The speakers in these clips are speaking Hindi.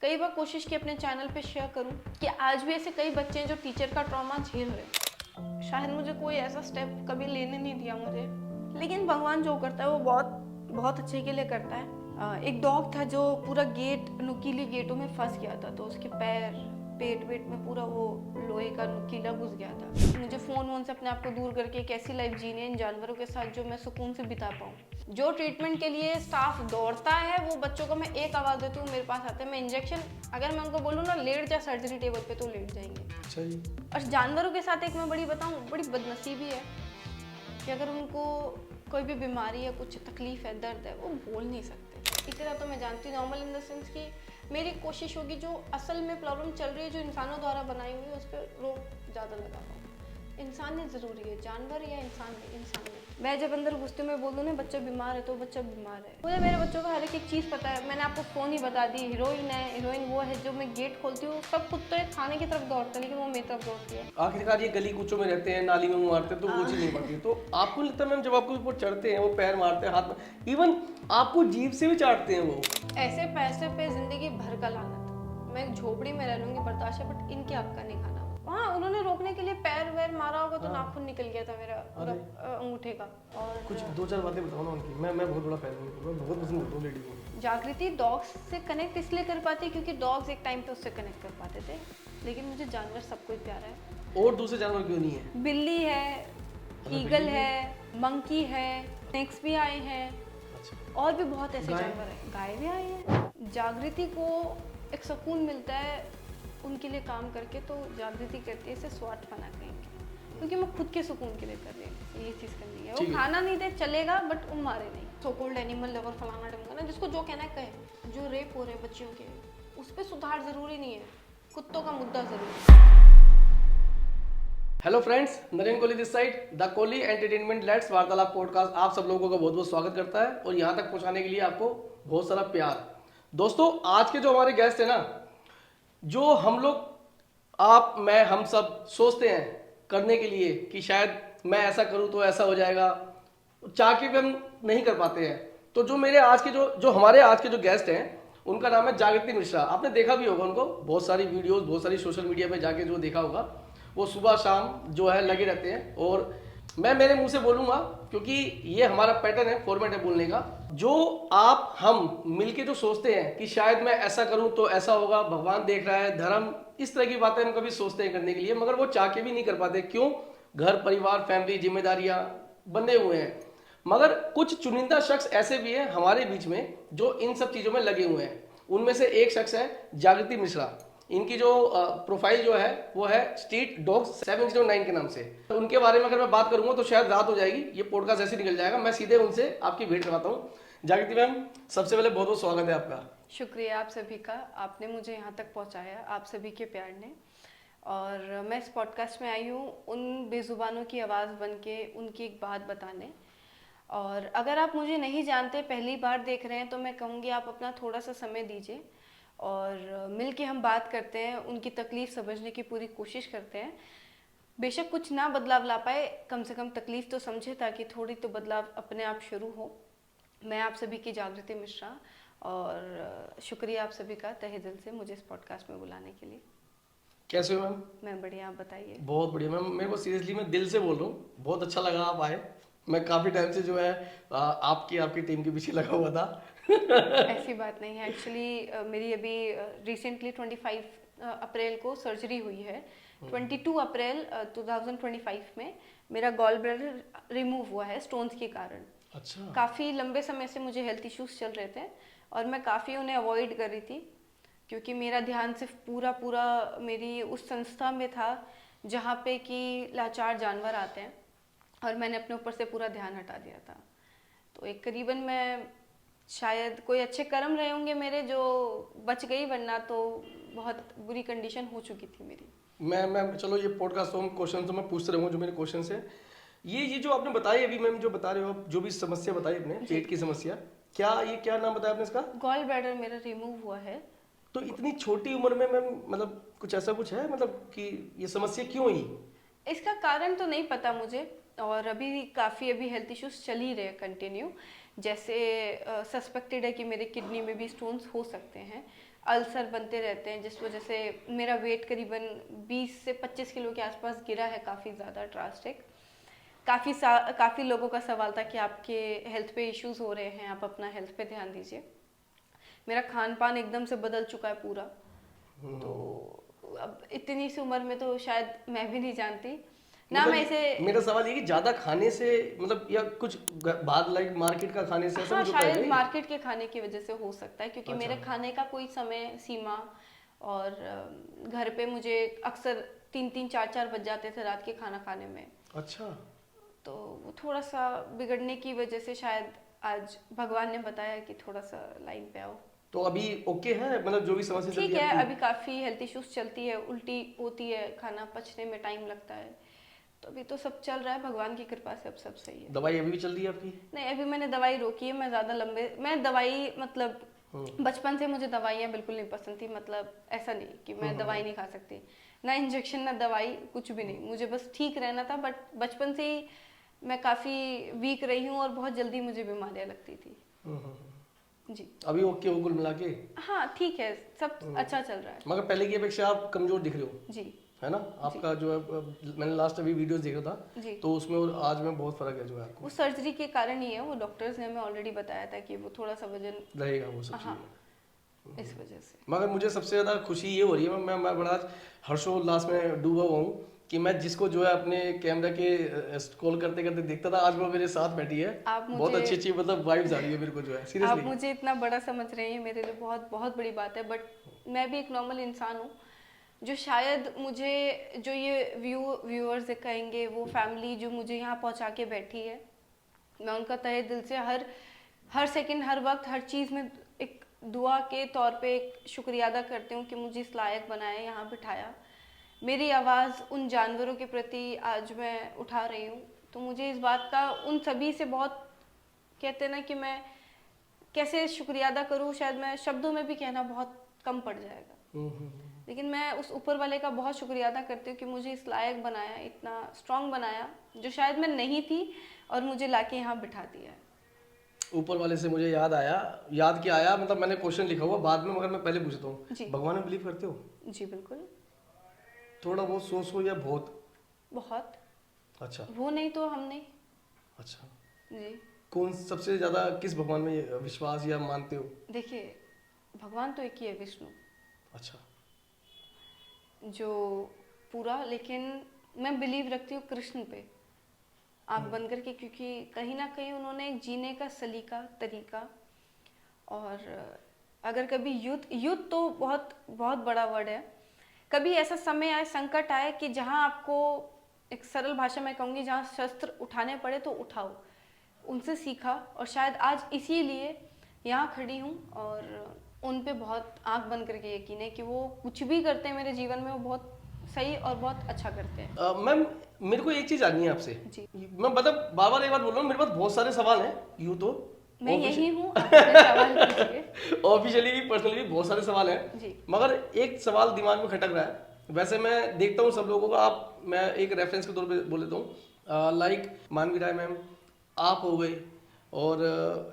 कई बार कोशिश की अपने चैनल पे शेयर करूं कि आज भी ऐसे कई बच्चे हैं जो टीचर का ट्रॉमा झेल रहे हैं। शायद मुझे कोई ऐसा स्टेप कभी लेने नहीं दिया मुझे, लेकिन भगवान जो करता है वो बहुत बहुत अच्छे के लिए करता है। एक डॉग था जो पूरा नुकीली गेटों में फंस गया था, तो उसके पैर पेट वेट में पूरा वो लोहे का नुकीला घुस गया था। मुझे फ़ोन से अपने आप को दूर करके एक ऐसी लाइफ जीनी है इन जानवरों के साथ जो मैं सुकून से बिता पाऊँ। जो ट्रीटमेंट के लिए स्टाफ दौड़ता है वो बच्चों को मैं एक आवाज़ देती हूँ, मेरे पास आते हैं। मैं इंजेक्शन अगर मैं उनको बोलूँ ना लेट जा सर्जरी टेबल पे, तो लेट जाएंगे। अच्छा जी। और जानवरों के साथ एक मैं बड़ी बताऊँ, बड़ी बदनसीबी है कि अगर उनको कोई भी बीमारी या कुछ तकलीफ है, दर्द है, वो बोल नहीं सकते। इतना तो मैं जानती हूँ, नॉर्मल इन द सेंस कि मेरी कोशिश होगी जो असल में प्रॉब्लम चल रही है, जो इंसानों द्वारा बनाई हुई है, उस पर रोक ज़्यादा लगा पाऊँ। इंसान नहीं ज़रूरी है, जानवर या इंसान नहीं, इंसान नहीं। मैं जब अंदर घुसती हूँ, मैं बोल दूँ ना बच्चा बीमार है तो बच्चा बीमार है। मुझे मेरे बच्चों का हर एक चीज़ पता है। मैंने आपको फ़ोन ही बता दी, हीरोइन है, हीरोइन वो है। जो मैं गेट खोलती हूँ सब कुत्ते खाने की तरफ दौड़ते हैं, लेकिन वो मेरी तरफ दौड़ती है। आखिरकार ये गली कूचों में रहते हैं, नाली में मुंह मारते हैं, तो वो चीज़ नहीं पड़ती। तो आपको लगता है मैम जब आपको ऊपर चढ़ते हैं, वो पैर मारते हैं, हाथ में, इवन आपको जीभ से भी चाटते हैं वो। ऐसे पैसे पे जिंदगी भर का लानत। मैं एक झोपड़ी में रह लूंगी बर्दाश्त है, बट इनके हक का नहीं खाना। हाँ, उन्होंने रोकने के लिए पैर वैर मारा होगा तो नाखून निकल गया था मेरा अंगूठे का। और कुछ दो चार बातें बताओ ना उनकी। मैं बहुत बड़ा फैन हूँ, मैं बहुत पसंद करता हूँ लेडी को। जागृति डॉग्स से कनेक्ट इसलिए कर पाती है क्योंकि डॉग्स एक टाइम पे उससे कनेक्ट कर पाते थे, लेकिन मुझे जानवर सब कोई प्यारा है। और दूसरे जानवर क्यों नहीं है? बिल्ली है, ईगल है, मंकी है, स्नेक्स भी आए हैं। अच्छा। और भी बहुत ऐसे जानवर हैं, गाय भी आई है। जागृति को एक सुकून मिलता है उनके लिए काम करके, तो जागृति करती है इसे स्वार्थपना कहेंगे, क्योंकि मैं खुद के सुकून के लिए कर रही हूँ। ये चीज़ करनी है। वो खाना नहीं दे चलेगा, बट उन मारे नहीं। सो कॉल्ड एनिमल लवर फलाना ढमकाना, जिसको जो कहना है कहे। जो रेप हो रहे हैं बच्चियों के, उस पर सुधार जरूरी नहीं है, कुत्तों का मुद्दा जरूरी है। Hello friends, Narendra Kohli this side, the Kohli entertainment let's वार्तालाप पॉडकास्ट आप सब लोगों का बहुत बहुत स्वागत करता है और यहाँ तक पहुँचाने के लिए आपको बहुत सारा प्यार। दोस्तों, आज के जो हमारे गेस्ट हैं ना, जो हम लोग, आप, मैं, हम सब सोचते हैं करने के लिए कि शायद मैं ऐसा करूं तो ऐसा हो जाएगा, चाह के भी हम नहीं कर पाते हैं। तो जो मेरे आज के जो हमारे आज के जो गेस्ट हैं, उनका नाम है जागृति मिश्रा। आपने देखा भी होगा उनको, बहुत सारी वीडियोस, बहुत सारी सोशल मीडिया पे जाके जो देखा होगा, वो सुबह शाम जो है लगे रहते हैं। और मैं मेरे मुंह से बोलूंगा क्योंकि ये हमारा पैटर्न है, फॉर्मेट है बोलने का। जो आप हम मिलके जो सोचते हैं कि शायद मैं ऐसा करूं तो ऐसा होगा, भगवान देख रहा है, धर्म, इस तरह की बातें हम कभी सोचते हैं करने के लिए, मगर वो चाह के भी नहीं कर पाते। क्यों? घर परिवार फैमिली जिम्मेदारियां बंधे हुए हैं। मगर कुछ चुनिंदा शख्स ऐसे भी हैं हमारे बीच में जो इन सब चीजों में लगे हुए हैं। उनमें से एक शख्स है जागृति मिश्रा। इनकी जो प्रोफाइल जो है वो है स्ट्रीट डॉग्स 709 के नाम से। तो उनके बारे में अगर मैं बात करूंगा तो शायद रात हो जाएगी, ये पॉडकास्ट ऐसे निकल जाएगा। मैं सीधे उनसे आपकी भेंट करवाता हूँ। जागृति मैम, सबसे पहले बहुत बहुत स्वागत है आपका। शुक्रिया आप सभी का, आपने मुझे यहाँ तक पहुँचाया, आप सभी के प्यार ने। और मैं इस पॉडकास्ट में आई हूँ उन बेजुबानों की आवाज़ बन के उनकी एक बात बताने। और अगर आप मुझे नहीं जानते, पहली बार देख रहे हैं, तो मैं कहूँगी आप अपना थोड़ा सा समय दीजिए और मिल के हम बात करते हैं, उनकी तकलीफ़ समझने की पूरी कोशिश करते हैं। बेशक कुछ ना बदलाव ला पाए, कम से कम तकलीफ़ तो समझे, ताकि थोड़ी तो बदलाव अपने आप शुरू हो। मैं आप सभी की जागृति मिश्रा, और शुक्रिया आप सभी का तहे दिल से मुझे इस पॉडकास्ट में बुलाने के लिए। कैसे हो मैम? मैं बढ़िया, आप बताइए। बहुत बढ़िया मैम, मेरे को सीरियसली मैं दिल से बोल रहा हूँ, बहुत अच्छा लगा आप आए। मैं काफी टाइम से जो है आपकी टीम के पीछे लगा हुआ था। ऐसी बात नहीं है, एक्चुअली मेरी अभी रिसेंटली 25 अप्रैल को सर्जरी हुई है। 22 अप्रैल 2025 में मेरा गॉल ब्लैडर रिमूव हुआ है स्टोन्स के कारण। अच्छा। काफ़ी लंबे समय से मुझे हेल्थ इश्यूज चल रहे थे और मैं काफ़ी उन्हें अवॉइड कर रही थी, क्योंकि मेरा ध्यान सिर्फ पूरा मेरी उस संस्था में था जहाँ पे कि लाचार जानवर आते हैं, और मैंने अपने ऊपर से पूरा ध्यान हटा दिया था। तो एक करीबन मैं, शायद कोई अच्छे कर्म रहे होंगे मेरे जो बच गई, वरना तो बहुत बुरी कंडीशन हो चुकी थी मेरी। मैं चलो, ये पॉडकास्ट तो हम क्वेश्चन तो मैं पूछते रहूँगा जो मेरे क्वेश्चन है। ये जो आपने बताई अभी मैम, जो बता रहे हो आप, जो भी समस्या बताई अपने पेट की समस्या, क्या नाम बताया आपने इसका? गॉल ब्लैडर मेरा रिमूव हुआ है। तो इतनी छोटी उम्र में मैम, मतलब कुछ ऐसा कुछ है, मतलब कि ये समस्या क्यों हुई? इसका कारण तो नहीं पता मुझे, और अभी हेल्थ इश्यूज चल ही रहे कंटिन्यू। जैसे सस्पेक्टेड है कि मेरे किडनी में भी स्टोन्स हो सकते हैं। अल्सर बनते रहते हैं, जिस वजह से मेरा वेट करीबन 20 से 25 किलो के आसपास गिरा है, काफ़ी ज़्यादा ड्रास्टिक। काफ़ी लोगों का सवाल था कि आपके हेल्थ पे इश्यूज हो रहे हैं, आप अपना हेल्थ पे ध्यान दीजिए। मेरा खान पान एकदम से बदल चुका है पूरा। तो अब इतनी सी उम्र में तो शायद मैं भी नहीं जानती ना, मतलब मैं इसे। मेरा सवाल ये कि ज्यादा खाने से मतलब, या कुछ बाहर लाइक मार्केट का खाने से ऐसा हाँ, कुछ होता है शायद क्या? मार्केट के खाने की वजह से हो सकता है, क्योंकि अच्छा। मेरे खाने का कोई समय सीमा, और घर पे मुझे अक्सर 3-3, 4-4 बज जाते थे रात के खाना खाने में। अच्छा। तो वो थोड़ा सा बिगड़ने की वजह से शायद आज भगवान ने बताया कि थोड़ा सा लाइन पे आओ। तो अभी ओके है, मतलब जो भी समस्या चल ठीक रही है है, आपकी? अभी काफ़ी हेल्थ इश्यूज चलती है, उल्टी होती है, खाना पचने में टाइम लगता है, तो अभी तो सब चल रहा है, भगवान की कृपा से अब सब सही है। दवाई अभी भी चल रही है आपकी? नहीं, अभी मैंने दवाई रोकी है। मैं दवाई मतलब बचपन से मुझे दवाइयाँ बिल्कुल नहीं पसंद थी, मतलब ऐसा नहीं कि मैं दवाई नहीं खा सकती, ना इंजेक्शन ना दवाई, कुछ भी नहीं, मुझे बस ठीक रहना था। बट बचपन से ही मैं काफ़ी वीक रही हूँ और बहुत जल्दी मुझे बीमारियाँ लगती थी। जी। अभी ओके हो कुल मिला के? हाँ, ठीक है, सब अच्छा चल रहा है। मगर पहले की अपेक्षा आप कमजोर दिख रहे हो, जी। है ना? आपका जो है, मैंने लास्ट अभी वीडियोस देखा था, जी। तो उसमें और आज में बहुत फर्क है जो है आपको। वो सर्जरी के कारण ही है, वो डॉक्टर्स ने हमें ऑलरेडी बताया था कि वो थोड़ा सा वजन रहेगा वो सब हाँ, चीजें। इस वजह से। मगर मुझे सबसे ज्यादा खुशी ये हो रही है, मैं बड़ा आज हर्षोल्लास में डूबा हुआ हूँ कि मैं जिसको जो है अपने कैमरा के स्क्रॉल करते करते देखता था, आज वो मेरे साथ बैठी है। आप बहुत मुझे अच्छी अच्छी मतलब वाइब्स आ रही है मेरे को जो है, आप सीरियसली। मुझे इतना बड़ा समझ रहे हैं, मेरे लिए बहुत बहुत बड़ी बात है। बट मैं भी एक नॉर्मल इंसान हूँ, जो शायद मुझे, जो ये व्यूअर्स कहेंगे, वो फैमिली जो मुझे यहाँ पहुँचा के बैठी है, मैं उनका तहे दिल से हर सेकंड, हर वक्त, हर चीज़ में एक दुआ के तौर पे एक शुक्रिया अदा करती हूँ कि मुझे इस लायक बनाया, यहाँ बिठाया। मेरी आवाज़ उन जानवरों के प्रति आज मैं उठा रही हूँ, तो मुझे इस बात का उन सभी से बहुत, कहते हैं ना कि मैं कैसे शुक्रिया अदा करूँ, शायद मैं शब्दों में भी कहना बहुत कम पड़ जाएगा। लेकिन मैं उस ऊपर वाले का बहुत शुक्रिया अदा करती हूँ कि मुझे इस लायक बनाया, इतना स्ट्रांग बनाया, जो शायद मैं नहीं थी, और मुझे लाके यहाँ बिठा दिया है। ऊपर वाले से मुझे याद क्या आया, मतलब मैंने क्वेश्चन लिखा हुआ बाद में, मगर मैं पहले पूछता हूँ, जी। भगवान में बिलीव करते हो? जी बिल्कुल। थोड़ा बहुत सो या बहुत? बहुत। अच्छा। वो नहीं तो हम नहीं। अच्छा। जी। कौन सबसे ज्यादा किस भगवान में विश्वास या मानते हो? देखिए, भगवान तो एक ही है, विष्णु। अच्छा। जो पूरा, लेकिन मैं बिलीव रखती हूँ कृष्ण पे, आँख बंद करके, क्योंकि कहीं ना कहीं उन्होंने एक जीने का सलीका, तरीका, और अगर कभी युद्ध तो बहुत बहुत बड़ा वर्ड है, कभी ऐसा समय आए, संकट आए कि जहाँ आपको, एक सरल भाषा में कहूँगी, जहाँ शस्त्र उठाने पड़े तो उठाओ, उनसे सीखा, और शायद आज इसीलिए यहाँ खड़ी हूँ। और उन पे बहुत आंख बंद करके यकीन है कि वो कुछ भी करते हैं मेरे जीवन में, वो बहुत सही और बहुत अच्छा करते हैं। मैम, मेरे को एक चीज जाननी है आपसे। जी। मैं मतलब बार बार एक बात बोल रहा हूँ, मेरे पास बहुत सारे सवाल हैं, यूँ तो मैं यही हूँ, आप मुझे सवाल कीजिए। ऑफिशियली भी पर्सनली भी बहुत सारे सवाल हैं जी। मगर एक सवाल दिमाग में खटक रहा है। वैसे मैं देखता हूँ सब लोगों का, मैं एक रेफरेंस के तौर पे बोल देता हूँ, लाइक मानवी राय मैम, आप हो गए, और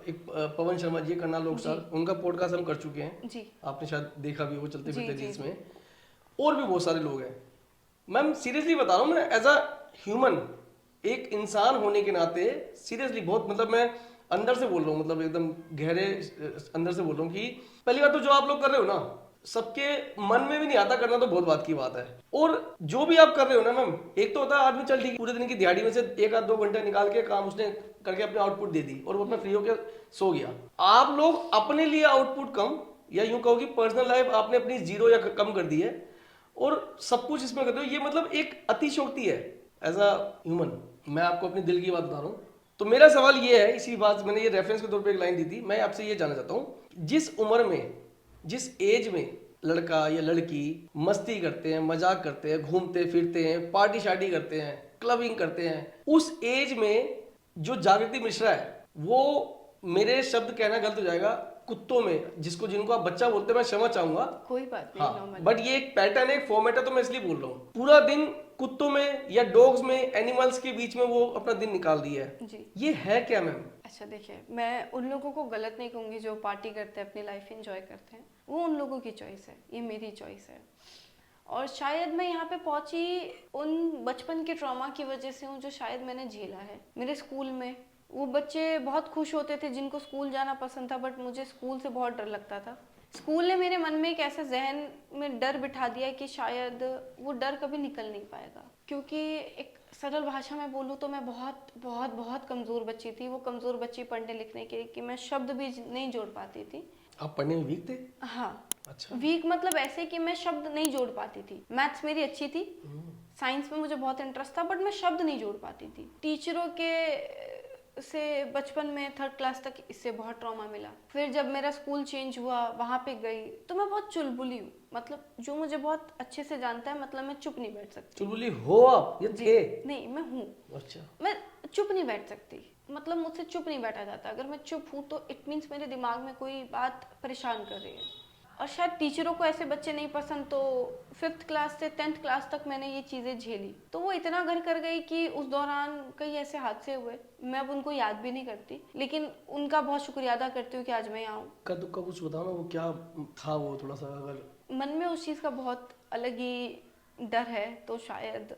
एक पवन शर्मा जी, करनाल लोक सर, उनका पॉडकास्ट हम कर चुके हैं। जी। आपने शायद देखा भी वो चलते जी, फिरते जी, रील्स जी। में। और भी बहुत सारे लोग हैं। मैम सीरियसली बता रहा हूँ, मैं एज अ ह्यूमन, एक इंसान होने के नाते सीरियसली बहुत, मतलब मैं अंदर से बोल रहा हूँ, मतलब एकदम गहरे अंदर से बोल रहा हूँ कि पहली बात तो जो आप लोग कर रहे हो ना, सबके मन में भी नहीं आता करना, तो बहुत बात की बात है। और जो भी आप कर रहे हो ना मैम, एक तो होता है आदमी चल ठीक पूरे दिन की दिहाड़ी में से 1 आध 2 घंटे निकाल के काम उसने करके अपने आउटपुट दे दी और वो अपना फ्री होकर सो गया। आप लोग अपने लिए आउटपुट कम, या यूं कहो कि पर्सनल लाइफ आपने अपनी जीरो या कम कर दी है, और सब कुछ इसमें करते हो। ये मतलब एक अतिशोक्ति है एज अ ह्यूमन। मैं आपको अपने दिल की बात बता रहा हूँ। तो मेरा सवाल ये है, इसी बात मैंने ये रेफरेंस के तौर पे एक लाइन दी थी, मैं आपसे ये जानना चाहता हूँ, जिस उम्र में, जिस एज में लड़का या लड़की मस्ती करते हैं, मजाक करते हैं, घूमते फिरते हैं, पार्टी शार्टी करते हैं, क्लबिंग करते हैं, उस एज में जो जागृति मिश्रा है, वो, मेरे शब्द कहना गलत हो जाएगा, कुत्तों में, जिनको आप बच्चा बोलते हैं, मैं क्षमा चाहूंगा। कोई बात नहीं, हाँ, नॉर्मल। बट ये एक पैटर्न है, एक फॉर्मेट है, तो मैं इसलिए बोल रहा हूँ। पूरा दिन कुत्तों में या डॉग्स में, एनिमल्स के बीच में वो अपना दिन निकाल दिया है। जी। ये है क्या मैम? अच्छा देखिए, मैं उन लोगों को गलत नहीं कहूँगी जो पार्टी करते हैं, अपनी लाइफ एंजॉय करते हैं, वो उन लोगों की चॉइस है, ये मेरी चॉइस है। और शायद मैं यहाँ पे पहुँची उन बचपन के ट्रॉमा की वजह से हूँ जो शायद मैंने झेला है। मेरे स्कूल में वो बच्चे बहुत खुश होते थे जिनको स्कूल जाना पसंद था, बट मुझे स्कूल से बहुत डर लगता था। स्कूल ने मेरे मन में एक ऐसा जहन में डर बिठा दिया कि शायद वो डर कभी निकल नहीं पाएगा, क्योंकि एक सरल भाषा में बोलूँ तो मैं बहुत बहुत बहुत कमज़ोर बच्ची थी। वो कमज़ोर बच्ची पढ़ने लिखने के कि मैं शब्द भी नहीं जोड़ पाती थी। आप पढ़ने में वीक थे? हाँ। अच्छा। वीक मतलब ऐसे कि मैं शब्द नहीं जोड़ पाती थी। मैथ्स मेरी अच्छी थी, साइंस में मुझे बहुत इंटरेस्ट था, बट मैं शब्द नहीं जोड़ पाती थी। टीचरों के से बचपन में 3rd क्लास तक इससे बहुत ट्रॉमा मिला। फिर जब मेरा स्कूल चेंज हुआ, वहाँ पे गई, तो मैं बहुत चुलबुली हूँ। मतलब जो मुझे बहुत अच्छे से जानता है, मतलब मैं चुप नहीं बैठ सकती। चुलबुली हो आप? ये थे? नहीं, मैं हूँ। अच्छा। मैं चुप नहीं बैठ सकती, मतलब मुझसे चुप नहीं बैठा जाता। अगर मैं चुप हूँ तो इट मीन्स मेरे दिमाग में कोई बात परेशान कर रही है। और शायद टीचरों को ऐसे बच्चे नहीं पसंद, तो 5th क्लास से 10th क्लास तक मैंने ये चीज़ें झेली। तो वो इतना घर कर गई कि उस दौरान कई ऐसे हादसे हुए, मैं अब उनको याद भी नहीं करती, लेकिन उनका बहुत शुक्रिया अदा करती हूँ कि आज मैं यहाँ हूँ। का दुख का कुछ बताओ ना, वो क्या था वो, थोड़ा सा अगर। मन में उस चीज़ का बहुत अलग ही डर है, तो शायद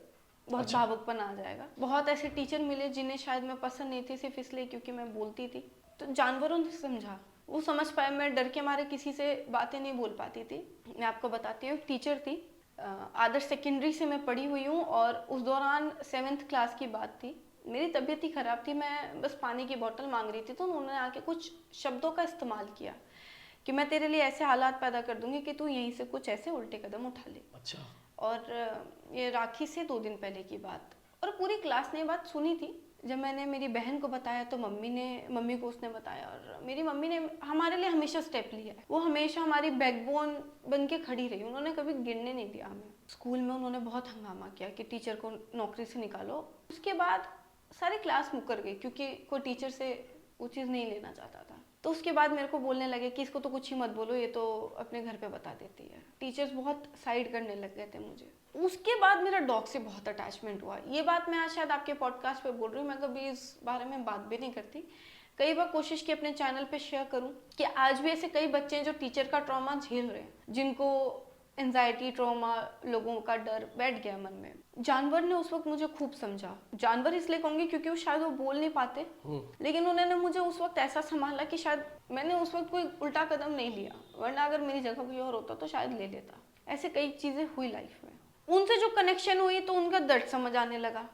बहुत अच्छा। भावुकपन आ जाएगा। बहुत ऐसे टीचर मिले जिन्हें शायद मैं पसंद नहीं थी, सिर्फ इसलिए क्योंकि मैं बोलती थी। तो जानवरों ने समझा, वो समझ पाए। मैं डर के मारे किसी से बातें नहीं बोल पाती थी। मैं आपको बताती हूँ, एक टीचर थी, आदर्श सेकेंडरी से मैं पढ़ी हुई हूँ, और उस दौरान 7th क्लास की बात थी। मेरी तबीयत ही ख़राब थी, मैं बस पानी की बोतल मांग रही थी, तो उन्होंने आके कुछ शब्दों का इस्तेमाल किया कि मैं तेरे लिए ऐसे हालात पैदा कर दूंगी कि तू यहीं से कुछ ऐसे उल्टे कदम उठा ले। अच्छा। और ये राखी से 2 दिन पहले की बात। और पूरी क्लास ने बात सुनी थी। जब मैंने मेरी बहन को बताया तो मम्मी को उसने बताया, और मेरी मम्मी ने हमारे लिए हमेशा स्टेप लिया है। वो हमेशा हमारी बैकबोन बन के खड़ी रही, उन्होंने कभी गिरने नहीं दिया हमें। स्कूल में उन्होंने बहुत हंगामा किया कि टीचर को नौकरी से निकालो। उसके बाद सारी क्लास मुकर गई, क्योंकि कोई टीचर से वो चीज़ नहीं लेना चाहता था। तो उसके बाद मेरे को बोलने लगे कि इसको तो कुछ ही मत बोलो, ये तो अपने घर पे बता देती है। टीचर्स बहुत साइड करने लग गए थे मुझे। उसके बाद मेरा डॉग से बहुत अटैचमेंट हुआ। ये बात मैं आज शायद आपके पॉडकास्ट पे बोल रही हूँ, मैं कभी इस बारे में बात भी नहीं करती। कई बार कोशिश की अपने चैनल पे शेयर करूँ कि आज भी ऐसे कई बच्चे हैं जो टीचर का ट्रॉमा झेल रहे हैं, जिनको एंजाइटी, ट्रॉमा, लोगों का डर बैठ गया मन में। जानवर ने उस वक्त मुझे खूब समझा। जानवर इसलिए कहूँगी क्योंकि वो शायद वो बोल नहीं पाते, लेकिन उन्होंने मुझे उस वक्त ऐसा संभाला कि शायद मैंने उस वक्त कोई उल्टा कदम नहीं लिया, वरना अगर मेरी जगह कोई और होता तो शायद ले लेता। ऐसे कई चीज़ें हुई लाइफ में। उनसे जो कनेक्शन हुई तो उनका दर्द समझ आने लगा।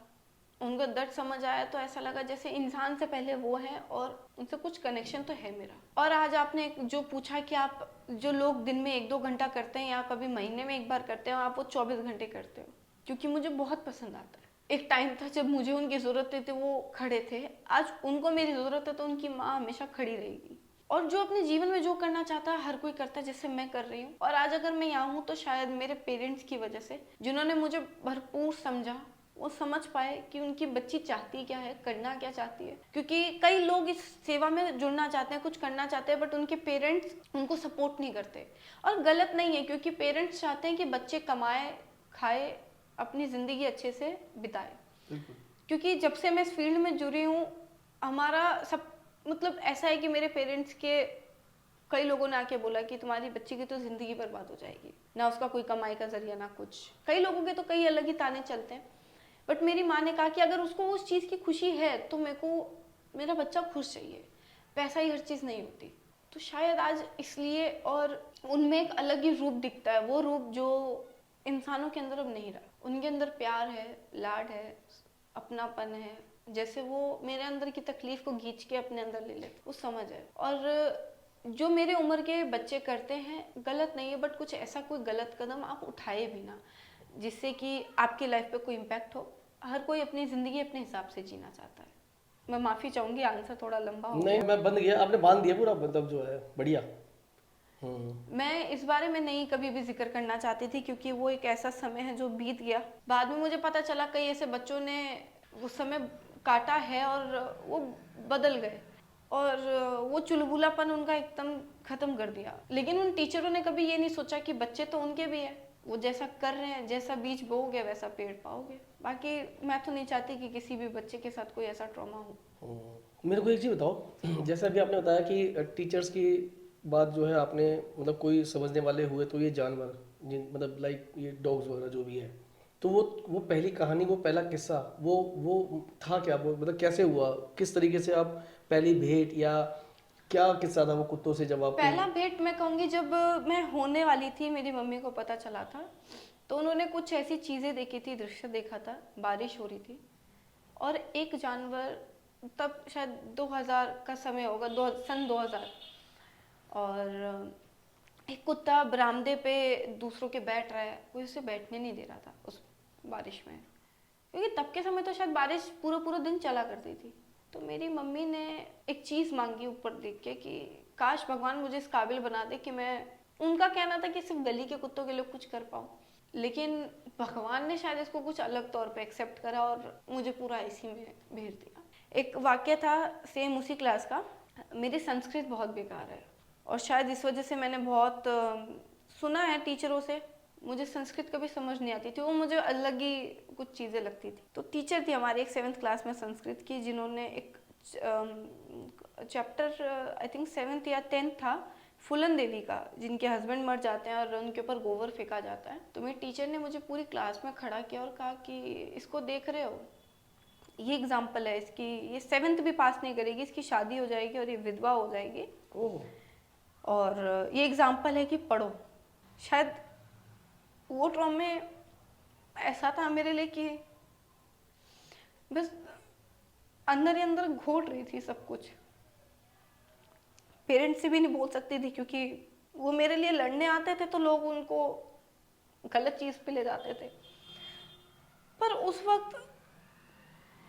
उनका दर्द समझ आया तो ऐसा लगा जैसे इंसान से पहले वो है और उनसे कुछ कनेक्शन तो है मेरा। और आज आपने जो पूछा कि आप जो लोग दिन में 1-2 घंटा करते हैं या कभी महीने में एक बार करते हो, आप वो 24 घंटे करते हो, क्योंकि मुझे बहुत पसंद आता है। एक टाइम था जब मुझे उनकी ज़रूरत थी तो वो खड़े थे, आज उनको मेरी ज़रूरत है तो उनकी माँ हमेशा खड़ी रहेगी। और जो अपने जीवन में जो करना चाहता है हर कोई करता है, जैसे मैं कर रही हूँ। और आज अगर मैं यहाँ हूँ तो शायद मेरे पेरेंट्स की वजह से, जिन्होंने मुझे भरपूर समझा, वो समझ पाए कि उनकी बच्ची चाहती क्या है, करना क्या चाहती है। क्योंकि कई लोग इस सेवा में जुड़ना चाहते हैं, कुछ करना चाहते हैं, बट उनके पेरेंट्स उनको सपोर्ट नहीं करते। और गलत नहीं है, क्योंकि पेरेंट्स चाहते हैं कि बच्चे कमाए, खाए, अपनी ज़िंदगी अच्छे से बिताए। क्योंकि जब से मैं इस फील्ड में जुड़ी हूँ, हमारा सब मतलब ऐसा है कि मेरे पेरेंट्स के कई लोगों ने आके बोला कि तुम्हारी बच्ची की तो ज़िंदगी बर्बाद हो जाएगी, ना उसका कोई कमाई का जरिया ना कुछ। कई लोगों के तो कई अलग ही ताने चलते हैं, बट मेरी माँ ने कहा कि अगर उसको उस चीज़ की खुशी है तो मेरे को मेरा बच्चा खुश चाहिए, पैसा ही हर चीज़ नहीं होती। तो शायद आज इसलिए, और उनमें एक अलग ही रूप दिखता है, वो रूप जो इंसानों के अंदर अब नहीं रहा। उनके अंदर प्यार है, लाड है, अपनापन है, जैसे वो मेरे अंदर की तकलीफ को खींच के अपने अंदर ले लेते, वो समझ है। और जो मेरे उम्र के बच्चे करते हैं गलत नहीं है, बट कुछ ऐसा कोई गलत कदम आप उठाए भी ना जिससे कि आपकी लाइफ पे कोई इम्पैक्ट हो। हर कोई अपनी ज़िंदगी अपने हिसाब से जीना चाहता है। मैं माफ़ी चाहूँगी, आंसर थोड़ा लंबा हो नहीं, गया। मैं बंद गया, आपने बांध दिया पूरा, मतलब जो है बढ़िया। मैं इस बारे में नहीं कभी भी जिक्र करना चाहती थी, क्योंकि वो एक ऐसा समय है जो बीत गया। बाद में मुझे पता चला कई ऐसे बच्चों ने उस समय काटा है और वो बदल गए, और वो चुलबुलापन उनका एकदम ख़त्म कर दिया। लेकिन उन टीचरों ने कभी ये नहीं सोचा कि बच्चे तो उनके भी हैं, वो जैसा कर रहे हैं, जैसा बीज बोओगे वैसा पेड़ पाओगे। बाकी मैं तो नहीं चाहती कि किसी भी बच्चे के साथ कोई ऐसा ट्रॉमा हो। मेरे को एक चीज़ बताओ, जैसा अभी आपने बताया कि टीचर्स की बात जो है आपने मतलब कोई समझने वाले हुए तो ये जानवर जिन मतलब लाइक ये डॉग्स वगैरह जो भी है, तो वो पहली कहानी, वो पहला किस्सा वो था क्या, वो मतलब कैसे हुआ, किस तरीके से आप पहली भेंट या क्या किस्सा था वो कुत्तों से जब आपकी। पहला भेंट मैं कहूँगी जब मैं होने वाली थी, मेरी मम्मी को पता चला था, तो उन्होंने कुछ ऐसी चीज़ें देखी थी, दृश्य देखा था, बारिश हो रही थी और एक जानवर, तब शायद 2000 का समय होगा, सन 2000, और एक कुत्ता बरामदे पे दूसरों के बैठ रहा है, कोई उसे बैठने नहीं दे रहा था उस बारिश में, क्योंकि तब के समय तो शायद बारिश पूरा पूरा दिन चला करती थी। तो मेरी मम्मी ने एक चीज़ मांगी ऊपर देख के कि काश भगवान मुझे इस काबिल बना दे कि मैं, उनका कहना था कि सिर्फ गली के कुत्तों के लिए कुछ कर पाऊँ, लेकिन भगवान ने शायद इसको कुछ अलग तौर पे एक्सेप्ट करा और मुझे पूरा इसी में भेज दिया। एक वाक्य था सेम उसी क्लास का, मेरी संस्कृत बहुत बेकार है और शायद इस वजह से मैंने बहुत सुना है टीचरों से, मुझे संस्कृत कभी समझ नहीं आती थी, वो मुझे अलग ही कुछ चीज़ें लगती थी। तो टीचर थी हमारी एक 7th क्लास में संस्कृत की, जिन्होंने एक चैप्टर आई थिंक 7th या 10th था, फूलन देवी का, जिनके हस्बैंड मर जाते हैं और उनके ऊपर गोबर फेंका जाता है। तो मेरे टीचर ने मुझे पूरी क्लास में खड़ा किया और कहा कि इसको देख रहे हो, ये एग्जाम्पल है इसकी, ये 7th भी पास नहीं करेगी, इसकी शादी हो जाएगी और ये विधवा हो जाएगी, और ये एग्जाम्पल है कि पढ़ो। शायद वो ट्रॉमे ऐसा था मेरे लिए कि बस अंदर ही अंदर घोट रही थी सब कुछ। पेरेंट्स से भी नहीं बोल सकती थी क्योंकि वो मेरे लिए लड़ने आते थे तो लोग उनको गलत चीज़ पे ले जाते थे, पर उस वक्त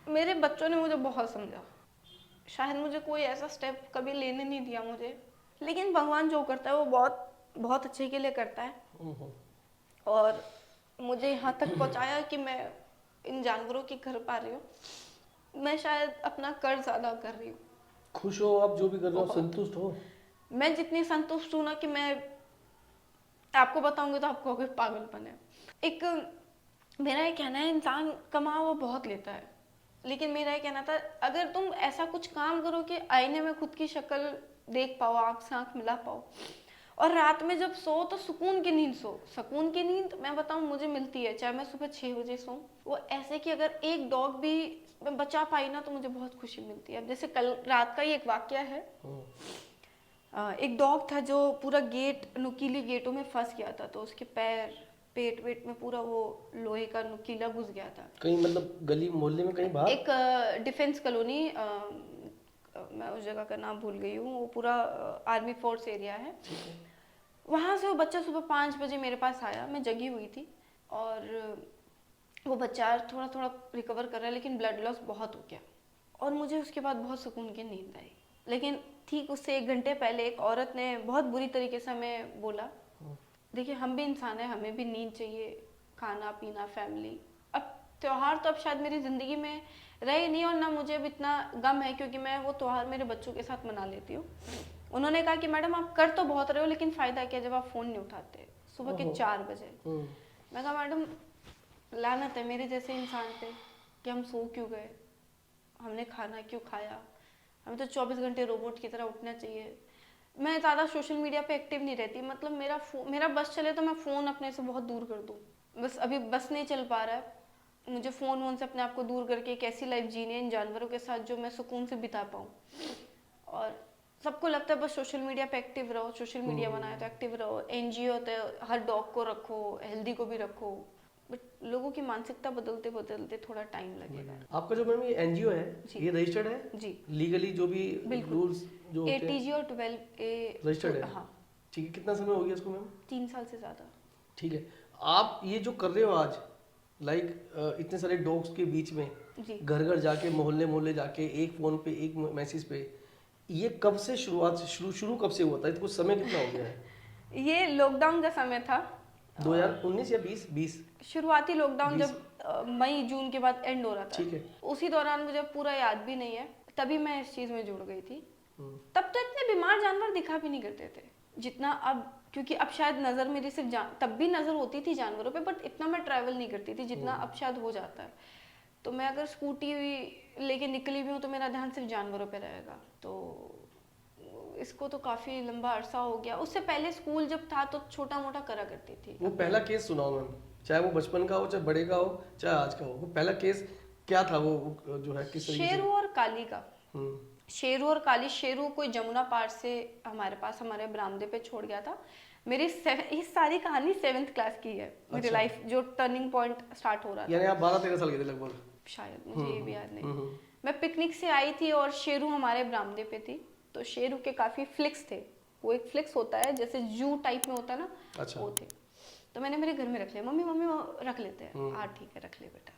मेरे बच्चों ने मुझे बहुत समझा। शायद मुझे कोई ऐसा स्टेप कभी लेने नहीं दिया मुझे, लेकिन भगवान जो करता है वो बहुत बहुत अच्छे के लिए करता है, और मुझे यहाँ तक पहुँचाया कि मैं इन जानवरों की घर पा रही हूँ। मैं शायद अपना कर्ज अदा कर रही हूँ। खुश हो आप जो भी कर रहे हो, आप बहुत। संतुष्ट हो? मैं जितनी संतुष्ट हूँ ना कि मैं आपको बताऊंगी तो आपको कोई पागलपन है। एक मेरा ये कहना है, इंसान कमा वो बहुत लेता है, लेकिन मेरा ये कहना था अगर तुम ऐसा कुछ काम करो कि आईने में खुद की शक्ल देख पाओ, आँख से आँख मिला पाओ, और रात में जब सो तो सुकून की नींद सो। सुकून की नींद मैं बताऊं मुझे मिलती है चाहे मैं सुबह 6 बजे सोऊं, वो ऐसे कि अगर एक डॉग भी मैं बचा पाई ना तो मुझे बहुत खुशी मिलती है। अब जैसे कल रात का ही एक वाकया है, एक डॉग था जो पूरा गेट, नुकीली गेटों में फंस गया था, तो उसके पैर पेट वेट में पूरा वो लोहे का नुकीला घुस गया था। कहीं मतलब गली मोहल्ले में कहीं बाहर? एक डिफेंस कॉलोनी, मैं उस जगह का नाम भूल गई हूँ, वो पूरा आर्मी फोर्स एरिया है। वहाँ से वो बच्चा सुबह 5 बजे मेरे पास आया, मैं जगी हुई थी, और वो बच्चा थोड़ा थोड़ा रिकवर कर रहा है लेकिन ब्लड लॉस बहुत हो गया, और मुझे उसके बाद बहुत सुकून की नींद आई। लेकिन ठीक उससे 1 घंटे पहले एक औरत ने बहुत बुरी तरीके से हमें बोला, देखिए हम भी इंसान हैं, हमें भी नींद चाहिए, खाना पीना, फैमिली। अब त्योहार तो अब शायद मेरी ज़िंदगी में रहे नहीं, और ना मुझे अब इतना गम है क्योंकि मैं वो त्योहार मेरे बच्चों के साथ मना लेती हूँ। उन्होंने कहा कि मैडम आप कर तो बहुत रहे हो लेकिन फ़ायदा क्या जब आप फ़ोन नहीं उठाते सुबह के 4 बजे। मैं कहा मैडम लानत है मेरे जैसे इंसान पे कि हम सो क्यों गए, हमने खाना क्यों खाया, हमें तो 24 घंटे रोबोट की तरह उठना चाहिए। मैं ज़्यादा सोशल मीडिया पे एक्टिव नहीं रहती, मतलब मेरा बस चले तो मैं फ़ोन अपने से बहुत दूर कर दूँ, बस अभी बस नहीं चल पा रहा है, मुझे फ़ोन वोन से अपने आप को दूर करके एक ऐसी लाइफ जीनी है इन जानवरों के साथ जो मैं सुकून से बिता पाऊँ। और सबको लगता है बस सोशल मीडिया पे एक्टिव रहो, सोशल मीडिया बनाए तो एक्टिव रहो, एनजीओ तो हर डॉग को रखो, हेल्दी को भी रखो, बट लोगों की मानसिकता बदलते बदलते थोड़ा टाइम लगेगा। आपका जो मैम ये एनजीओ है, ये रजिस्टर्ड है जी, लीगली, जो भी रूल्स जो होते हैं ATG और 12A रजिस्टर्ड है? हाँ। ठीक है, कितना समय हो गया इसको मैम? 3 साल से ज़्यादा। ठीक है, आप ये जो कर रहे हो आज, लाइक इतने सारे डॉग्स के बीच में जी, घर घर जाके, मोहल्ले मोहल्ले जाके, एक फोन पे, एक मैसेज पे, ये कब से शुरुआत, शुरू कब से हुआ था? कुछ समय कितना हो गया है? ये लॉकडाउन का समय था, 2019 या 2020? शुरुआती लॉकडाउन 20। जब मई जून के बाद एंड हो रहा था, ठीक है। उसी दौरान मुझे पूरा याद भी नहीं है, तभी मैं इस चीज़ में जुड़ गई थी। तब तो इतने बीमार जानवर दिखा भी नहीं करते थे जितना अब, क्योंकि अब शायद नज़र मेरी सिर्फ तब भी नज़र होती थी जानवरों पे, बट इतना मैं ट्रैवल नहीं करती थी जितना अब शायद हो जाता है। तो मैं अगर स्कूटी लेके निकली भी हूँ तो मेरा ध्यान सिर्फ जानवरों पे रहेगा। तो इसको तो काफ़ी लंबा अरसा हो गया। उससे पहले स्कूल जब था तो छोटा मोटा करा करती थी। वो पहला केस सुनाओ मैम, चाहे वो बचपन का हो, चाहे बड़े का हो, चाहे आज का हो, वो पहला केस क्या था, वो जो है किस तरीके से? शेरू और काली का। हम्म, शेरू और काली। शेरू कोई जमुना पार से हमारे पास हमारे बरामदे पे छोड़ गया था। मेरी ये सारी कहानी 7th क्लास की है। मेरी अच्छा। लाइफ जो टर्निंग पॉइंट स्टार्ट हो रहा यानी था, आप 12-13 साल के थे लगभग? शायद, मुझे ये भी याद नहीं। हम्म। मैं पिकनिक से आई थी और शेरू हमारे बरामदे पे थी। तो शेरू के काफी फ्लिक्स थे। वो एक फ्लिक्स होता है जैसे जू टाइप में होता है ना, अच्छा। वो थे। तो मैंने मेरे घर में रख लिया। मम्मी मम्मी वो रख लेते हैं। हाँ ठीक है, रख ले बेटा।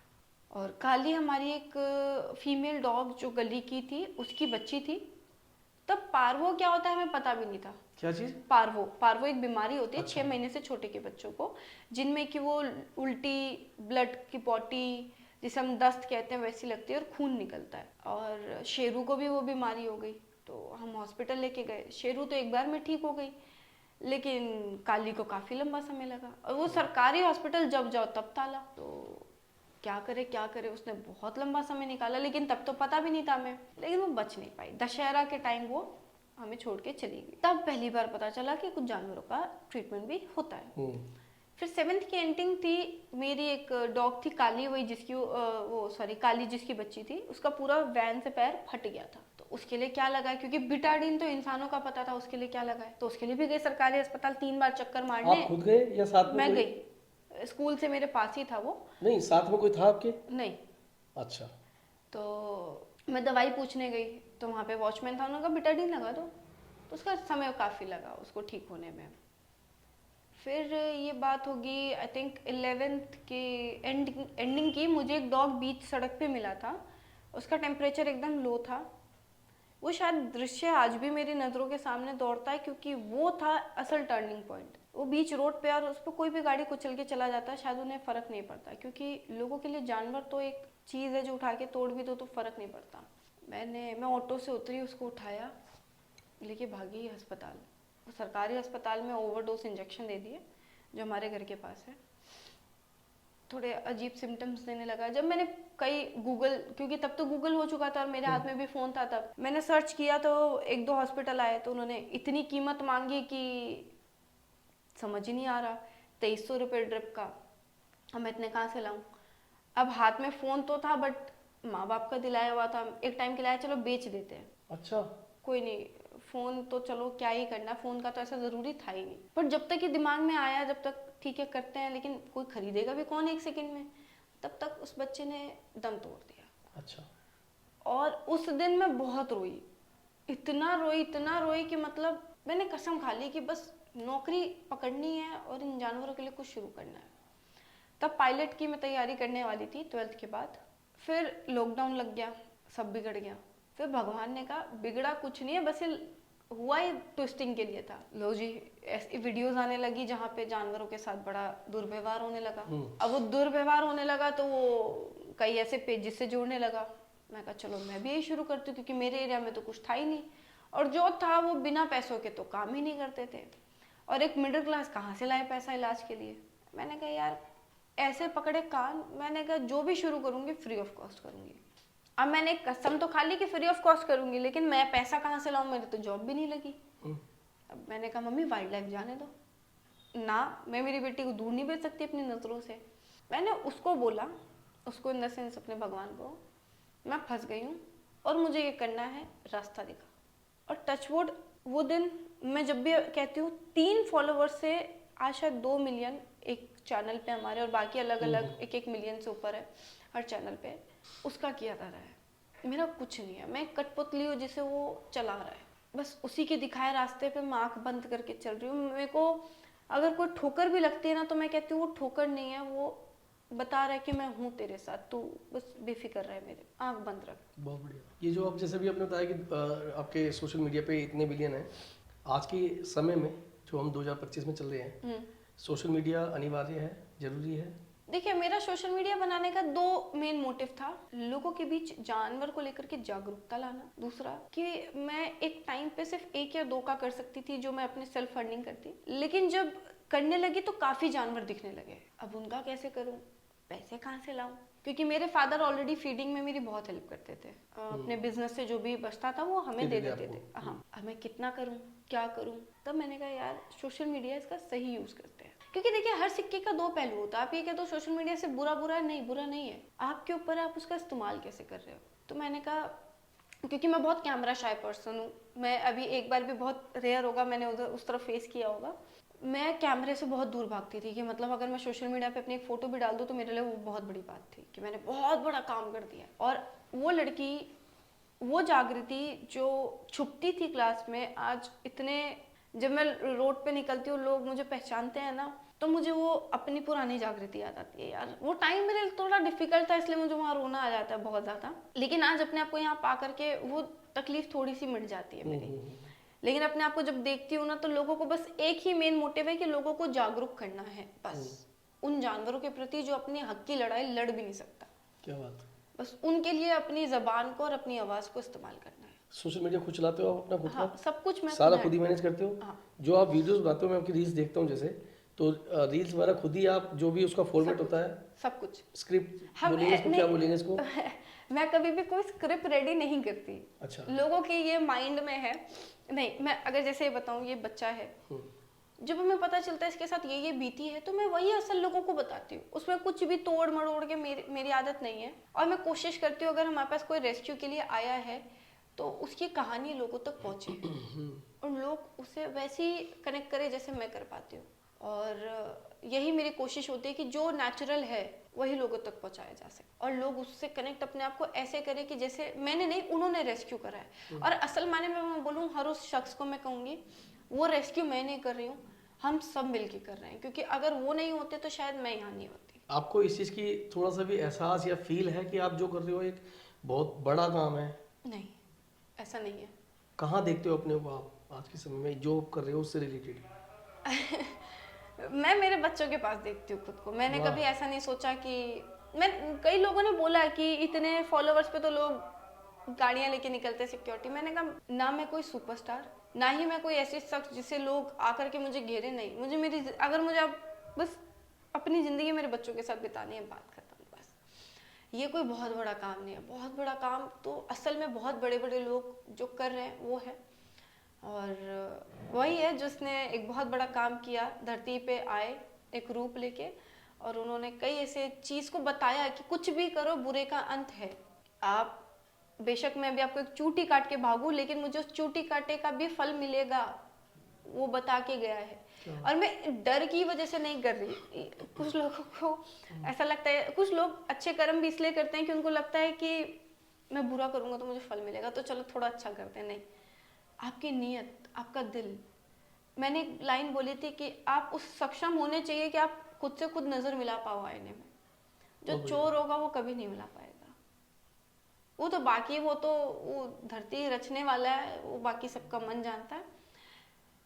और काली हमारी एक फीमेल डॉग जो गली की थी, उसकी बच्ची थी। तब पार्वो क्या होता है हमें पता भी नहीं था। क्या चीज? पार्वो। पार्वो एक बीमारी होती है। अच्छा। 6 महीने से छोटे के बच्चों को, जिनमें कि वो उल्टी, ब्लड की पॉटी, जिसे हम दस्त कहते हैं, वैसी लगती है और खून निकलता है। और शेरू को भी वो बीमारी हो गई। तो हम हॉस्पिटल लेके गए। शेरू तो एक बार में ठीक हो गई, लेकिन काली को काफी लंबा समय लगा। और वो सरकारी हॉस्पिटल जब जाओ तब ताला। तो क्या करे, उसने बहुत लंबा समय निकाला, लेकिन तब तो पता भी नहीं था हमें। लेकिन वो बच नहीं पाई। दशहरा के टाइम वो हमें छोड़ के चली गई। तब पहली बार पता चला कि कुछ जानवरों का ट्रीटमेंट भी होता है। फिर 7th की एंडिंग थी। मेरी एक डॉग थी काली, वही जिसकी काली जिसकी बच्ची थी, उसका पूरा वैन से पैर फट गया था। तो उसके लिए क्या लगा है, क्योंकि बिटाडीन तो इंसानों का पता था, उसके लिए क्या लगा है। तो उसके लिए भी गए सरकारी अस्पताल 3 बार चक्कर मारने। आप खुद गए या साथ में मैं कोई? गई। स्कूल से मेरे पास ही था वो। नहीं, साथ में कोई था आपके? नहीं। अच्छा। तो मैं दवाई पूछने गई तो वहाँ पे वॉचमैन था। उन्होंने कहा बिटाडीन लगा दो। तो उसका समय काफ़ी लगा उसको ठीक होने में। फिर ये बात होगी आई थिंक 11th के एंडिंग की। मुझे एक डॉग बीच सड़क पे मिला था। उसका टेम्परेचर एकदम लो था। वो शायद दृश्य आज भी मेरी नज़रों के सामने दौड़ता है, क्योंकि वो था असल टर्निंग पॉइंट। वो बीच रोड पे, और उस पर कोई भी गाड़ी कुचल के चला जाता है, शायद उन्हें फ़र्क नहीं पड़ता, क्योंकि लोगों के लिए जानवर तो एक चीज़ है जो उठा के तोड़ भी दो तो फ़र्क नहीं पड़ता। मैं ऑटो से उतरी, उसको उठाया, लेके भागी अस्पताल। सरकारी अस्पताल में ओवरडोज इंजेक्शन दे दिए, जो हमारे घर के पास है। थोड़े अजीब सिम्टम्स देने लगा। जब मैंने कई गूगल, क्योंकि तब तो गूगल हो चुका था और मेरे हाथ में भी फ़ोन था, तब मैंने सर्च किया तो 1-2 हॉस्पिटल आए। तो उन्होंने इतनी कीमत मांगी कि समझ ही नहीं आ रहा। 2300 रुपये ड्रिप का, अब मैं इतने कहाँ से लाऊं। अब हाथ में फ़ोन तो था, बट माँ बाप का दिलाया हुआ था, एक टाइम के लाया, चलो बेच देते हैं। अच्छा। कोई नहीं, फ़ोन तो चलो क्या ही करना, फ़ोन का तो ऐसा ज़रूरी था ही नहीं। पर जब तक ये दिमाग में आया, जब तक ठीक है करते हैं, लेकिन कोई खरीदेगा भी कौन 1 सेकंड में, तब तक उस बच्चे ने दम तोड़ दिया। अच्छा। और उस दिन मैं बहुत रोई, इतना रोई कि मतलब मैंने कसम खा ली कि बस नौकरी पकड़नी है और इन जानवरों के लिए कुछ शुरू करना है। तब पायलट की मैं तैयारी करने वाली थी 12th के बाद। फिर लॉकडाउन लग गया, सब बिगड़ गया। फिर भगवान ने कहा बिगड़ा कुछ नहीं है, बस ये हुआ ही ट्विस्टिंग के लिए था। लो जी, ऐसी वीडियोस आने लगी जहाँ पे जानवरों के साथ बड़ा दुर्व्यवहार होने लगा। अब वो दुर्व्यवहार होने लगा तो वो कई ऐसे पेजेस से जोड़ने लगा। मैं कहा चलो मैं भी यही शुरू करती हूँ, क्योंकि मेरे एरिया में तो कुछ था ही नहीं, और जो था वो बिना पैसों के तो काम ही नहीं करते थे। और एक मिडिल क्लास कहाँ से लाए पैसा इलाज के लिए। मैंने कहा यार ऐसे पकड़े कान, मैंने कहा जो भी शुरू करूँगी फ्री ऑफ कॉस्ट करूँगी। अब मैंने कसम तो खा ली कि फ्री ऑफ कॉस्ट करूँगी, लेकिन मैं पैसा कहाँ से लाऊँ, मेरी तो जॉब भी नहीं लगी। अब मैंने कहा मम्मी वाइल्ड लाइफ जाने दो ना, मैं मेरी बेटी को दूर नहीं भेज सकती अपनी नज़रों से। मैंने उसको बोला, उसको इन द सेंस अपने भगवान को, मैं फंस गई हूँ और मुझे ये करना है, रास्ता दिखा। और टचवुड वो दिन मैं जब भी कहती हूँ 3 फॉलोवर्स से आज शायद 2 मिलियन एक चैनल पे हमारे, और बाकी अलग अलग 1-1 मिलियन से ऊपर है हर चैनल पे, उसका किया जा रहा है। मेरा कुछ नहीं है, मैं कठपुतली हूँ जिसे वो चला रहा है, बस उसी के दिखाए रास्ते पे मैं आँख बंद करके चल रही हूँ। मेरे को अगर कोई ठोकर भी लगती है ना, तो मैं कहती हूँ वो ठोकर नहीं है, वो बता रहा है कि मैं हूँ तेरे साथ, तू बस बेफिक्र रहे, मेरे आँख बंद रख। बहुत बढ़िया। ये जो आप जैसे भी आपने बताया कि आपके सोशल मीडिया पे इतने बिलियन हैं, आज के समय में जो हम 2025 में चल रहे हैं, सोशल मीडिया अनिवार्य है, जरूरी है? देखिए मेरा सोशल मीडिया बनाने का 2 मेन मोटिव था। लोगों के बीच जानवर को लेकर के जागरूकता लाना, दूसरा कि मैं एक टाइम पे सिर्फ 1 या 2 का कर सकती थी जो मैं अपने सेल्फ फंडिंग करती, लेकिन जब करने लगी तो काफ़ी जानवर दिखने लगे। अब उनका कैसे करूं, पैसे कहाँ से लाऊं, क्योंकि मेरे फादर ऑलरेडी फीडिंग में मेरी बहुत हेल्प करते थे। अपने बिजनेस से जो भी बचता था वो हमें दे देते थे। हाँ, अब मैं कितना करूं, क्या करूं। तब मैंने कहा यार सोशल मीडिया इसका सही यूज करते हैं, क्योंकि देखिए हर सिक्के का दो पहलू होता है। आप ये कहते हो सोशल मीडिया से बुरा है, नहीं बुरा नहीं है, आपके ऊपर है आप उसका इस्तेमाल कैसे कर रहे हो। तो मैंने कहा, क्योंकि मैं बहुत कैमरा शाय पर्सन हूँ, मैं अभी एक बार भी, बहुत रेयर होगा मैंने उधर उस तरफ फेस किया होगा, मैं कैमरे से बहुत दूर भागती थी कि मतलब अगर मैं सोशल मीडिया पे अपनी एक फ़ोटो भी डाल दूँ तो मेरे लिए वो बहुत बड़ी बात थी कि मैंने बहुत बड़ा काम कर दिया। और वो लड़की, वो जागृति जो छुपती थी क्लास में, आज इतने, जब मैं रोड पे निकलती हूँ लोग मुझे पहचानते हैं ना, तो मुझे वो अपनी पुरानी जागृति याद आती है। यार वो टाइम मेरे लिए थोड़ा डिफिकल्ट था, इसलिए मुझे वहाँ रोना आ जाता है बहुत ज़्यादा, लेकिन आज अपने आप को यहाँ पा करके वो तकलीफ थोड़ी सी मिट जाती है मेरी। लेकिन अपने आप को जब देखती हूँ ना, तो लोगों को बस एक ही मेन मोटिव है कि लोगों को जागरूक करना है बस, उन जानवरों के प्रति जो अपने हक की लड़ाई लड़ भी नहीं सकता। क्या बात, बस उनके लिए अपनी जबान को और अपनी आवाज को इस्तेमाल करना है। सोशल मीडिया खुद चलाते हो आप अपना खुद हाँ, का? सब कुछ मैं सारा खुद ही मैनेज करते हो? हाँ। जो आप वीडियोस बनाते हो, मैं आपकी रील्स देखता हूँ जैसे, तो रील्स वगैरह खुद ही आप, जो भी उसका फॉर्मेट होता है, सब कुछ स्क्रिप्ट बोलेंगे इसको, क्या बोलेंगे इसको? मैं कभी भी कोई स्क्रिप्ट रेडी नहीं करती। अच्छा। लोगों के ये माइंड में है, नहीं मैं अगर जैसे बताऊं, ये बच्चा है, जब हमें पता चलता है इसके साथ ये बीती है, तो मैं वही असल लोगों को बताती हूँ, उसमें कुछ भी तोड़ मरोड़ के मेरी आदत नहीं है। और मैं कोशिश करती हूँ अगर हमारे पास कोई रेस्क्यू के लिए आया है तो उसकी कहानी लोगों तक पहुँचे और लोग उसे वैसे ही कनेक्ट करें जैसे मैं कर पाती हूँ। और यही मेरी कोशिश होती है कि जो नेचुरल है वही लोगों तक पहुंचाया जा सके, और लोग उससे कनेक्ट अपने आप को ऐसे करें कि जैसे मैंने नहीं, उन्होंने रेस्क्यू करा है। और असल मायने में मैं बोलूँ, हर उस शख्स को मैं कहूँगी वो रेस्क्यू मैं नहीं कर रही हूँ, हम सब मिलके कर रहे हैं, क्योंकि अगर वो नहीं होते तो शायद मैं यहाँ नहीं होती। आपको इस चीज़ की थोड़ा सा भी एहसास या फील है कि आप जो कर रहे हो एक बहुत बड़ा काम है? नहीं, ऐसा नहीं है। कहाँ देखते हो अपने को आप आज के समय में जो कर रहे हो उससे रिलेटेड? मैं मेरे बच्चों के पास देखती हूँ खुद को। मैंने वाह। कभी ऐसा नहीं सोचा कि मैं, कई लोगों ने बोला कि इतने फॉलोवर्स पे तो लोग गाड़ियां लेके निकलते सिक्योरिटी। मैंने कहा ना मैं कोई सुपरस्टार, ना ही मैं कोई ऐसी शख्स जिसे लोग आकर के मुझे घेरे, नहीं। मुझे मेरी, अगर मुझे अब बस अपनी ज़िंदगी मेरे बच्चों के साथ बितानी है, बात खत्म बस। ये कोई बहुत बड़ा काम नहीं है। बहुत बड़ा काम तो असल में बहुत बड़े बड़े लोग जो कर रहे हैं वो है, और वही है जिसने एक बहुत बड़ा काम किया, धरती पे आए एक रूप लेके, और उन्होंने कई ऐसे चीज़ को बताया कि कुछ भी करो बुरे का अंत है। आप बेशक मैं भी आपको एक चूटी काट के भागूं, लेकिन मुझे उस चूटी काटे का भी फल मिलेगा, वो बता के गया है। और मैं डर की वजह से नहीं कर रही। कुछ लोगों को ऐसा लगता है, कुछ लोग अच्छे कर्म भी इसलिए करते हैं कि उनको लगता है कि मैं बुरा करूंगा तो मुझे फल मिलेगा, तो चलो थोड़ा अच्छा करते हैं। नहीं, आपकी नीयत, आपका दिल। मैंने एक लाइन बोली थी कि आप उस सक्षम होने चाहिए कि आप खुद से खुद नजर मिला पाओ आईने में। जो चोर होगा वो कभी नहीं मिला पाएगा। वो तो बाकी, वो तो वो धरती रचने वाला है, वो बाकी सबका मन जानता है।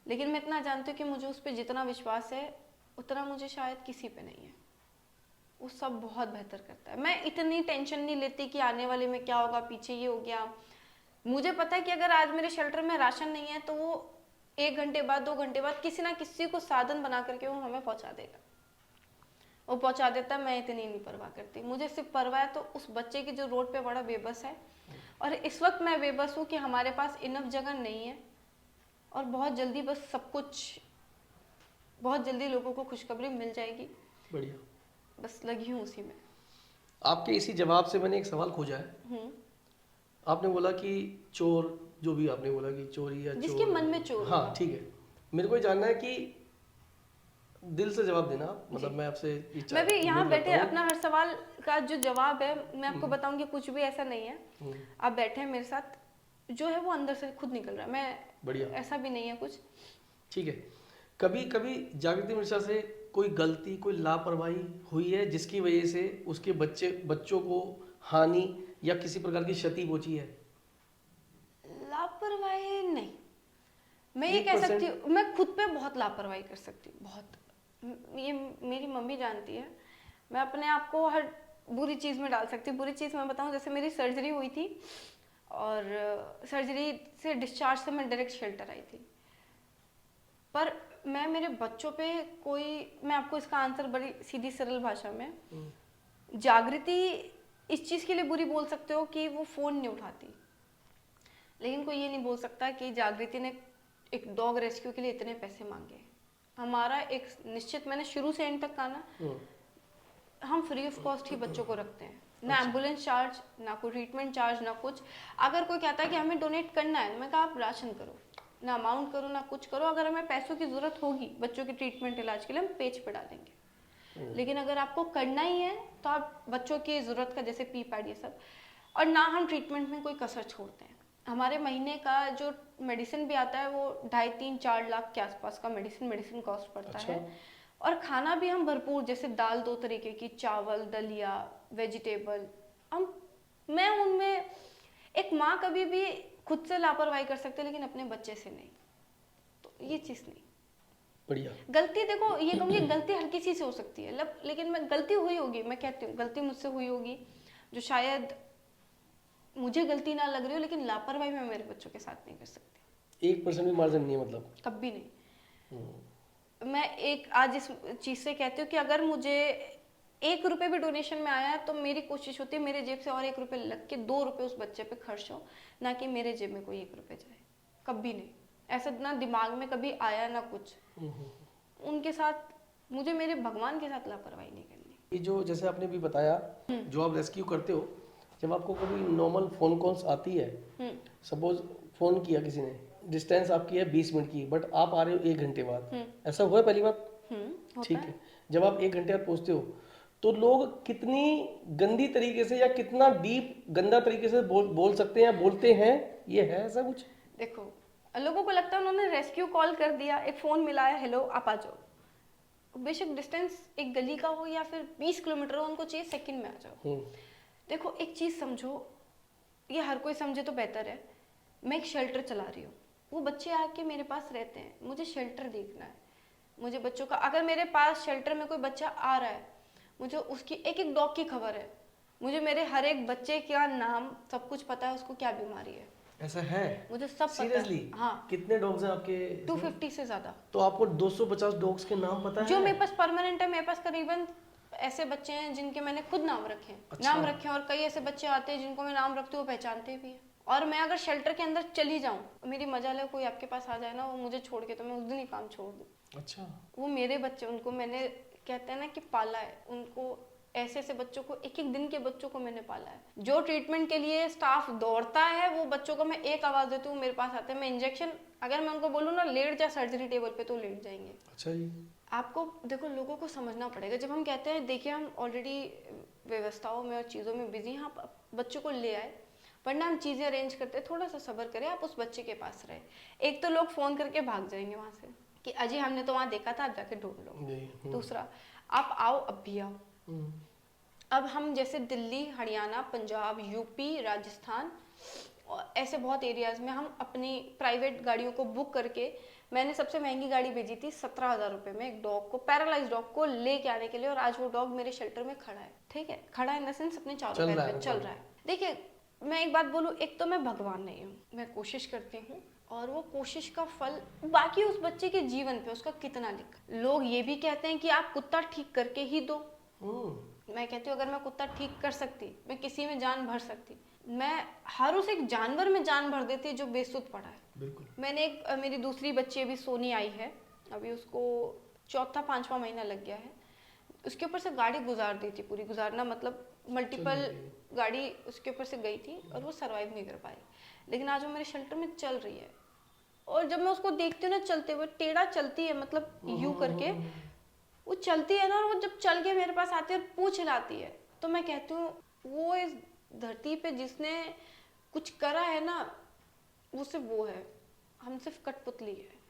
लेकिन मैं इतना जानती हूँ कि मुझे उस पर जितना विश्वास है उतना मुझे शायद किसी पे नहीं है। वो सब बहुत बेहतर करता है। मैं इतनी टेंशन नहीं लेती कि आने वाले में क्या होगा, पीछे ये हो गया। मुझे पता है कि अगर आज मेरे शेल्टर में राशन नहीं है तो वो 1 घंटे बाद, 2 घंटे बाद किसी ना किसी को साधन बना करके वो हमें पहुंचा देगा। वो पहुंचा देता है, मैं इतनी नहीं परवाह करती। मुझे सिर्फ परवाह है तो उस बच्चे की जो रोड पे बड़ा बेबस है, और इस वक्त मैं बेबस हूँ कि हमारे पास इनफ जगह नहीं है, और बहुत जल्दी बस सब कुछ, बहुत जल्दी लोगों को खुशखबरी मिल जाएगी। बढ़िया, बस लगी हूँ उसी में। आपके इसी जवाब से मैंने एक सवाल खोजा है। आपने बोला कि चोर, जो भी आपने बोला कि चोरी या जिसके मन में चोर, हाँ ठीक है। मेरे को ये जानना है कि दिल से जवाब देना, मतलब मैं आपसे मैं भी यहाँ बैठे अपना हर सवाल का जो जवाब है मैं आपको बताऊंगी, कुछ भी ऐसा नहीं है। आप बैठे हैं मेरे साथ, जो है वो अंदर से खुद निकल रहा है। मैं बढ़िया, ऐसा भी नहीं है कुछ। ठीक है। कभी कभी जागृति मिश्रा से कोई गलती, कोई लापरवाही हुई है जिसकी वजह से उसके बच्चों को हानि या किसी प्रकार की क्षति पहुंची है? लापरवाही नहीं, मैं ये कह सकती हूँ, मैं खुद पे बहुत लापरवाही कर सकती हूँ, बहुत। ये मेरी मम्मी जानती है, मैं अपने आप को हर बुरी चीज़ में डाल सकती हूँ। बुरी चीज़ मैं बताऊँ, जैसे मेरी सर्जरी हुई थी, और सर्जरी से डिस्चार्ज से मैं डायरेक्ट शेल्टर आई थी। पर मैं मेरे बच्चों पे कोई, मैं आपको इसका आंसर बड़ी सीधी सरल भाषा में, जागृति इस चीज़ के लिए बुरी बोल सकते हो कि वो फ़ोन नहीं उठाती, लेकिन कोई ये नहीं बोल सकता कि जागृति ने एक डॉग रेस्क्यू के लिए इतने पैसे मांगे। हमारा एक निश्चित, मैंने शुरू से एंड तक कहा ना, हम फ्री ऑफ कॉस्ट ही बच्चों को रखते हैं, ना एम्बुलेंस चार्ज, ना कोई ट्रीटमेंट चार्ज, ना कुछ। अगर कोई कहता है कि हमें डोनेट करना है, तो मैं कहा आप राशन करो, ना अमाउंट करो, ना कुछ करो। अगर हमें पैसों की ज़रूरत होगी बच्चों के ट्रीटमेंट इलाज के लिए, हम पेज पे डालेंगे। लेकिन अगर आपको करना ही है तो आप बच्चों की ज़रूरत का, जैसे पी पैड ये सब, और ना हम ट्रीटमेंट में कोई कसर छोड़ते हैं। हमारे महीने का जो मेडिसिन भी आता है वो 2.5-3-4 लाख के आसपास का मेडिसिन कॉस्ट पड़ता है। और खाना भी हम भरपूर, जैसे दाल 2 तरीके की, चावल, दलिया, वेजिटेबल। मैं उनमें एक माँ कभी भी खुद से लापरवाही कर सकते, लेकिन अपने बच्चे से नहीं। तो ये चीज़ नहीं। बढ़िया। गलती देखो, ये कहूँगी गलती हर किसी से हो सकती है, लेकिन मैं गलती हुई होगी, मैं कहती हूँ गलती मुझसे हुई होगी जो शायद मुझे गलती ना लग रही हो, लेकिन लापरवाही मैं मेरे बच्चों के साथ नहीं कर सकती। 1% भी मार्जिन नहीं है मतलब? कभी नहीं। मैं एक आज इस चीज़ से कहती हूँ कि अगर मुझे 1 रुपये भी डोनेशन में आया तो मेरी कोशिश होती है मेरे जेब से और 1 रुपये लग के 2 रुपये उस बच्चे पे खर्च हो, ना कि मेरे जेब में कोई 1 रुपये जाए। कभी नहीं, ऐसा ना दिमाग में कभी आया ना कुछ। उनके साथ मुझे, मेरे भगवान के साथ लापरवाही नहीं करनी। ये जो जैसे आपने भी बताया, जो आप रेस्क्यू करते हो, जब आपको कभी नॉर्मल फोन कॉल्स आती है, सपोज फोन किया किसी ने, डिस्टेंस आपकी है 20 मिनट की, बट आप आ रहे हो 1 घंटे बाद, ऐसा हुआ है पहली बात? ठीक है। जब आप 1 घंटे बाद पहुंचते हो तो लोग कितनी गंदी तरीके से या कितना डीप गंदा तरीके से बोल सकते हैं या बोलते हैं, ये है ऐसा कुछ? देखो, लोगों को लगता है उन्होंने रेस्क्यू कॉल कर दिया, एक फ़ोन मिलाया, हेलो आप आ जाओ। बेशक डिस्टेंस एक गली का हो या फिर 20 किलोमीटर हो, उनको चाहिए सेकंड में आ जाओ। देखो एक चीज़ समझो, ये हर कोई समझे तो बेहतर है। मैं एक शेल्टर चला रही हूँ, वो बच्चे आके मेरे पास रहते हैं, मुझे शेल्टर देखना है। मुझे बच्चों का, अगर मेरे पास शेल्टर में कोई बच्चा आ रहा है, मुझे उसकी एक एक डॉग की खबर है। मुझे मेरे हर एक बच्चे का नाम सब कुछ पता है, उसको क्या बीमारी है। ऐसा है? मुझे सब पता है। सीरियसली? हाँ। कितने डॉग्स हैं आपके? 250 से ज़्यादा। तो आपको 250 डॉग्स के नाम पता है? जो मेरे पास परमानेंट है, मेरे पास करीबन ऐसे बच्चे हैं जिनके मैंने खुद नाम रखे हैं। अच्छा। नाम रखे हैं, और कई ऐसे बच्चे आते हैं जिनको मैं नाम रखती हूँ, वो पहचानते भी हैं। और मैं अगर शेल्टर के अंदर चली जाऊँ, मेरी मजाल है कोई आपके पास आ जाए ना, वो मुझे छोड़ के, तो मैं उस दिन ही काम छोड़ दूँ। अच्छा। वो मेरे बच्चे, उनको मैंने, कहते हैं ना कि पाला है उनको। ऐसे ऐसे बच्चों को, एक एक दिन के बच्चों को मैंने पाला है। जो ट्रीटमेंट के लिए स्टाफ दौड़ता है, वो बच्चों को मैं एक आवाज़ देती हूँ, मेरे पास आते हैं। मैं इंजेक्शन, अगर मैं उनको बोलूँ ना लेट जा सर्जरी टेबल पे, तो लेट जाएंगे। अच्छा जी। आपको देखो, लोगों को समझना पड़ेगा। जब हम कहते हैं, देखिए हम ऑलरेडी व्यवस्थाओं में और चीज़ों में बिजी हैं, आप बच्चों को ले आए, वरना हम चीज़ें अरेंज करते हैं, थोड़ा सा सब्र करें, आप उस बच्चे के पास रहे। एक तो लोग फ़ोन करके भाग जाएंगे वहाँ से कि अजय हमने तो वहाँ देखा था, आप जाके ढूंढ लो। दूसरा, आप आओ, अब भी आओ। अब हम जैसे दिल्ली, हरियाणा, पंजाब, यूपी, राजस्थान और ऐसे बहुत एरियाज में हम अपनी प्राइवेट गाड़ियों को बुक करके, मैंने सबसे महंगी गाड़ी भेजी थी 17,000 रुपये में, एक डॉग को, पैरालाइज डॉग को लेके आने के लिए। और आज वो डॉग मेरे शेल्टर में खड़ा है। ठीक है, खड़ा इन द सेंस अपने चारों पैर पे चल रहा है। देखिए मैं एक बात बोलूँ, एक तो मैं भगवान नहीं हूँ, मैं कोशिश करती हूँ, और वो कोशिश का फल बाकी उस बच्चे के जीवन पे उसका कितना लिखा। लोग ये भी कहते हैं कि आप कुत्ता ठीक करके ही दो। मैं कहती हूँ अगर मैं कुत्ता ठीक कर सकती, मैं किसी में जान भर सकती, मैं हर उस एक जानवर में जान भर देती जो बेसुध पड़ा है। बिल्कुल। मैंने एक, मेरी दूसरी बच्ची अभी सोनी आई है, अभी उसको 4था-5वां महीना लग गया है। उसके ऊपर से गाड़ी गुजार दी थी, पूरी गुजारना मतलब मल्टीपल गाड़ी उसके ऊपर से गई थी, और वो सर्वाइव नहीं कर पाई। लेकिन आज वो मेरे शेल्टर में चल रही है, और जब मैं उसको देखती हूँ ना चलते हुए, टेढ़ा चलती है, मतलब यूं करके वो चलती है ना, और वो जब चल के मेरे पास आती है और पूंछ हिलाती है, तो मैं कहती हूँ वो इस धरती पे जिसने कुछ करा है ना, वो सिर्फ वो है, हम सिर्फ कठपुतली है।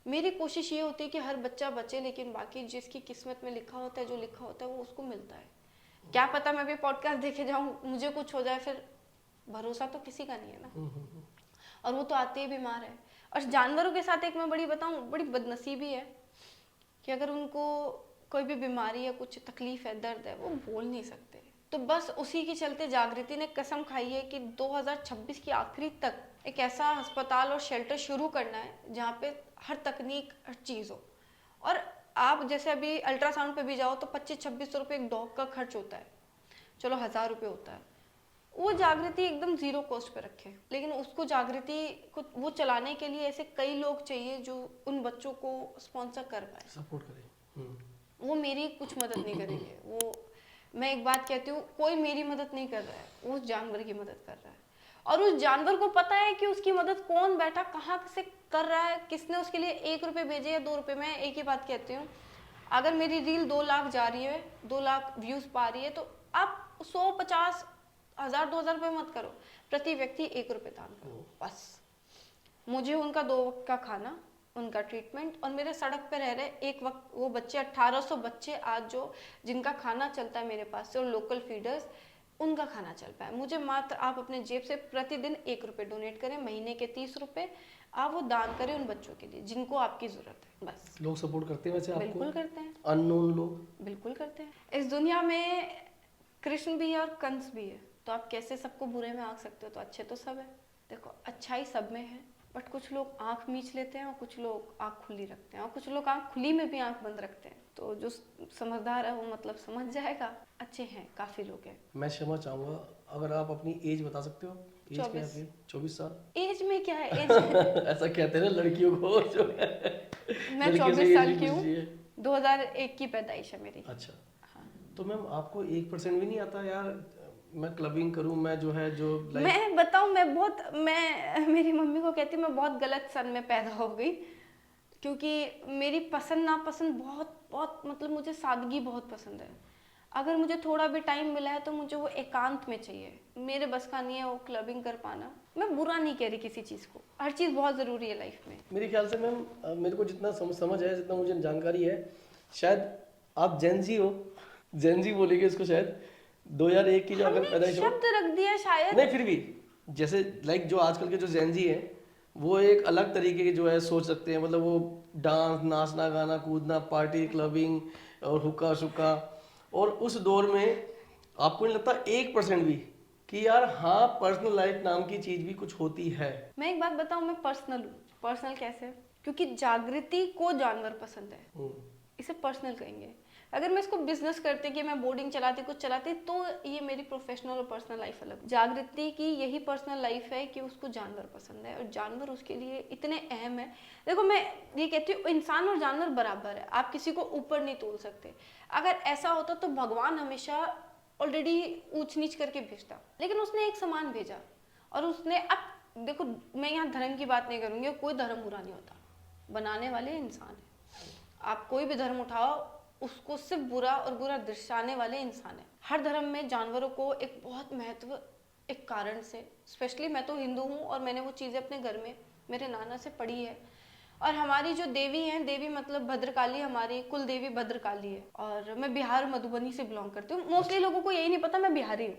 मेरी कोशिश ये होती है कि हर बच्चा बचे, लेकिन बाकी जिसकी किस्मत में लिखा होता है, जो लिखा होता है वो उसको मिलता है। क्या पता मैं भी पॉडकास्ट देखे जाऊँ, मुझे कुछ हो जाए, फिर भरोसा तो किसी का नहीं है ना। और वो तो आते ही बीमार है। और जानवरों के साथ एक मैं बड़ी बताऊँ, बड़ी बदनसीबी है कि अगर उनको कोई भी बीमारी या कुछ तकलीफ है, दर्द है, वो बोल नहीं सकते। तो बस उसी के चलते जागृति ने कसम खाई है कि 2026 की आखिरी तक एक ऐसा अस्पताल और शेल्टर शुरू करना है जहाँ पे हर तकनीक, हर चीज़ हो। और आप जैसे अभी अल्ट्रासाउंड पे भी जाओ तो 25-26 रुपये एक डॉग का खर्च होता है। चलो 1000 रुपये होता है, वो जागृति एकदम जीरो कॉस्ट पे रखे, लेकिन उसको जागृति को वो चलाने के लिए ऐसे कई लोग चाहिए जो उन बच्चों को स्पॉन्सर कर पाए, सपोर्ट करें। वो मेरी कुछ मदद नहीं करेंगे। वो मैं एक बात कहती हूँ, कोई मेरी मदद नहीं कर रहा है, वो उस जानवर की मदद कर रहा है, और उस जानवर को पता है कि उसकी मदद कौन बैठा कहाँ से कर रहा है, किसने उसके लिए 1 रुपये भेजे या 2 रुपये। मैं एक ही बात कहती हूँ, अगर मेरी रील 2 लाख जा रही है, 2 लाख व्यूज पा रही है, तो आप 100, 50, 1000, 2000 रुपये मत करो, प्रति व्यक्ति 1 रुपये दान करो बस। मुझे उनका 2 वक्त का खाना, उनका ट्रीटमेंट, और मेरे सड़क पे रह रहे एक वक्त वो बच्चे 1800 बच्चे आज जो जिनका खाना चलता है मेरे पास से, और लोकल फीडर्स, उनका खाना चल पाए। मुझे मात्र आप अपने जेब से प्रतिदिन 1 रुपये डोनेट करें, महीने के 30 रुपये आप वो दान करें उन बच्चों के लिए जिनको आपकी जरूरत है। बस लोग सपोर्ट करते हैं वैसे आपको? बिल्कुल करते हैं, अननोन लोग बिल्कुल करते हैं। इस दुनिया में कृष्ण भी है और कंस भी है, तो आप कैसे सबको बुरे में आंक सकते हो? तो अच्छे तो सब है। देखो अच्छाई सब में है, बट कुछ लोग आंख मीच लेते हैं और कुछ लोग आंख खुली रखते हैं, और कुछ लोग आंख खुली में भी आंख बंद रखते हैं। तो जो समझदार है वो मतलब समझ जाएगा। अच्छे हैं, काफी लोग हैं। मैं क्षमा चाहूंगा, अगर आप अपनी एज बता सकते हो? एज क्या है? 24 साल। एज में क्या है? एज ऐसा कहते हैं ना लड़कियों को जो है, मैं 24 साल की हूँ, 2001 की पैदाइश है मेरी। अच्छा हाँ। तो मैम आपको 1% भी नहीं आता यार, मैं क्लबिंग करूं, मैं जो है जो मैं बताऊं, मैं मेरी मम्मी को कहती हूँ मैं बहुत गलत सन में पैदा हो गई, क्योंकि मेरी पसंद नापसंद बहुत बहुत मतलब मुझे सादगी बहुत पसंद है। अगर मुझे थोड़ा भी टाइम मिला है तो मुझे वो एकांत में चाहिए। मेरे बस का नहीं है वो क्लबिंग कर पाना। मैं बुरा नहीं कह रही किसी चीज़ को, हर चीज़ बहुत ज़रूरी है लाइफ में। मेरे ख्याल से मैम, मेरे को जितना समझ है, जितना मुझे जानकारी है, शायद आप जेनजी हो, जेनजी बोलेंगे इसको शायद, 2001 की जो अगर पैदाइश हो। शब्द रख दिया शायद। नहीं फिर भी जैसे लाइक जो आजकल के जो जेनजी हैं वो एक अलग तरीके के जो है सोच सकते हैं, मतलब वो डांस, नाचना, गाना, कूदना, पार्टी, क्लबिंग और हुक्का शुक्का, और उस दौर में आपको नहीं लगता 1% भी कि यार हाँ पर्सनल लाइफ नाम की चीज भी कुछ होती है? मैं एक बात बताऊं, मैं पर्सनल हूँ। पर्सनल कैसे? क्योंकि जागृति को जानवर पसंद है, इसे पर्सनल कहेंगे। अगर मैं इसको बिजनेस करती कि मैं बोर्डिंग चलाती, कुछ चलाती, तो ये मेरी प्रोफेशनल और पर्सनल लाइफ अलग। जागृति की यही पर्सनल लाइफ है कि उसको जानवर पसंद है, और जानवर उसके लिए इतने अहम है। देखो मैं ये कहती हूँ, इंसान और जानवर बराबर है, आप किसी को ऊपर नहीं तोल सकते। अगर ऐसा होता तो भगवान हमेशा ऑलरेडी ऊंच नीच करके भेजता, लेकिन उसने एक समान भेजा। और उसने, अब देखो मैं यहाँ धर्म की बात नहीं करूँगी, कोई धर्म बुरा नहीं होता, बनाने वाले इंसान है। आप कोई भी धर्म उठाओ, उसको सिर्फ बुरा और बुरा दर्शाने वाले इंसान है। हर धर्म में जानवरों को एक बहुत महत्व, एक कारण से, स्पेशली मैं तो हिंदू हूँ और मैंने वो चीज़ें अपने घर में मेरे नाना से पढ़ी है। और हमारी जो देवी हैं, देवी मतलब भद्रकाली, हमारी कुल देवी भद्रकाली है। और मैं बिहार मधुबनी से बिलोंग करती हूँ। मोस्टली लोगों को यही नहीं पता मैं बिहारी हूँ,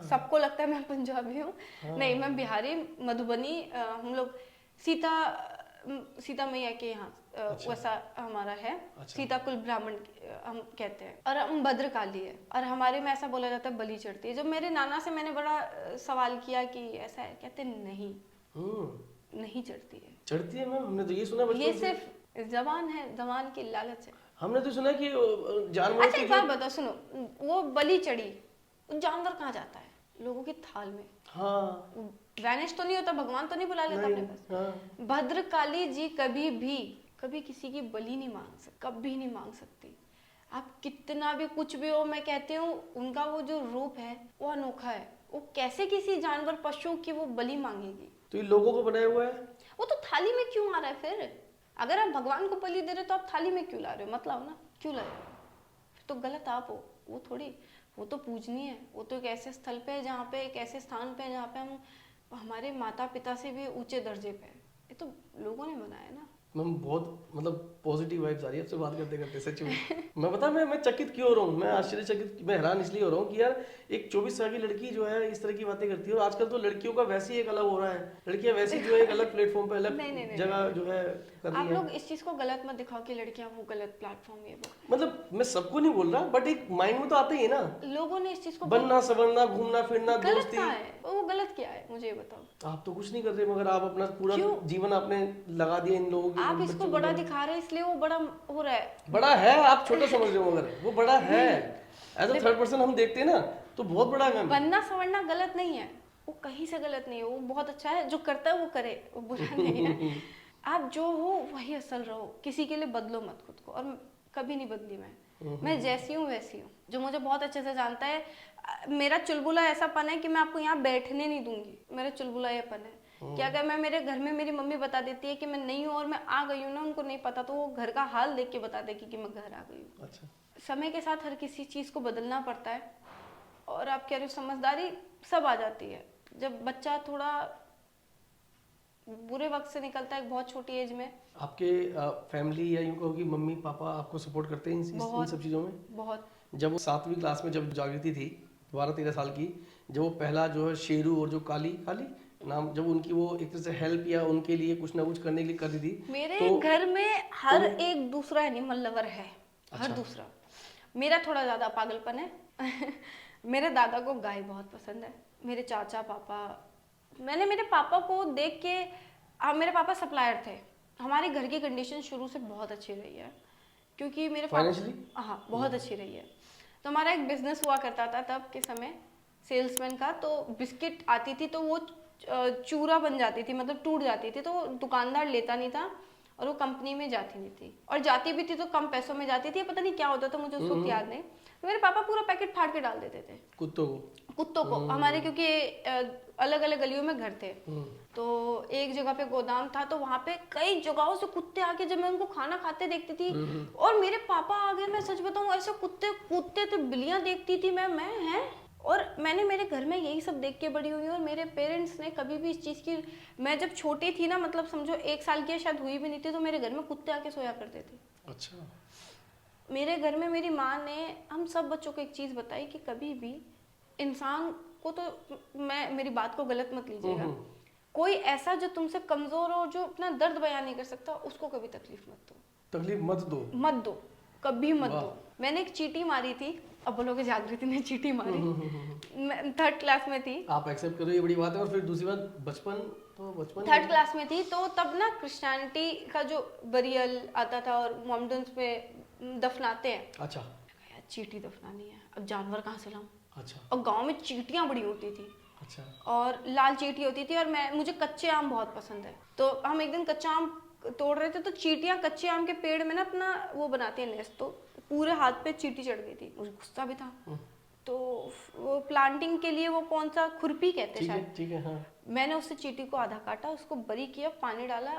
सबको लगता है मैं पंजाबी हूँ। नहीं, मैं बिहारी, मधुबनी। हम लोग सीता मैया के यहाँ वैसा हमारा है। अच्छा। सीता कुल ब्राह्मण हम कहते हैं, और हम भद्रकाली है। और हमारे में ऐसा बोला जाता है बलि चढ़ती है। जब मेरे नाना से मैंने बड़ा सवाल किया कि ऐसा है, कहते नहीं, नहीं चढ़ती है। चढ़ती है मैम, हमने तो ये सुना बचपन से। ये सिर्फ जबान है, जबान की लालच है। हमने तो सुना कि जानवर। अच्छा एक बात बताओ, सुनो, वो बलि चढ़ी, जानवर कहाँ जाता है? लोगों की थाल में। हाँ, वैनिश तो नहीं होता, भगवान तो नहीं बुला लेता अपने पास। हाँ। भद्रकाली जी कभी किसी की बलि नहीं मांग सकती, कभी नहीं मांग सकती। आप कितना भी कुछ भी हो, मैं कहती हूँ उनका वो जो रूप है वो अनोखा है। वो कैसे किसी जानवर पशु की वो बलि मांगेगी? तो ये लोगों को बनाया हुआ है। वो तो थाली में क्यों आ रहा है फिर? अगर आप भगवान को बलि दे रहे हो तो आप थाली में क्यों ला रहे हो? मत लाओ ना, क्यों ला रहे हो? फिर तो गलत आप हो। वो थोड़ी, वो तो पूजनीय है। वो तो एक ऐसे स्थल पे है जहाँ पे, एक ऐसे स्थान पे है जहाँ पे हम हमारे माता पिता से भी ऊंचे दर्जे पे है। ये तो लोगों ने बनाया ना। मैम बहुत मतलब पॉजिटिव वाइब्स आ रही है आपसे बात करते करते, सच में। मैं बता, मैं चकित क्यों हो रहा हूँ, मैं आश्चर्यचकित, मैं हैरान इसलिए हो रहा हूँ कि यार एक 24 साल की लड़की जो है इस तरह की बातें करती है। और आजकल तो लड़कियों का वैसे ही एक अलग हो रहा है, लड़कियां वैसे जो है एक अलग प्लेटफॉर्म पे, अलग जगह जो है कर रही आप है। लोग इस चीज को गलत मत दिखाओ कि लड़कियां वो गलत प्लेटफॉर्म, ये वो। मतलब मैं सबको नहीं बोल रहा, बट एक माइंड में तो आता ही है ना, लोगों ने इस चीज को बनना सवरना, घूमना फिरना, गलत दोस्ती। कहा है? वो गलत क्या है मुझे ये बताओ। आप तो कुछ नहीं कर रहे, मगर आप अपना पूरा जीवन आपने लगा दिया इन लोगों के। आप इसको बड़ा दिखा रहे हैं इसलिए वो बड़ा हो रहा है। बड़ा है, आप छोटा समझ रहे हो, मगर वो बड़ा है। एज अ थर्ड पर्सन हम देखते हैं ना, तो बहुत बड़ा काम है। बनना संवरना गलत नहीं है, वो कहीं से गलत नहीं है, वो बहुत अच्छा है। जो करता है वो करे, वो बुरा नहीं है। आप जो हो वही असल रहो, किसी के लिए बदलो मत खुद को। और कभी नहीं बदली मैं जैसी हूँ वैसी हूँ। जो मुझे बहुत अच्छे से जानता है, मेरा चुलबुला ऐसापन है कि मैं आपको यहाँ बैठने नहीं दूंगी। मेरा चुलबुला येपन है कि अगर मैं मेरे घर में, मेरी मम्मी बता देती है कि मैं नहीं हूँ और मैं आ गई हूँ ना, उनको नहीं पता तो वो घर का हाल देख के बता देगी कि मैं घर आ गई हूँ। अच्छा। समय के साथ हर किसी चीज़ को बदलना पड़ता है। और आप कह रहे हो समझदारी सब आ जाती है जब बच्चा थोड़ा बुरे वक्त से निकलता है, बहुत छोटी एज में। आपके फैमिली या यूं कहो कि मम्मी पापा आपको सपोर्ट करते हैं इन सब चीज़ों में? बहुत। जब वो 7वीं क्लास में जब जागृति थी 12-13 साल की, जब वो पहला जो है शेरू और जो काली काली नाम, जब उनकी वो एक तरह से हेल्प या उनके लिए कुछ ना कुछ करने के लिए कर रही थी, मेरे तो घर में हर एक दूसरा एनिमल लवर है। हर अच्छा। दूसरा। मेरा थोड़ा ज्यादा पागलपन है। मेरे दादा को गाय बहुत पसंद है, मेरे चाचा पापा। मैंने मेरे पापा को देख के, मेरे पापा सप्लायर थे। हमारे घर की कंडीशन शुरू से बहुत अच्छी रही है क्योंकि मेरे फाइनेंशियली हाँ बहुत अच्छी रही है। तो हमारा एक बिजनेस हुआ करता था तब के समय, सेल्समैन का। तो बिस्किट आती थी तो वो चूरा बन जाती थी, मतलब टूट जाती थी, तो दुकानदार लेता नहीं था और वो कंपनी में जाती नहीं थी, और जाती भी थी तो कम पैसों में जाती थी। पता नहीं क्या होता था, मुझे उस वक्त याद नहीं। तो मेरे पापा पूरा पैकेट फाड़ के डाल देते थे कुत्तों को हमारे, क्योंकि अलग अलग गलियों में घर थे। तो एक जगह पे गोदाम था, तो वहां पे कई जगहों से कुत्ते आके, जब मैं उनको खाना खाते देखती थी और मेरे पापा आगे, मैं सच बताऊं ऐसे कुत्ते कूदते थे, बिल्लियां देखती थी मैं हैं। और मैंने मेरे घर में यही सब देख के बड़ी हुई, और मेरे पेरेंट्स ने कभी भी इस चीज़ की, मैं जब छोटी थी ना, मतलब समझो 1 साल की शायद हुई भी नहीं थी, तो मेरे घर में कुत्ते आके सोया करते थे। अच्छा। मेरे घर में मेरी माँ ने हम सब बच्चों को एक चीज़ बताई कि कभी भी इंसान को, तो मैं मेरी बात को गलत मत लीजिएगा, कोई ऐसा जो तुमसे कमज़ोर हो, जो अपना दर्द बयान नहीं कर सकता, उसको कभी तकलीफ मत दो। तकलीफ मत दो, कभी मत दो। मैंने एक चींटी मारी थी, अब बोलोगे जागृति ने चींटी मारी। मैं 3rd क्लास में थी। आप एक्सेप्ट करो, ये बड़ी बात है। और फिर दूसरी बात, बचपन 3rd क्लास में थी, तो तब ना क्रिश्चियनिटी का जो बरियल आता था और मॉमडन्स में दफनाते हैं। अच्छा। यार चींटी दफनानी है, अब जानवर कहाँ से लाऊं। अच्छा। और गांव में चींटियां बड़ी होती थी। अच्छा। और लाल चींटी होती थी, और मुझे कच्चे आम बहुत पसंद है। तो हम एक दिन कच्चा आम तोड़ रहे थे, तो चींटियां कच्चे आम के पेड़ में ना अपना वो बनाती है नेस्ट, तो पूरे हाथ पे चींटी चढ़ गई थी। मुझे गुस्सा भी था। तो वो प्लांटिंग के लिए वो कौन सा खुरपी कहते हैं शायद, ठीक है हाँ। मैंने उससे चींटी को आधा काटा, उसको बरी किया, पानी डाला,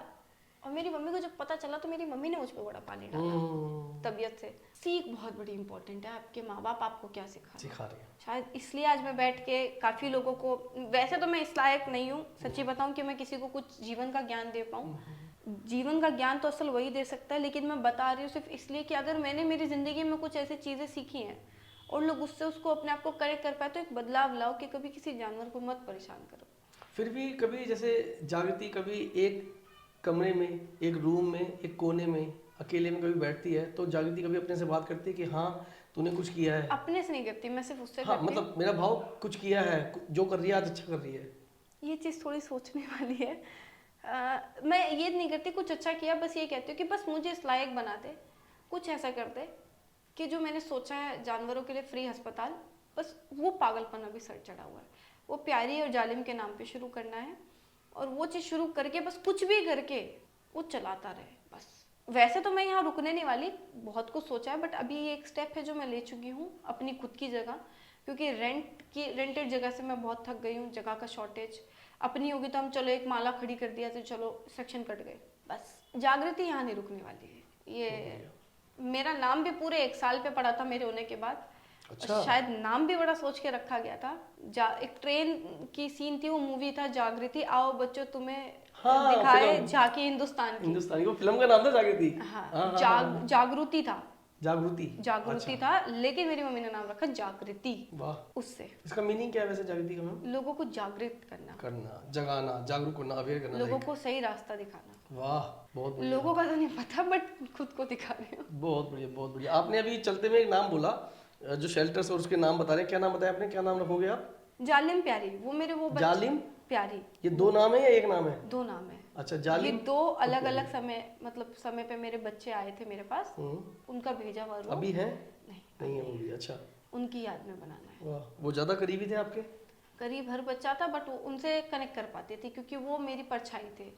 और मेरी मम्मी को जब पता चला तो मेरी मम्मी ने मुझ पर बड़ा पानी डाला तबीयत से। सीख बहुत बड़ी इंपॉर्टेंट है, आपके माँ बाप आपको क्या सिखा रहे हैं। शायद इसलिए आज मैं बैठ के काफ़ी लोगों को, वैसे तो मैं इस लायक नहीं हूँ सच्ची बताऊँ कि मैं किसी को कुछ जीवन का ज्ञान दे पाऊँ। जीवन का ज्ञान तो असल वही दे सकता है, लेकिन मैं बता रही हूँ सिर्फ इसलिए कि अगर मैंने मेरी ज़िंदगी में कुछ ऐसी चीज़ें सीखी हैं और लोग उससे उसको अपने आप को करेक्ट कर पाए, तो एक बदलाव लाओ कि कभी किसी जानवर को मत परेशान करो। फिर भी कभी जैसे जागृति कभी एक कमरे में, एक रूम में, एक कोने में अकेले में कभी बैठती है, तो जागृति कभी अपने से बात करती है कि हाँ तूने कुछ किया है? अपने से नहीं करती, मैं सिर्फ उससे हाँ, करती हूँ। मतलब मेरा भाव कुछ किया है, जो कर रही है आज अच्छा कर रही है। ये चीज़ थोड़ी सोचने वाली है। मैं ये नहीं करती कुछ अच्छा किया, बस ये कहती हूँ कि बस मुझे इस लायक बना दे, कुछ ऐसा कर दे कि जो मैंने सोचा है जानवरों के लिए फ्री अस्पताल, बस वो पागलपन अभी सर चढ़ा हुआ है। वो प्यारी और जालिम के नाम पे शुरू करना है, और वो चीज़ शुरू करके बस कुछ भी करके वो चलाता रहे बस। वैसे तो मैं यहाँ रुकने नहीं वाली, बहुत कुछ सोचा है, बट अभी ये एक स्टेप है जो मैं ले चुकी हूँ अपनी खुद की जगह, क्योंकि रेंटेड जगह से मैं बहुत थक गई हूँ। जगह का शॉर्टेज, अपनी होगी तो हम चलो एक माला खड़ी कर दिया तो चलो सेक्शन कट गए, बस। जागृति यहाँ नहीं रुकने वाली है। ये मेरा नाम भी पूरे 1 साल पे पड़ा था मेरे होने के बाद। अच्छा। शायद नाम भी बड़ा सोच के रखा गया था। एक ट्रेन की सीन थी, वो मूवी था जागृति आओ बच्चों तुम्हें दिखाए झांकी हिंदुस्तान की। वो फिल्म का नाम था जागृति। हाँ, जागृति था। जागृति था, लेकिन मेरी मम्मी ने नाम रखा जागृति। वाह। उससे इसका मीनिंग क्या है वैसे जागृति का मैम? लोगों को जागृत करना, जगाना, जागरूक करना, अवेयर करना, लोगों को सही रास्ता दिखाना। वाह, बहुत बढ़िया। लोगों का तो नहीं पता, बट खुद को दिखा रही हूँ। बहुत बढ़िया, बहुत बढ़िया। आपने अभी चलते में एक नाम बोला, जो शेल्टर्स और उसके नाम बता रहे हैं, क्या नाम बताया आपने, क्या नाम रखोगे आप? जालिम प्यारी, वो मेरे वो जालिम प्यारी। ये 2 नाम है या एक नाम है? 2 नाम है। अच्छा, जालिम। ये 2 अलग अलग समय पे मेरे बच्चे आए थे मेरे पास, उनका भेजा हुआ। अभी है? नहीं है वो भी। अच्छा, उनकी याद में बनाना है। वाह, वो ज़्यादा करीबी थे आपके? करीब हर बच्चा था, बट उनसे कनेक्ट कर पाती थी क्योंकि वो मेरी परछाई थे।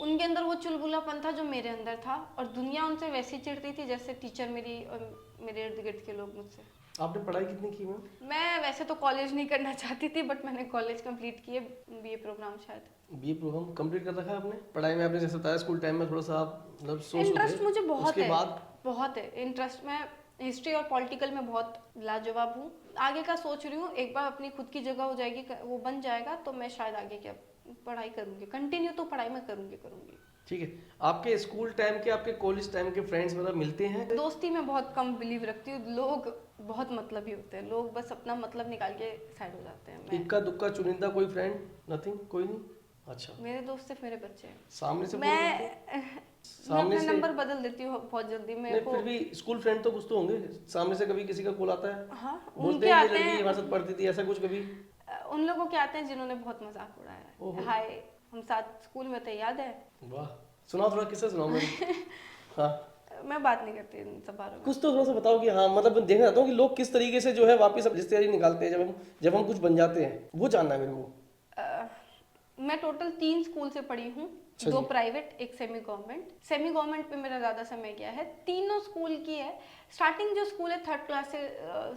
उनके अंदर वो चुलबुलापन था जो मेरे अंदर था, और दुनिया उनसे वैसी चिढ़ती थी जैसे टीचर मेरी और मेरे इर्द गिर्द के लोग मुझसे। आपने पढ़ाई कितनी की मैम? मैं वैसे तो कॉलेज नहीं करना चाहती थी, बट मैंने कॉलेज कंप्लीट किए, बीए प्रोग्राम शायद। बीए प्रोग्राम कंप्लीट कर रखा है आपने? पढ़ाई में आपने जैसे बताया स्कूल टाइम में थोड़ा सा आप मतलब सोच इंटरेस्ट मुझे बहुत उसके है, बाद बहुत है इंटरेस्ट। मैं हिस्ट्री और पॉलिटिकल में बहुत लाजवाब हूँ। आगे का सोच रही हूँ, एक बार अपनी खुद की जगह हो जाएगी, वो बन जाएगा तो मैं शायद आगे क्या पढ़ाई करूँगी, कंटिन्यू तो पढ़ाई में करूँगी। ठीक है। आपके स्कूल टाइम के, आपके कॉलेज टाइम के फ्रेंड्स मतलब मिलते हैं? दोस्ती में बहुत कम बिलीव रखती हूँ। लोग बहुत मतलबी होते हैं, लोग बस अपना मतलब निकाल के साइड हो जाते हैं। मैं इक्का दुक्का चुनिंदा कोई फ्रेंड? नथिंग, कोई नहीं? अच्छा, मेरे दोस्त सिर्फ मेरे बच्चे हैं। सामने से मैं सामने अपना से नंबर बदल देती हूँ बहुत जल्दी। मेरे नहीं, को फिर भी स्कूल फ्रेंड तो कुछ तो होंगे। सामने से कभी किसी का कॉल आता है? हाँ, बोलते उनके हैं ये आते लड़की हैं। हमारे साथ पढ़ती थी, ऐसा कुछ कभी? उन लोगों के आते हैं जिन्होंने बहुत मजाक उड़ाया है। हाय, हम साथ स्कूल में थे, याद है? वाह, सुनाओ थोड़ा, किस्सा सुनाओ मेरे। हाँ, मैं बात नहीं करती इन सब बारों में। कुछ तो थोड़ा सा बताओ कि हाँ, मतलब मैं देखना चाहता हूँ कि लोग किस तरीके से जो है वापस अब रिश्तेदारी निकालते हैं जब हम कुछ बन जाते हैं, वो जानना है मेरे को। मैं टोटल 3 स्कूल से पढ़ी हूँ, 2 प्राइवेट, एक सेमी गवर्नमेंट। सेमी गवर्नमेंट पे मेरा ज़्यादा समय गया है। तीनों स्कूल की है। स्टार्टिंग जो स्कूल है 3rd क्लास से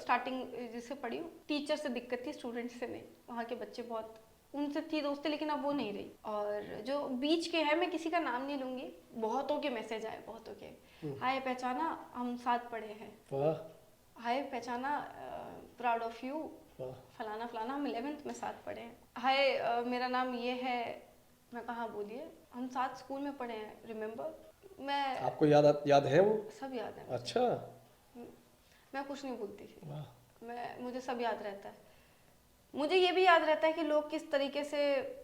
स्टार्टिंग जिससे पढ़ी हूँ, टीचर से दिक्कत थी, स्टूडेंट से नहीं। वहाँ के बच्चे बहुत, उनसे थी दोस्ती, लेकिन अब वो नहीं रही। और जो बीच के है, मैं किसी का नाम नहीं लूंगी, बहुतों के मैसेज आए, बहुतों के। हाय पहचाना, हम साथ पढ़े हैं। वाह, हाय पहचाना, प्राउड ऑफ यू, फलाना फलाना, हम 11th में साथ पढ़े हैं। हाय मेरा नाम ये है, मैं कहाँ बोलिए, हम साथ स्कूल में पढ़े हैं, रिमेम्बर। मैं आपको याद है वो? सब याद है। अच्छा, मैं कुछ नहीं भूलती थी। वाह, मुझे सब याद रहता है। मुझे ये भी याद रहता है कि लोग किस तरीके से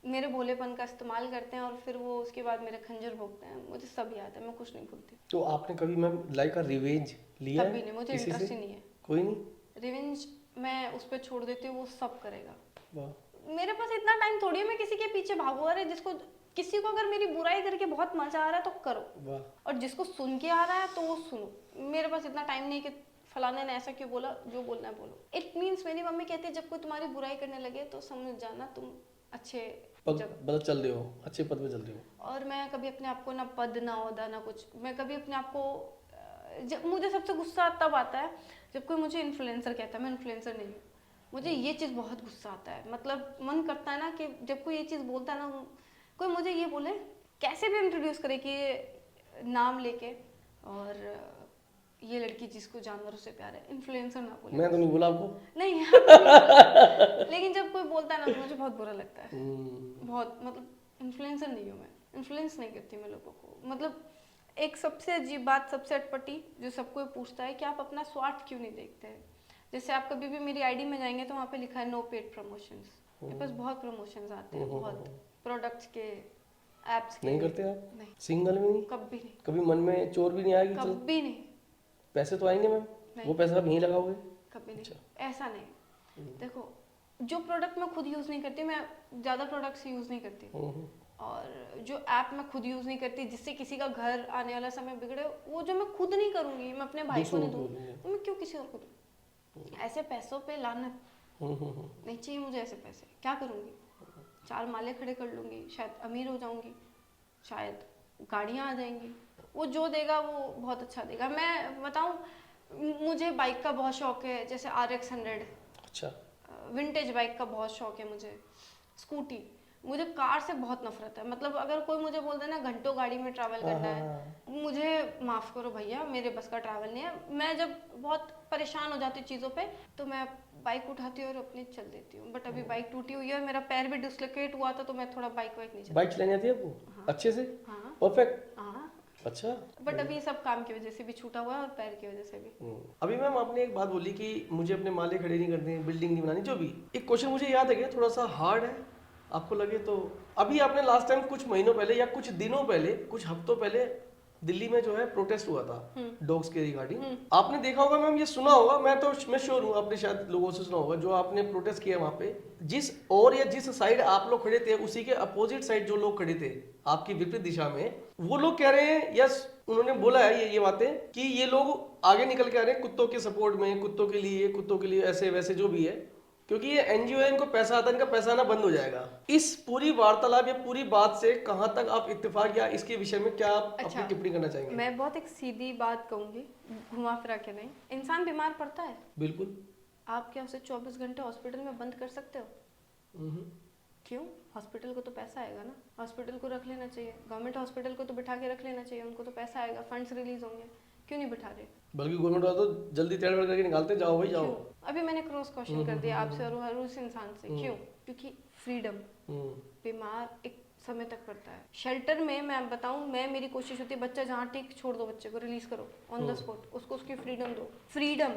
मेरे भोलेपन का इस्तेमाल करते हैं और फिर वो उसके बाद मेरे खंजर भोगते हैं। मुझे सब याद है, मैं कुछ नहीं भूलती। तो आपने कभी मैम लाइक का रिवेंज लिया? कभी नहीं, मुझे इंटरेस्ट ही नहीं है। कोई नहीं? रिवेंज मैं उस पर छोड़ देती हूँ, वो सब करेगा। वाह, मेरे पास इतना टाइम थोड़ी है मैं किसी के पीछे भागू। अरे किसी को अगर मेरी बुराई करके बहुत मजा आ रहा है तो करो, और जिसको सुन के आ रहा है तो वो सुनो। मेरे पास इतना टाइम नहीं कि फलाने ने ऐसा क्यों बोला, जो बोलना है बोलो। इट मीन्स, मेरी मम्मी कहती है जब कोई तुम्हारी बुराई करने लगे तो समझ जाना तुम अच्छे पद चल रहे हो, अच्छे पद पे चल रहे हो। और मैं कभी अपने आप को ना पद ना ओहदा ना कुछ, मैं कभी अपने आप को मुझे सबसे गुस्सा तब आता है जब कोई मुझे इन्फ्लुएंसर कहता है। मैं इन्फ्लुएंसर नहीं हूँ। मुझे ये चीज़ बहुत गुस्सा आता है। मतलब मन करता है ना कि जब कोई ये चीज़ बोलता है ना, कोई मुझे ये बोले, कैसे भी इंट्रोड्यूस करे कि ये नाम लेके, और ये लड़की जिसको जानवरों से प्यार है, इन्फ्लुएंसर ना बोले। मैं तो नहीं बोला आपको। नहीं, लेकिन जब कोई बोलता है ना तो मुझे बहुत बुरा लगता है। बहुत, मतलब इन्फ्लुएंसर नहीं हूँ मैं, इन्फ्लुएंस नहीं करती मैं लोगों को। मतलब एक सबसे अजीब बात, सबसे अटपटी, जो सबको पूछता है कि आप अपना स्वार्थ क्यों नहीं देखते हैं। जैसे आप कभी भी मेरी आईडी में जाएंगे तो वहाँ पे लिखा है नो पेड प्रमोशंस। मेरे पास बहुत प्रमोशंस आते हैं, बहुत प्रोडक्ट्स के, एप्स के। नहीं करते आप? नहीं, सिंगल में नहीं? कभी नहीं। कभी मन में चोर भी नहीं आएगी? कभी नहीं। पैसे तो आएंगे मैम, वो पैसा आप यहीं लगाओगे? कभी नहीं, ऐसा नहीं। देखो, जो प्रोडक्ट मैं खुद यूज नहीं करती, मैं ज्यादा प्रोडक्ट्स यूज नहीं करती, और जो ऐप मैं खुद यूज नहीं करती जिससे किसी का घर आने वाला समय बिगड़े, वो जो मैं खुद नहीं करूंगी, मैं अपने भाई को नहीं दूंगी, तो मैं क्यों किसी और को दूं? ऐसे पैसों पे लानत नहीं चाहिए मुझे। ऐसे पैसे क्या करूंगी? 4 माले खड़े कर लूंगी, शायद अमीर हो जाऊंगी, शायद गाड़ियां आ जाएंगी। वो जो देगा वो बहुत अच्छा देगा। मैं बताऊं, मुझे बाइक का बहुत शौक है, जैसे RX 100। अच्छा, विंटेज बाइक का बहुत शौक है मुझे। स्कूटी, मुझे कार से बहुत नफरत है। मतलब अगर कोई मुझे बोल दे ना घंटों गाड़ी में ट्रैवल करना है, मुझे माफ करो भैया, मेरे बस का ट्रैवल नहीं है। मैं जब बहुत परेशान हो जाती हूँ चीज़ों पे तो मैं बाइक उठाती हूँ और अपनी चल देती हूँ। बट अभी बाइक टूटी हुई है और मेरा पैर भी डिस्लोकेट हुआ था, तो मैं थोड़ा बाइक नहीं चलती। बाइक चलानी आती है आपको? हाँ। अच्छे से? हाँ। परफेक्ट? हाँ। अच्छा, बट अभी सब काम की वजह से भी छूटा हुआ है और पैर की वजह से भी। अभी मैम आपने एक बात बोली कि मुझे अपने माले खड़े नहीं करने, बिल्डिंग नहीं बनानी, जो भी। एक क्वेश्चन मुझे याद है कि थोड़ा सा हार्ड है, आपको लगे तो। अभी आपने लास्ट टाइम कुछ महीनों पहले या कुछ दिनों पहले, कुछ हफ्तों पहले दिल्ली में जो है प्रोटेस्ट हुआ था डॉग्स के रिगार्डिंग। आपने देखा होगा मैम, ये सुना होगा, मैं श्योर हूँ आपने शायद लोगों से सुना होगा जो आपने प्रोटेस्ट किया वहां पे। जिस और या जिस साइड आप लोग खड़े थे उसी के अपोजिट साइड जो लोग खड़े थे आपकी विपरीत दिशा में, वो लोग कह रहे हैं, यस उन्होंने बोला है ये बातें कि ये लोग आगे निकल के आ रहे हैं कुत्तों के सपोर्ट में, कुत्तों के लिए ऐसे वैसे जो भी है, क्योंकि ये एनजीओ है, इनको पैसा आता है, इनका पैसा आना बंद हो जाएगा। इस पूरी वार्तालाप या पूरी बात से कहां तक आप इत्तेफाक या इसके विषय में क्या आप अच्छा, अपनी टिप्पणी करना चाहेंगे? मैं बहुत एक सीधी बात कहूंगी, घुमा फिरा के नहीं। इंसान बीमार पड़ता है, बिल्कुल। आप क्या उसे 24 घंटे हॉस्पिटल में बंद कर सकते हो? क्यों? हॉस्पिटल को तो पैसा आएगा ना, हॉस्पिटल को रख लेना चाहिए, गवर्नमेंट हॉस्पिटल को तो बिठा के रख लेना चाहिए, उनको तो पैसा आएगा, फंड्स रिलीज होंगे, क्यों नहीं बिठा रहे? बल्कि गवर्नमेंट वाला तो जल्दी तैयार करके निकालते, जाओ भाई जाओ। अभी मैंने क्रॉस क्वेश्चन कर दिया आपसे और हर उस इंसान से, क्यों? क्योंकि फ्रीडम बीमार एक समय तक पड़ता है। शेल्टर में मैं बताऊं, मेरी कोशिश होती है बच्चा जहाँ ठीक छोड़ दो, बच्चे को रिलीज करो ऑन द स्पॉट, उसको उसकी फ्रीडम दो। फ्रीडम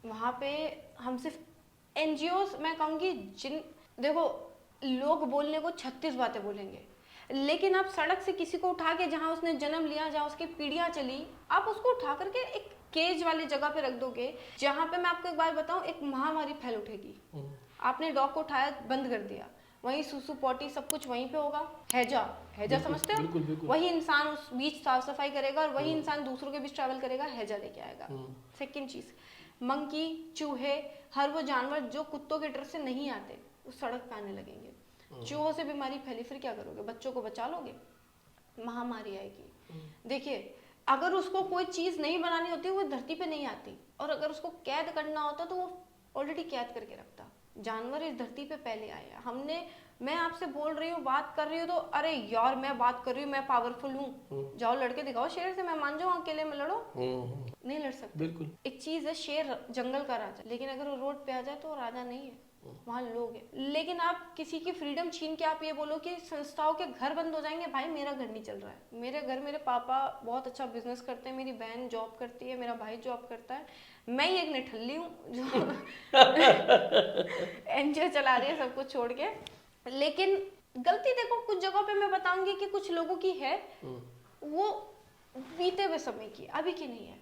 वहाँ पे हम सिर्फ एनजीओ, मैं कहूँगी जिन, देखो लोग बोलने को 36 बातें बोलेंगे, लेकिन आप सड़क से किसी को उठा के, जहाँ उसने जन्म लिया, जहाँ उसकी पीढ़ियाँ चली, आप उसको उठा करके एक केज वाली जगह पे रख दोगे, जहाँ पे मैं आपको एक बार बताऊं एक महामारी फैल उठेगी। आपने डॉग को उठाया, बंद कर दिया, वहीं सुसु पोटी सब कुछ वहीं पे होगा। हैजा समझते हो? बिल्कुल, बिल्कुल। वही इंसान उस बीच साफ सफाई करेगा और वही इंसान दूसरों के बीच ट्रैवल करेगा, हैजा लेके आएगा। सेकंड चीज, मंकी, चूहे, हर वो जानवर जो कुत्तों के डर से नहीं आते, वो सड़क पे आने लगेंगे। चूहों से बीमारी फैली, फिर क्या करोगे? बच्चों को बचा लोगे? महामारी आएगी। देखिए, अगर उसको कोई चीज नहीं बनानी होती वो धरती पे नहीं आती, और अगर उसको कैद करना होता तो वो ऑलरेडी कैद करके रखता। जानवर इस धरती पे पहले आए हैं। मैं आपसे बोल रही हूँ, बात कर रही हूँ, तो अरे यार मैं बात कर रही हूँ, मैं पावरफुल हूँ, जाओ लड़के दिखाओ शेर से, मैं मान जाऊँ अकेले में लड़ो? नहीं लड़ सकते। बिल्कुल। एक चीज है, शेर जंगल का राजा, लेकिन अगर वो रोड पे आ जाए तो वो राजा नहीं है, वहाँ लोग हैं। लेकिन आप किसी की फ्रीडम छीन के आप ये बोलो कि संस्थाओं के घर बंद हो जाएंगे। भाई मेरा घर नहीं चल रहा है, मेरे घर मेरे पापा बहुत अच्छा बिजनेस करते हैं, मेरी बहन जॉब करती है, मेरा भाई जॉब करता है, मैं ही एक निठल्ली हूँ जो एनजीओ चला रही है सब कुछ छोड़ के। लेकिन गलती देखो कुछ जगहों पे मैं बताऊंगी कि कुछ लोगों की है, वो बीते हुए समय की, अभी की नहीं है।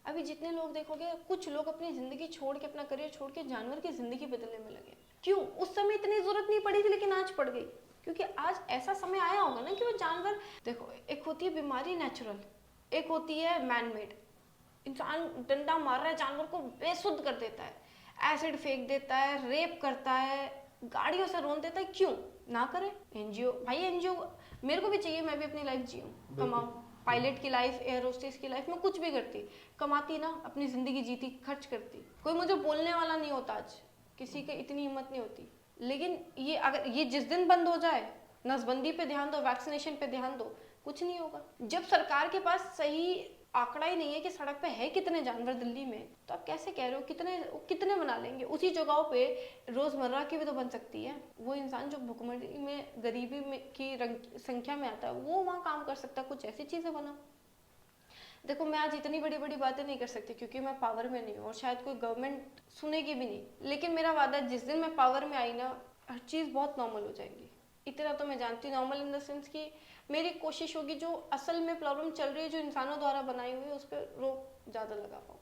अभी जितने लोग देखोगे, कुछ लोग अपनी जिंदगी छोड़ के, अपना करियर छोड़ के जानवर की जिंदगी बदलने में लगे। क्यों? उस समय इतनी जरूरत नहीं पड़ी थी, लेकिन आज पड़ गई, क्योंकि आज ऐसा समय आया होगा ना कि वो जानवर, देखो एक होती है बीमारी नेचुरल, एक होती है मैन मेड। इंसान डंडा मार रहा है, जानवर को बेसुध कर देता है, एसिड फेंक देता है, रेप करता है, गाड़ियों से रोन देता है। क्यों ना करे? एनजीओ, भाई एनजीओ मेरे को भी चाहिए, मैं भी अपनी लाइफ जीऊँ, कमाऊं, पायलट की लाइफ, एयर होस्टेस की लाइफ, मैं कुछ भी करती, कमाती ना, अपनी जिंदगी जीती, खर्च करती, कोई मुझे बोलने वाला नहीं होता। आज किसी के इतनी हिम्मत नहीं होती। लेकिन ये अगर ये जिस दिन बंद हो जाए, नसबंदी पे ध्यान दो, वैक्सीनेशन पे ध्यान दो, कुछ नहीं होगा। जब सरकार के पास सही आंकड़ा ही नहीं है कि सड़क पे है कितने जानवर दिल्ली में, तो आप कैसे कह रहे हो कितने बना लेंगे? उसी जगहों पे रोजमर्रा की भी तो बन सकती है। वो इंसान जो भुखमरी में, गरीबी में की संख्या में आता है, वो वहाँ काम कर सकता है। कुछ ऐसी चीजें बना। देखो मैं आज इतनी बड़ी बड़ी बातें नहीं कर सकती क्योंकि मैं पावर में नहीं हूँ, और शायद कोई गवर्नमेंट सुनेगी भी नहीं, लेकिन मेरा वादा है जिस दिन मैं पावर में आई ना, हर चीज़ बहुत नॉर्मल हो जाएगी। इतना तो मैं जानती हूँ, नॉर्मल इन द सेंस कि मेरी कोशिश होगी जो असल में प्रॉब्लम चल रही है, जो इंसानों द्वारा बनाई हुई है, उस पर रोक ज़्यादा लगा पाऊँ।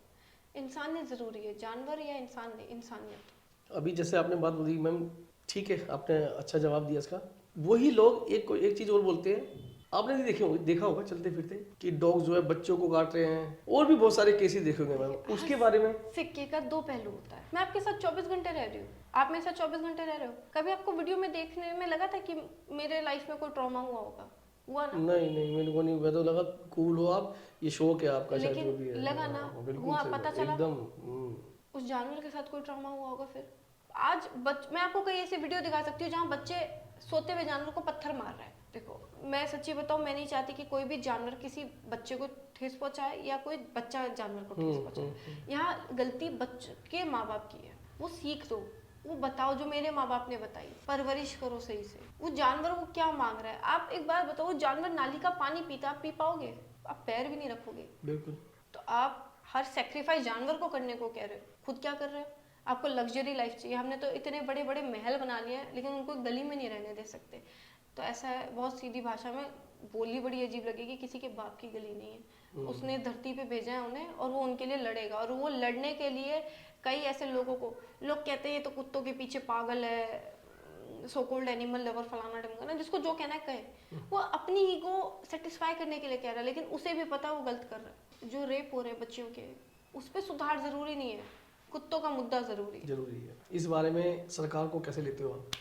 इंसानियत ज़रूरी है, जानवर या इंसान नहीं, इंसानियत। अभी जैसे आपने बात बोली मैम, ठीक है, आपने अच्छा जवाब दिया इसका। वही लोग एक चीज़ और बोलते हैं, आपने भी देखा होगा चलते फिरते कि डॉग जो है बच्चों को काट रहे हैं, और भी बहुत सारे केसेस देखे होंगे मैम, उसके बारे में। सिक्के का दो पहलू होता है। मैं आपके साथ 24 घंटे रह रही हूँ, आप मेरे साथ 24 घंटे रह रहे हो, कभी आपको वीडियो में देखने में लगा था कि मेरे लाइफ में कोई ट्रॉमा हुआ होगा? हुआ ना? नहीं मेरे को नहीं, मैं तो लगा कूल हो आप, ये शौक है आपका शायद, जो भी है। लगा ना? हुआ, पता चला एकदम। उस जानवर के साथ कोई ट्रॉमा हुआ होगा। फिर आज मैं आपको कई ऐसी वीडियो दिखा सकती हूँ जहाँ बच्चे सोते हुए जानवर को पत्थर मार रहे हैं। देखो मैं सच्ची बताऊं, मैं नहीं चाहती कि कोई भी जानवर किसी बच्चे को ठेस पहुंचाए या कोई बच्चा जानवर को ठेस पहुंचाए। यहाँ गलती बच्चे के माँ बाप की है। वो सीख दो, वो बताओ जो मेरे माँ बाप ने बताई, परवरिश करो सही से। वो जानवर वो क्या मांग रहा है, आप एक बार बताओ, वो जानवर नाली का पानी पीता, आप पी पाओगे? आप पैर भी नहीं रखोगे। बिल्कुल। तो आप हर सेक्रीफाइस जानवर को करने को कह रहे हो, खुद क्या कर रहे हो? आपको लग्जरी लाइफ चाहिए, हमने तो इतने बड़े बड़े महल बना लिए हैं, लेकिन उनको गली में नहीं रहने दे सकते। तो ऐसा है, बहुत सीधी भाषा में बोली बड़ी अजीब लगेगी, किसी के बाप की गली नहीं है, उसने धरती पे भेजा है उन्हें और वो उनके लिए लड़ेगा। और वो लड़ने के लिए कई ऐसे लोगों को, लोग कहते हैं ये तो कुत्तों के पीछे पागल है, सो कॉल्ड एनिमल लवर फलाना ढिमकाना, जिसको जो कहना है कहे, वो अपनी ईगो सेटिस्फाई करने के लिए कह रहा है, लेकिन उसे भी पता वो गलत कर रहा है। जो रेप हो रहे हैं बच्चियों के, उस पर सुधार जरूरी नहीं है, कुत्तों का मुद्दा जरूरी है। इस बारे में सरकार को कैसे लेते हो आप?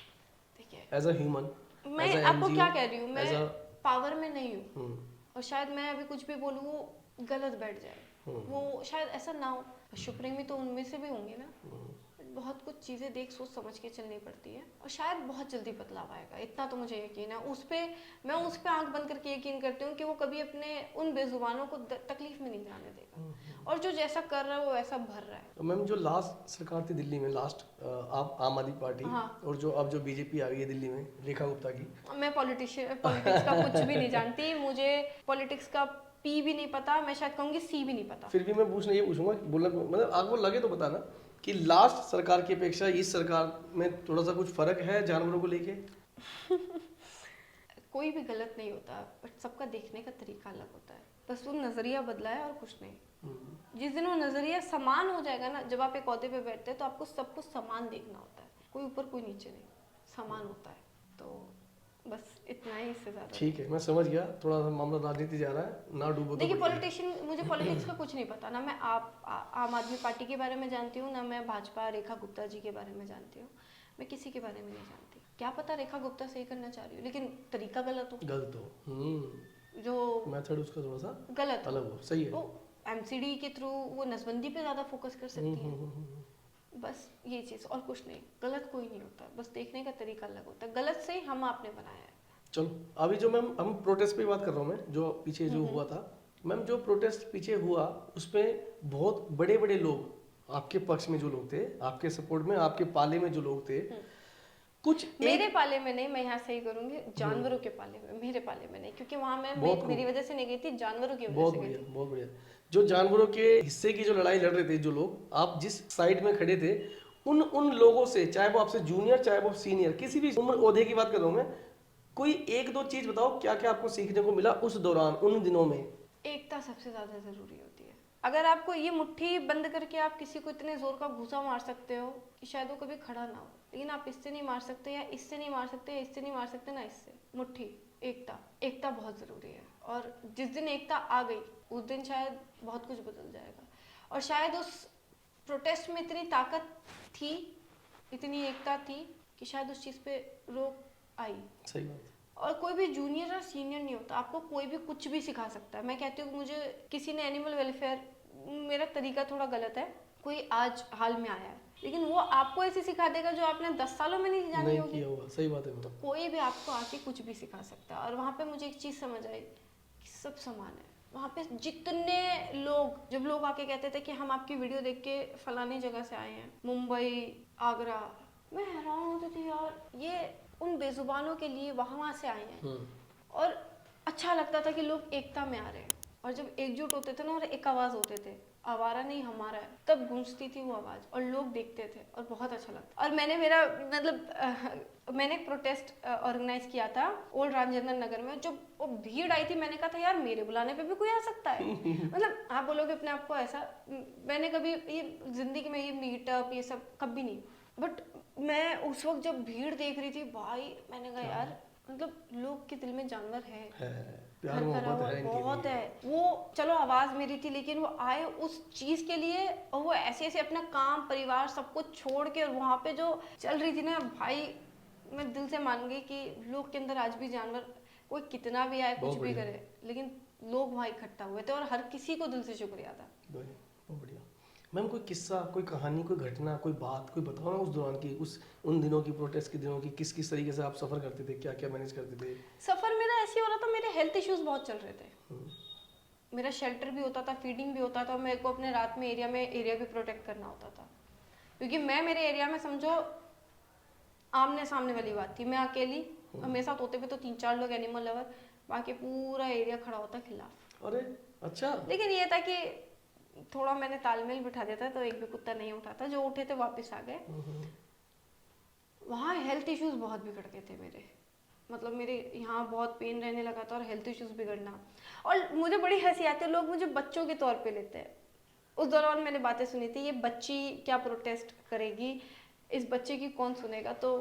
देखिए एज अ ह्यूमन, मैं आपको क्या कह रही हूँ, मैं पावर में नहीं हूँ, हम्म, और शायद मैं अभी कुछ भी बोलूँ वो गलत बैठ जाए, वो शायद ऐसा ना हो। पशु प्रेमी तो उनमें से भी होंगे ना, बहुत कुछ चीज़ें देख सोच समझ के चलनी पड़ती है, और शायद बहुत जल्दी बदलाव आएगा, इतना तो मुझे यकीन है। मैं उस पे आंख बंद करके यकीन करती हूँ कि वो कभी अपने उन बेजुबानों को तकलीफ में नहीं जाने देगा, और जो जैसा कर रहा है वो वैसा भर रहा है। तो मैम जो लास्ट सरकार थी दिल्ली में, लास्ट आप आम आदमी पार्टी, हाँ। और जो अब जो बीजेपी आ गई है दिल्ली में रेखा गुप्ता की, मैं पॉलिटिक्स का कुछ भी नहीं जानती, मुझे पॉलिटिक्स का पी भी नहीं पता, मैं शायद कहूँगी सी भी नहीं पता। फिर भी मैं पूछना ये पूछूंगा, बोलना मतलब आपको लगे तो बताना कि लास्ट सरकार की अपेक्षा इस सरकार में थोड़ा सा कुछ फर्क है जानवरों को लेके? कोई भी गलत नहीं होता, बट सबका देखने का तरीका अलग होता है, बस वो नजरिया बदला है और कुछ नहीं। जिस दिन वो नजरिया समान हो जाएगा ना, जब आप एक ओहदे पे बैठते हैं तो आपको सब कुछ समान देखना होता है, कोई ऊपर कोई नीचे नहीं, समान होता है। तो बस इतना ही, इससे ज्यादा ठीक है, मैं समझ गया, थोड़ा सा मामला राजनीति जा रहा है ना, डूबो तो देखिए बढ़िया है। पॉलिटिशियन, मुझे पॉलिटिक्स का कुछ नहीं पता ना, मैं आम आदमी पार्टी के बारे में जानती हूँ ना, मैं भाजपा रेखा गुप्ता जी के बारे में जानती हूँ, मैं किसी के बारे में नहीं जानती। क्या पता रेखा गुप्ता सही करना चाह रही हो, लेकिन तरीका गलत हो, जो मेथड उसका थोड़ा सा गलत अलग हो, सही है। वो एमसीडी के थ्रू वो नसबंदी पे ज्यादा फोकस कर सकती है, बस ये चीज, और कुछ नहीं। गलत कोई नहीं होता, बस देखने का तरीका अलग होता है, गलत से हम आपने बनाया है। चलो अभी जो मैम हम प्रोटेस्ट पे बात कर रहा हूँ, मैं जो पीछे जो हुआ था मैम, जो प्रोटेस्ट पीछे हुआ उसमें बहुत बड़े बड़े लोग आपके पक्ष में जो लोग थे, आपके सपोर्ट में, आपके पाले में जो लोग थे, कुछ मेरे पाले में नहीं, मैं यहाँ सही करूंगी, जानवरों के पाले में, मेरे पाले में नहीं, क्योंकि वहां मैं मेरी वजह से नहीं गई थी, जानवरों की वजह से गई थी। बहुत बढ़िया। जो जानवरों के हिस्से की जो लड़ाई लड़ रहे थे जो लोग, आप जिस साइड में खड़े थे, उन लोगों से, चाहे वो आपसे जूनियर चाहे वो सीनियर, किसी भी उम्र ओहदे की बात कर रहा हूँ मैं, कोई एक दो चीज बताओ क्या क्या आपको सीखने को मिला उस दौरान, उन दिनों में? एकता सबसे ज्यादा जरूरी होती है। अगर आपको ये मुट्ठी बंद करके आप किसी को इतने जोर का घूसा मार सकते हो कि शायद वो कभी खड़ा ना हो, लेकिन आप इससे नहीं मार सकते, या इससे नहीं मार सकते, या इससे नहीं मार सकते, ना इससे। मुट्ठी, एकता बहुत जरूरी है, और जिस दिन एकता आ गई उस दिन शायद बहुत कुछ बदल जाएगा। और शायद उस प्रोटेस्ट में इतनी ताकत थी, इतनी एकता थी कि शायद उस चीज पे रोक आई। सही बात। और कोई भी जूनियर और सीनियर नहीं होता, आपको कोई भी कुछ भी सिखा सकता है। मैं कहती हूँ मुझे किसी ने एनिमल वेलफेयर, मेरा तरीका थोड़ा गलत है, कोई आज हाल में आया है, लेकिन वो आपको ऐसे सिखा देगा जो आपने 10 सालों में नहीं जानी होगी। सही बात है। तो कोई भी आपको आके कुछ भी सिखा सकता है। और वहाँ पे मुझे एक चीज़ समझ आई कि सब समान है। वहाँ पे जितने लोग, जब लोग आके कहते थे कि हम आपकी वीडियो देख के फलानी जगह से आए हैं, मुंबई, आगरा, मैं हैरान होती थी यार, ये उन बेजुबानों के लिए वहाँ से आए हैं। और अच्छा लगता था कि लोग एकता में आ रहे हैं, और जब एकजुट होते थे ना और एक आवाज होते थे, आवारा नहीं हमारा है, तब गूंजती थी वो आवाज और लोग देखते थे और बहुत अच्छा लगता। और मैंने एक प्रोटेस्ट ऑर्गेनाइज किया था ओल्ड रामचंद्र नगर में। जब वो भीड़ आई थी, मैंने कहा था यार मेरे बुलाने पे भी कोई आ सकता है। मतलब आप बोलोगे अपने आप को ऐसा, मैंने कभी ये जिंदगी में ये मीटअप ये सब कभी नहीं, बट मैं उस वक्त जब भीड़ देख रही थी भाई, मैंने कहा यार मतलब लोग के दिल में जानवर है प्यार मोहब्बत है, बहुत है। वो चलो आवाज मेरी थी, लेकिन वो आए उस चीज के लिए, और वो ऐसे ऐसे अपना काम परिवार सब कुछ छोड़ के, और वहाँ पे जो चल रही थी ना भाई, मैं दिल से मान गई कि लोग के अंदर आज भी जानवर, कोई कितना भी आए कुछ भी करे, लेकिन लोग वहाँ इकट्ठा हुए थे और हर किसी को दिल से शुक्रिया था। बहुत बढ़िया। मैम कोई किस्सा, कोई कहानी, कोई घटना, कोई बात, कोई बताओ ना उस दौरान की, उन दिनों की, प्रोटेस्ट के दिनों की, किस तरीके से आप सफ़र करते थे, क्या क्या मैनेज करते थे? सफ़र मेरा ऐसे हो रहा था, मेरे हेल्थ इश्यूज बहुत चल रहे थे, मेरा शेल्टर भी होता था, फीडिंग भी होता था, मेरे को अपने रात में एरिया भी प्रोटेक्ट करना होता था, क्योंकि मेरे एरिया में समझो आमने सामने वाली बात थी, मैं अकेली और मेरे साथ होते भी तो 3-4 लोग एनिमल लवर, बाकी पूरा एरिया खड़ा होता खिलाफ। अरे अच्छा। लेकिन ये था कि थोड़ा मैंने तालमेल बिठा दिया था, तो एक भी कुत्ता नहीं उठा था, जो उठे थे वापस आ गए। वहाँ हेल्थ इश्यूज बहुत बिगड़ गए थे मेरे, मतलब मेरे यहाँ बहुत पेन रहने लगा था और हेल्थ इश्यूज बिगड़ना। और मुझे बड़ी हंसी आती है, लोग मुझे बच्चों के तौर पे लेते हैं। उस दौरान मैंने बातें सुनी थी, ये बच्ची क्या प्रोटेस्ट करेगी, इस बच्चे की कौन सुनेगा, तो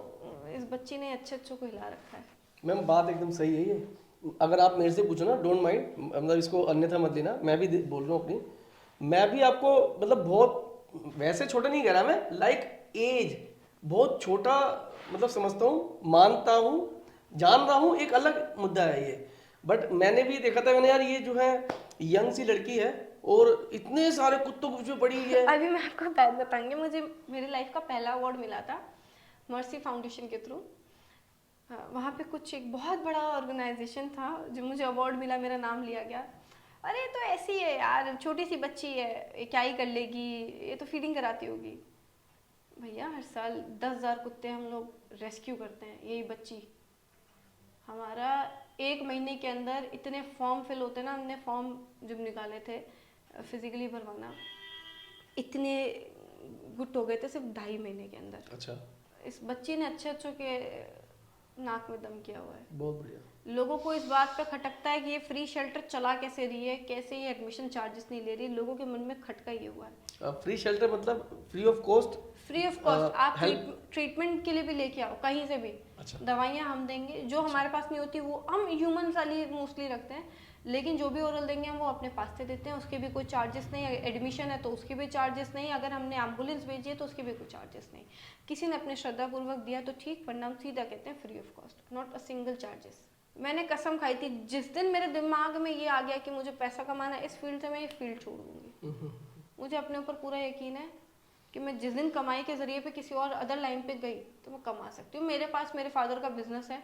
इस बच्ची ने अच्छे अच्छों को हिला रखा है। मैम बात एकदम सही है ये। अगर आप मेरे से पूछो ना, डोंट माइंड, मतलब इसको अन्यथा मत लेना, मैं भी बोल रहा हूँ अपनी। मैं भी आपको मतलब बहुत वैसे छोटा नहीं कह रहा मैं, लाइक एज बहुत छोटा मतलब समझता हूँ, मानता हूँ, जान रहा हूँ, एक अलग मुद्दा है ये। बट मैंने भी देखा था, मैंने यार ये जो है यंग सी लड़की है और इतने सारे कुत्तों के पीछे पड़ी है। अभी मैं आपको बात बताऊंगी, मुझे मेरी लाइफ का पहला अवार्ड मिला था मर्सी फाउंडेशन के थ्रू। वहाँ पे कुछ एक बहुत बड़ा ऑर्गेनाइजेशन था जो मुझे अवार्ड मिला, मेरा नाम लिया गया। अरे तो ऐसी है यार, छोटी सी बच्ची है, ये क्या ही कर लेगी, ये तो फीडिंग कराती होगी। भैया हर साल 10,000 कुत्ते हम लोग रेस्क्यू करते हैं, यही बच्ची। हमारा 1 महीने के अंदर इतने फॉर्म फिल होते ना, हमने फॉर्म जब निकाले थे फिजिकली भरवाना, इतने गुट हो गए थे सिर्फ 2.5 महीने के अंदर। अच्छा, इस बच्ची ने अच्छे अच्छों के नाक में दम किया हुआ है। बहुत बढ़िया। लोगों को इस बात पे खटकता है कि ये फ्री शेल्टर चला कैसे रही है, कैसे ये एडमिशन चार्जेस नहीं ले रही। लोगों के मन में खटका ये हुआ है। फ्री शेल्टर मतलब free of cost? Free of cost आप हेल्प? ट्रीटमेंट के लिए भी लेके आओ कहीं से भी। अच्छा। दवाइयाँ हम देंगे, जो हमारे पास नहीं होती वो हम ह्यूमन वाली मोस्टली रखते हैं, लेकिन जो भी ओरल देंगे हम वो अपने पास से देते हैं, उसके भी कोई चार्जेस नहीं। एडमिशन है तो उसके भी चार्जेस नहीं, अगर हमने एम्बुलेंस भेजी है तो उसके भी कोई चार्जेस नहीं। किसी ने अपने श्रद्धापूर्वक दिया तो ठीक, वरना हम सीधा कहते हैं free of cost, not a single charges. मैंने कसम खाई थी, जिस दिन मेरे दिमाग में ये आ गया कि मुझे पैसा कमाना है इस फील्ड से, मैं ये फील्ड छोड़ दूंगी। मुझे अपने ऊपर पूरा यकीन है कि मैं जिस दिन कमाई के ज़रिए पे किसी और अदर लाइन पे गई तो मैं कमा सकती हूँ। मेरे पास मेरे फादर का बिजनेस है,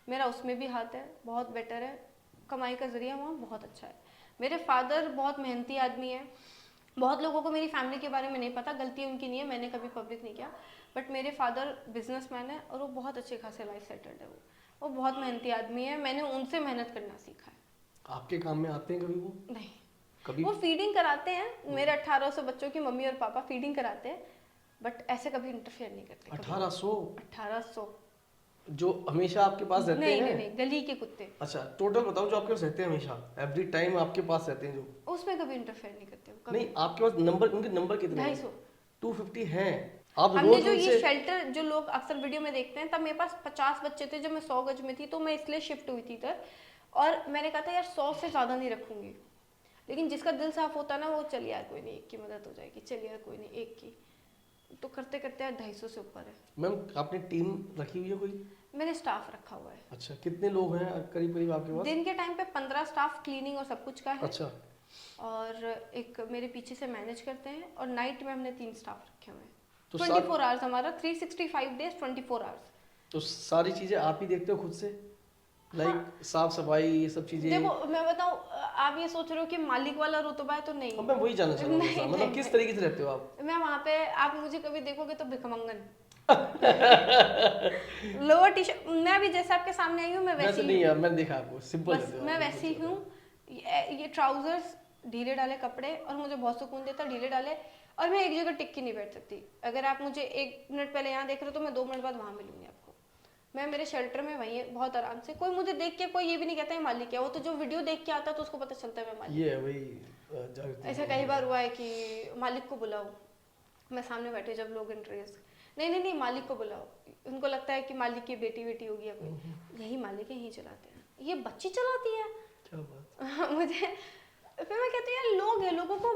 मेरा उसमें भी हाथ है, बहुत बेटर है, कमाई का ज़रिया वहाँ बहुत अच्छा है। मेरे फादर बहुत मेहनती आदमी है। बहुत लोगों को मेरी फैमिली के बारे में नहीं पता, गलती उनकी नहीं है, मैंने कभी पब्लिक नहीं किया, बट मेरे फादर बिजनेसमैन है और वो बहुत अच्छे खासे लाइफ सेटल्ड है। वो बहुत मेहनती आदमी है, मैंने उनसे मेहनत करना सीखा है। आपके काम में आते हैं कभी वो? नहीं, कभी वो फीडिंग कराते हैं, मेरे 1800 बच्चों की मम्मी और पापा फीडिंग कराते हैं, बट ऐसे कभी इंटरफेयर नहीं करते। 1800 जो हमेशा आपके पास रहते नहीं, हैं? नहीं नहीं, गली के कुत्ते। अच्छा, टोटल बताओ जो आपके पास रहते हैं हमेशा, एवरी टाइम आपके पास रहते हैं जो। उसमें कभी इंटरफेयर नहीं करते वो, कभी नहीं, आपके पास नंबर, उनके नंबर कितने हैं? 250। 250 हैं। आप हमने रोज जो ये उनसे शेल्टर जो लोग अक्सर वीडियो में देखते हैं, तब मेरे पास 50 बच्चे थे जब मैं 100 गज में थी, तो मैं इसलिए शिफ्ट हुई थी इधर। और मैंने कहा था यार 100 से ज़्यादा नहीं रखूंगी, लेकिन जिसका दिल साफ होता है ना, वो चल यार कोई नहीं, एक की मदद हो जाएगी, चल यार कोई नहीं एक की, तो करते करते यार 250 से ऊपर है। मैम आपने टीम रखी हुई है कोई? मैंने स्टाफ रखा हुआ है। अच्छा, कितने लोग हैं करीब करीब आपके पास? दिन के टाइम पे 15 स्टाफ क्लीनिंग और सब कुछ का है। अच्छा। और एक मेरे पीछे से मैनेज करते हैं, और नाइट में हमने 3 स्टाफ रखे हुए हैं। तो 24 आवर्स हमारा, 365 डेज 24 आवर्स। तो सारी चीजें आप ही देखते हो खुद से, लाइक साफ सफाई ये सब चीजें? देखो मैं बताऊं, आप ये सोच रहे हो कि मालिक वाला रुतबा है, तो नहीं। अब मैं वही जानना चाह रहा हूँ, नहीं, मतलब नहीं, किस नहीं। तरीके से रहते हो आप? मैं वहाँ पे, आप मुझे कभी देखोगे तो भिखमंगन लोअर टी शर्ट, मैं भी जैसे आपके सामने आई हूँ मैं वैसे वैसी नहीं ही यार, मैंने देखा आपको सिंपल बस रहते हो मैं आप, वैसी बिल्कुल हूँ। ये ट्राउजर्स ढीले डाले कपड़े, और मुझे बहुत सुकून देता है ढीले डाले, और मैं एक जगह टिक के नहीं बैठ सकती। अगर आप मुझे 1 मिनट पहले यहाँ देख रहे हो तो मैं 2 मिनट बाद वहाँ मिलूंगी आपको। मैं मेरे शेल्टर में वहीं बहुत आराम से, कोई मुझे देख के कोई ये भी नहीं कहता है मालिक है, वो तो जो वीडियो देख के आता है तो उसको पता चलता है मैं मालिक। ये है वही जागृति। ऐसा कई बार हुआ है कि मालिक को बुलाओ, मैं सामने बैठे जब लोग इंटरेस्ट, नहीं नहीं नहीं मालिक को बुलाओ, उनको लगता है कि मालिक की बेटी बेटी होगी अपनी, यही मालिक है, यही चलाते हैं, ये बच्ची चलाती है। क्या बात। मुझे फिर मैं कहती हूँ यार लोग हैं, लोगों को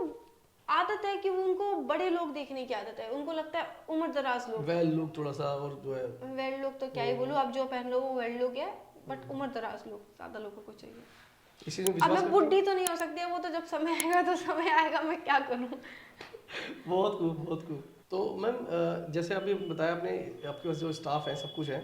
आदत है कि वो, उनको बड़े लोग देखने की आदत है, उनको लगता है उम्र दराज लोग, वेल लुक थोड़ा सा, और जो है वेल लोग तो क्या ही बोलूँ, आप जो पहन लो वो वेल लोग है, बट उम्र दराज लोग ज्यादा लोगों को चाहिए। इसी में अब विश्वास मैं करते हो? बुढ़ी तो नहीं हो सकती, वो तो जब समय आएगा तो समय आएगा, मैं क्या करूँ। बहुत खूब, बहुत खूब। तो मैम जैसे अभी बताया आपने, आपके पास जो स्टाफ है सब कुछ है,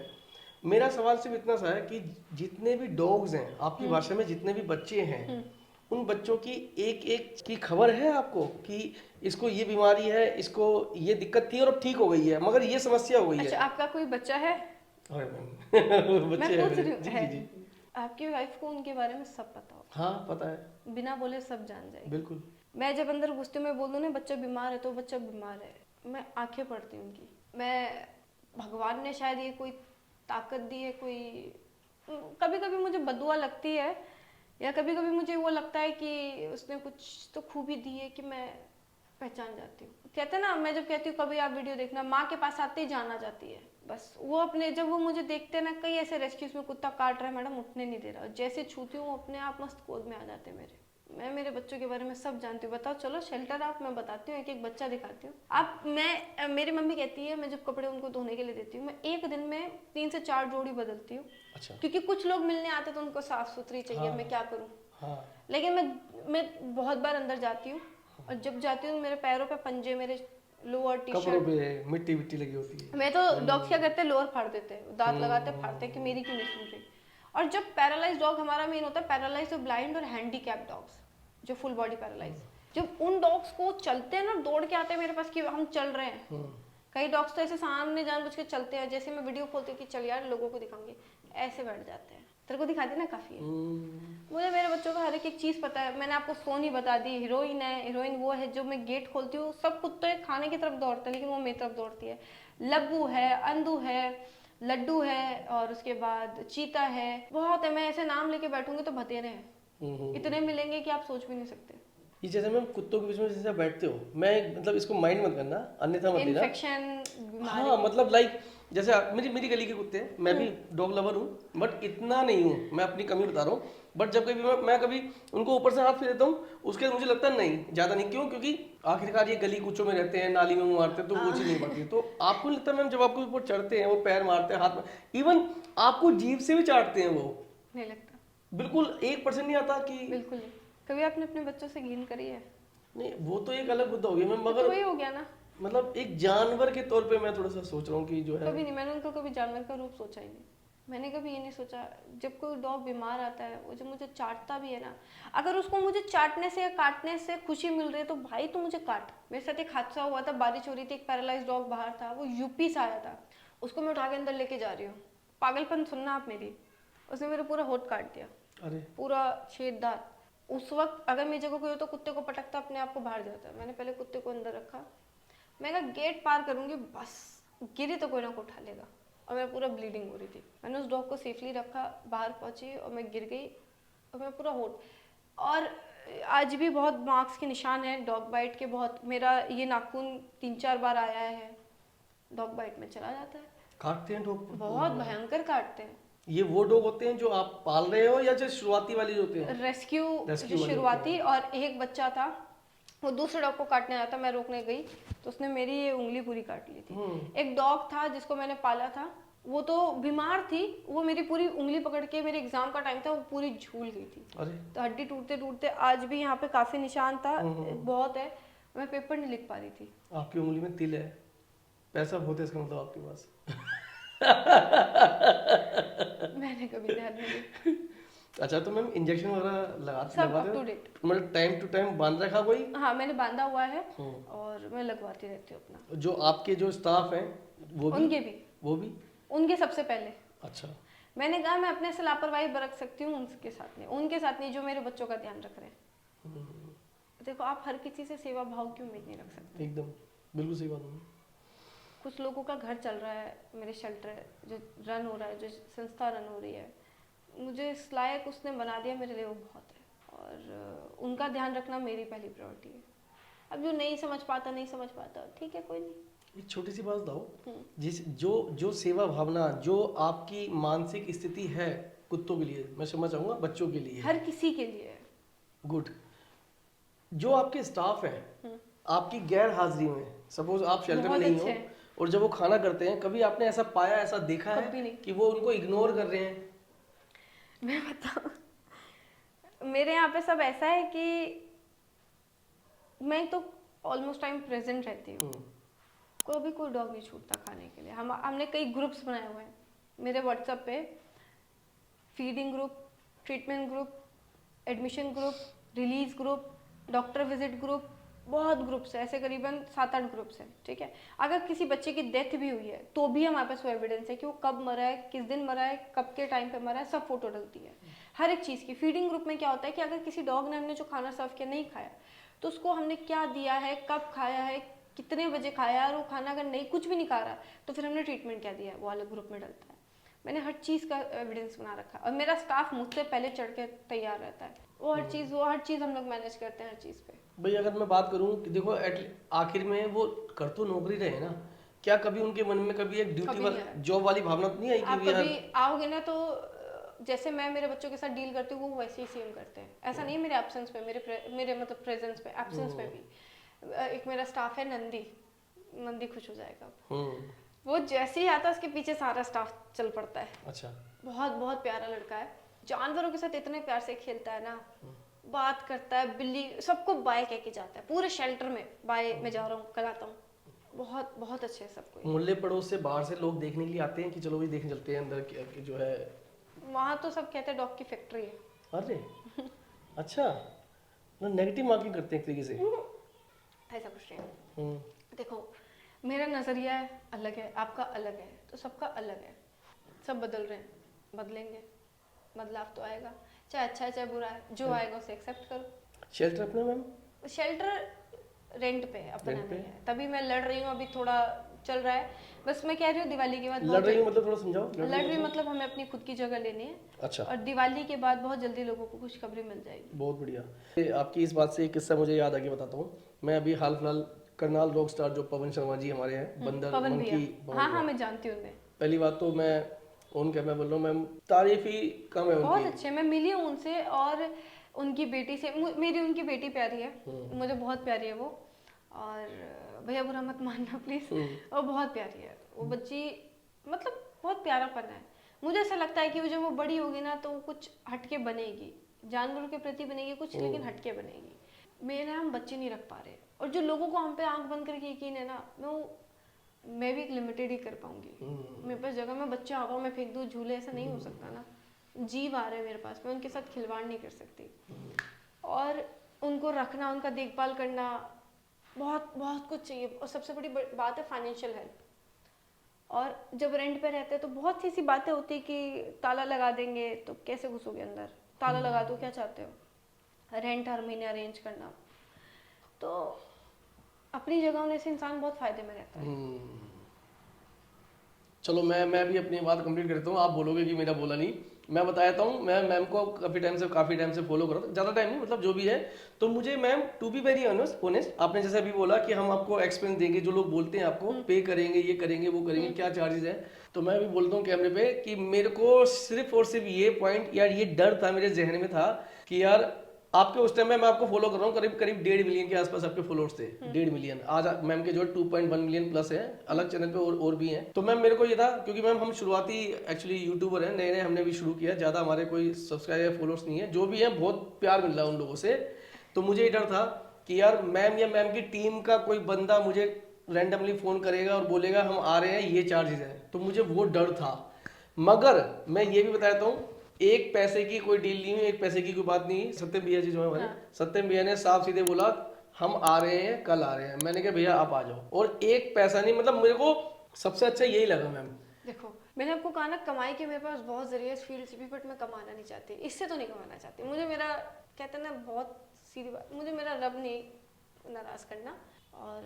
मेरा सवाल सिर्फ इतना सा है कि जितने भी डॉग्स हैं आपकी भाषा में, जितने भी बच्चे हैं, उन बच्चों की एक एक की खबर है आपको कि इसको ये बीमारी है, इसको ये दिक्कत थी और अब ठीक हो गई है, मगर ये समस्या हो गई अच्छा, है? आपका कोई बच्चा है? अरे मैम मैं बच्चे हैं पूछ मेरे। रही हूँ जी है? जी जी। आपकी वाइफ को उनके बारे में सब पता हो? हाँ पता है। बिना बोले सब जान जाएगी। बिल्कुल। मैं जब अंदर घुसती हूँ, मैं बोल दूँ ना बच्चा बीमार है, तो बच्चा बीमार है, मैं आंखें पढ़ती हूँ उनकी। मैं, भगवान ने शायद ये कोई ताकत दी है, कोई कभी कभी मुझे बदुआ लगती है, या कभी कभी मुझे वो लगता है कि उसने कुछ तो खूबी दी है कि मैं पहचान जाती हूँ। कहते हैं ना, मैं जब कहती हूँ कभी आप वीडियो देखना, माँ के पास आते ही जान आ जाती है। बस वो अपने, जब वो मुझे देखते हैं ना, कई ऐसे रेस्क्यूज में कुत्ता काट रहा है मैडम, उठने नहीं दे रहा, जैसे छूती हूँ वो अपने आप मस्त गोद में आ जाते हैं मेरे। मैं मेरे बच्चों के बारे में सब जानती हूँ। बताओ, चलो शेल्टर आप, मैं बताती हूँ, एक एक बच्चा दिखाती हूँ आप। मेरी मम्मी कहती है, मैं जब कपड़े उनको धोने के लिए देती हूँ, मैं एक दिन में 3 से 4 जोड़ी बदलती हूँ। अच्छा। क्योंकि कुछ लोग मिलने आते तो उनको साफ सुथरी चाहिए, हाँ, मैं क्या करूँ। हाँ। लेकिन मैं बहुत बार अंदर जाती हूँ, और जब जाती हूँ मेरे पैरों पे पंजे, मेरे लोअर टी कपड़ों शर्ट, पे मिट्टी मिट्टी लगी होती है। मैं तो डॉग्स क्या करते हैं, लोअर फाड़ देते हैं, दांत लगाते फाड़ते हैं कि मेरी क्यों नहीं सुन रही। और जब पैरालाइज डॉग, हमारा मेन होता है पैरालाइज और ब्लाइंड और हैंडीकैप डॉग्स, जो फुल बॉडी पैरालाइज, जब उन डॉग्स को चलते हैं ना, दौड़ के आते हैं मेरे पास कि हम चल रहे हैं। कई डॉग्स तो ऐसे सामने जानबूझ के चलते हैं, जैसे मैं वीडियो खोलती हूँ कि चल यार लोगों को दिखाऊंगी, ऐसे बैठ जाते हैं। तेरे को दिखा दी ना, काफी है। मुझे मेरे बच्चों का हर एक चीज पता है। मैंने आपको सोनी बता दी, हीरोइन है, हीरोइन वो है जो मैं गेट खोलती हूँ, सब कुत्ते खाने की तरफ दौड़ते हैं, लेकिन वो मेरी तरफ दौड़ती है। लब्बू है, अंधू है, लड्डू है, और उसके बाद चीता है, बहुत है। मैं ऐसे नाम लेके बैठूंगी तो भतेरे हैं, इतने मिलेंगे कि आप सोच भी नहीं सकते। ये जैसे मैम कुत्तों के बीच में जैसे आप बैठते हो, मैं मतलब इसको माइंड मत करना, अन्यथा मत लेना। इन्फेक्शन, हाँ मतलब लाइक जैसे मेरी मेरी गली के कुत्ते हैं, मैं भी डॉग लवर हूँ, बट इतना नहीं हूँ, मैं अपनी कमी बता रहा हूँ। बट जब कभी मैं कभी उनको ऊपर से हाथ फेर देता हूँ, उसके बाद मुझे लगता है नहीं, ज़्यादा नहीं। क्यों? क्योंकि आखिरकार ये गली कूचों में रहते हैं, नाली में मुँह मारते हैं, तो वो चीज़ नहीं पड़ती। तो आपको लगता है मैम, जब आपको ऊपर चढ़ते हैं, वो पैर मारते हैं, हाथ में, इवन आपको जीभ से भी चाटते हैं वो, नहीं लगता, बिल्कुल 1% नहीं आता कि बिल्कुल नहीं। कभी आपने अपने बच्चों से घिन करी है? नहीं, वो तो एक अलग मुद्दा हो गया मैम, तो मगर वही हो गया ना। मतलब एक जानवर के तौर पे मैं थोड़ा सा सोच रहा हूँ कि जो है। कभी नहीं, मैंने उनको कभी जानवर का रूप सोचा ही नहीं। मैंने कभी ये नहीं सोचा, जब कोई डॉग बीमार आता है, वो जब मुझे चाटता भी है ना, अगर उसको मुझे चाटने से या काटने से खुशी मिल रही है तो भाई तू मुझे काट। मेरे साथ एक हादसा हुआ था, बारिश हो रही थी, एक पैरालाइज डॉग बाहर था, वो यूपी से आया था, उसको मैं उठा के अंदर लेके जा रही हूँ, पागलपन सुनना आप मेरी, उसने मेरा पूरा होठ काट दिया, अरे पूरा छेददार। उस वक्त अगर मेरी जगह कोई हो तो कुत्ते को पटकता, अपने आप को बाहर जाता। मैंने पहले कुत्ते को अंदर रखा, मैं कहा गेट पार करूंगी बस, गिरी तो कोई ना कोई उठा लेगा, और मैं पूरा ब्लीडिंग हो रही थी। मैंने उस डॉग को सेफली रखा, बाहर पहुंची और मैं गिर गई, और मैं पूरा होठ, और आज भी बहुत मार्क्स के निशान है डॉग बाइट के, बहुत। मेरा ये नाखून 3-4 बार आया है, डॉग बाइट में चला जाता है। काटते हैं डॉग? बहुत भयंकर काटते हैं। ये वो डॉग होते हैं जो आप पाल रहे हो, या जो शुरुआती वाले जो होते हैं? रेस्क्यू रेस्क्यू जो वाले शुरुआती, होते और एक बच्चा था वो दूसरे डॉग को काटने आया था, मैं रोकने गई तो उसने मेरी ये उंगली पूरी काट ली थी। एक डॉग था जिसको मैंने पाला था, वो तो बीमार थी, वो मेरी पूरी उंगली पकड़ के, मेरे एग्जाम का टाइम था, वो पूरी झूल गई थी। अरे तो हड्डी टूटते टूटते आज भी यहाँ पे काफी निशान था, बहुत है। मैं पेपर नहीं लिख पा रही थी। आपकी उंगली में तिल है, पैसा बहुत है इसका मतलब आपके पास। मैंने कभी ध्यान नहीं दिया। अच्छा, तो मैम इंजेक्शन वगैरह सब लगवाते अप टू हो? डेट। मतलब टाइम टू टाइम बांध रखा कोई? हाँ, मैंने बांधा हुआ है, और मैं लगवाती रहती हूँ अपना। जो आपके जो स्टाफ हैं वो भी? उनके भी, वो भी? उनके सबसे पहले। अच्छा। मैंने कहा मैं अपने से लापरवाही बरत सकती हूँ, उनके साथ नहीं, उनके साथ नहीं जो मेरे बच्चों का ध्यान रख रहे हैं। देखो, आप हर किसी से सेवा भाव क्यों उम्मीद नहीं रख सकते? एकदम बिल्कुल सही बात है। कुछ लोगों का घर चल रहा है, मेरे शेल्टर जो रन हो रहा है, जो संस्था रन हो रही है, मुझे इस लायक उसने बना दिया, मेरे लिए वो बहुत है, और उनका ध्यान रखना मेरी पहली प्रायोरिटी है। अब जो नहीं समझ पाता, ठीक है, कोई नहीं। एक छोटी सी बात बताओ, जिस जो जो सेवा भावना जो आपकी मानसिक स्थिति है कुत्तों के लिए, मैं समझ चाहूंगा बच्चों के लिए, हर किसी के लिए है। गुड। जो आपके स्टाफ हैं, आपकी गैर हाजिरी में, सपोज आप शेल्टर में बहुत नहीं अच्छे हो, हैं। और जब वो खाना करते हैं, कभी आपने ऐसा पाया, ऐसा देखा कभी है नहीं। कि वो उनको इग्नोर कर रहे हैं? मैं बताऊं, मेरे यहाँ पे सब ऐसा है कि मैं तो ऑलमोस्ट टाइम प्रेजेंट रहती हूँ, कभी कोई डॉग नहीं छूटता खाने के लिए। हमने कई ग्रुप्स बनाए हुए हैं मेरे व्हाट्सएप पे, feeding group, treatment group, admission group, release group, doctor visit group, बहुत ग्रुप्स है, ऐसे करीबन 7-8 ग्रुप्स हैं, ठीक है। अगर किसी बच्चे की डेथ भी हुई है तो भी हमारे पास वो एविडेंस है कि वो कब मरा है, किस दिन मरा है, कब के टाइम पे मरा है, सब फोटो डलती है हर एक चीज़ की। फीडिंग ग्रुप में क्या होता है कि अगर किसी डॉग ने हमने जो खाना सर्व किया नहीं खाया, तो उसको हमने क्या दिया है, कब खाया है, कितने बजे खाया है, और वो खाना अगर नहीं कुछ भी नहीं खा रहा, तो फिर हमने ट्रीटमेंट क्या दिया है, वो अलग ग्रुप में डलता है। मैंने हर चीज़ का एविडेंस बना रखा है और मेरा स्टाफ मुझसे पहले चढ़ के तैयार रहता है। वो हर चीज़ हम लोग मैनेज करते हैं हर चीज़ पे। भाई अगर मैं बात करूं कि देखो आखिर में वो कर तो नौकरी रहे ना, क्या कभी उनके मन में कभी एक ड्यूटी कभी नहीं आया। जॉब वाली भावना तो नहीं आई आप कि यार कभी आओगे ना तो जैसे मैं मेरे बच्चों के साथ डील करती हूँ वो वैसे ही सेम करते हैं। ऐसा नहीं मेरे एब्सेंस पे, मेरे मतलब प्रेजेंस पे, एब्सेंस पे भी। एक मेरा स्टाफ है नंदी खुश हो जाएगा। वो जैसे ही आता है उसके पीछे सारा स्टाफ चल पड़ता है। अच्छा। बहुत बहुत प्यारा लड़का है, जानवरों के साथ इतने प्यार से खेलता है ना, बात करता है, बिल्ली सबको बाय कह के जाता है, पूरे शेल्टर में बाय मैं जा रहा हूँ, कल आता हूँ। बहुत बहुत अच्छे है सब कोई। मोहल्ले पड़ोस से बाहर से लोग देखने के लिए आते हैं कि चलो भाई देखने चलते हैं अंदर की जो है। वहाँ तो सब कहते हैं डॉग की फैक्ट्री है। अरे अच्छा, मतलब नेगेटिव मार्किंग करते हैं एक तरीके से। ऐसा कुछ नहीं है। देखो मेरा नजरिया अलग है, आपका अलग है, तो सबका अलग है। सब बदल रहे हैं, बदलेंगे, बदलाव तो आएगा, चाहे अच्छा है चाहे बुरा है, जो आएगा उसे एक्सेप्ट करो। शेल्टर अपना मैम? शेल्टर रेंट पे है, अपना रेंट पे? नहीं है। तभी मैं लड़ रही हूँ, अभी थोड़ा चल रहा है। बस मैं कह रही हूँ दिवाली के बाद लड़ रही हूँ मतलब थोड़ा समझाओ। लड़ रही मतलब हमें अपनी खुद की जगह लेनी है। अच्छा। और दिवाली के बाद बहुत जल्दी लोगों को खुशखबरी मिल जाएगी। बहुत बढ़िया। आपकी इस बात से एक किस्सा मुझे याद आके बताता हूँ। मैं अभी हाल फिलहाल करनाल रॉक स्टार जो पवन शर्मा जी हमारे हैं, बंदर पवन मंकी, भैया, हाँ मैं जानती हूँ उन्हें। पहली बात तो मैं उनके मैं बोल रहा हूँ मैम, तारीफ ही कम है उनकी। बहुत अच्छे, मैं मिली हूँ उनसे और उनकी बेटी से। मेरी उनकी बेटी प्यारी है, मुझे बहुत प्यारी है वो। और भैया बुरा मत मानना प्लीज, वो बहुत प्यारी है वो बच्ची, मतलब बहुत प्यारापन है। मुझे ऐसा लगता है कि वो जब वो बड़ी होगी ना तो वो कुछ हटके बनेगी, जानवरों के प्रति बनेगी कुछ, लेकिन हटके बनेगी। मेरे हम बच्चे नहीं रख पा रहे, और जो लोगों को हम पे आंख बंद करके यकीन है ना, मैं भी एक लिमिटेड ही कर पाऊंगी। मेरे पास जगह में बच्चे आगा मैं फेंक दूँ झूले, ऐसा नहीं हो सकता ना। जीव आ रहे हैं मेरे पास, मैं उनके साथ खिलवाड़ नहीं कर सकती। और उनको रखना, उनका देखभाल करना, बहुत बहुत कुछ चाहिए। और सबसे बड़ी बात है फाइनेंशियल हेल्प। और जब रेंट पे रहते हैं तो बहुत सी ऐसी बातें होती है कि ताला लगा देंगे तो कैसे घुसोगे अंदर, ताला लगा दो, क्या चाहते हो, रेंट हर महीने अरेंज करना। तो अपनी जगह होने से इंसान बहुत फायदे में रहता है। चलो मैं भी अपनी बात कंप्लीट करता हूँ, आप बोलोगे कि मेरा बोला नहीं। मैं बताता हूँ, मैं मैम को काफ़ी टाइम से फॉलो कर रहा था, ज़्यादा टाइम नहीं मतलब जो भी है। तो मुझे ma'am to be very honest, आपने जैसे अभी बोला कि हम आपको एक्सपेंस देंगे, जो लोग बोलते हैं आपको पे करेंगे, ये करेंगे वो करेंगे, क्या चार्जेस है। तो मैं अभी बोलता हूँ कैमरे पे कि मेरे को सिर्फ और सिर्फ ये पॉइंट यार, ये डर था मेरे जहन में था कि यार आपके उस टाइम में मैं आपको फॉलो कर रहा हूँ, करीब करीब 1.5 मिलियन के आसपास आपके फॉलोअर्स थे। 1.5 मिलियन आज मैम के जो 2.1 मिलियन प्लस है, अलग चैनल पे और भी हैं। तो मैम मेरे को ये था, क्योंकि मैम हम शुरुआती एक्चुअली यूट्यूबर हैं, नए नए हमने भी शुरू किया, ज़्यादा हमारे कोई सब्सक्राइबर फॉलोअर्स नहीं है, जो भी है बहुत प्यार मिल रहा है उन लोगों से। तो मुझे ये डर था कि यार मैम या मैम की टीम का कोई बंदा मुझे रैंडमली फ़ोन करेगा और बोलेगा हम आ रहे हैं, ये चार्जेस है, तो मुझे वो डर था। मगर मैं ये भी बताता हूँ, एक पैसे की कोई डील नहीं हुई, एक पैसे की कोई बात नहीं। सत्यम भैया जी जो है हमारे, सत्यम भैया ने साफ सीधे बोला हम आ रहे हैं, कल आ रहे हैं। मैंने कहा भैया आप आ जाओ, और एक पैसा नहीं, मतलब मेरे को सबसे अच्छा यही लगा मैम। देखो मैंने आपको कहा ना, कमाई के मेरे पास बहुत जरिए इस फील्ड से भी, बट मैं कमाना नहीं चाहती, इससे तो नहीं कमाना चाहती। मुझे मेरा कहते हैं ना, बहुत सीधी बात, मुझे मेरा रब नहीं नाराज करना। और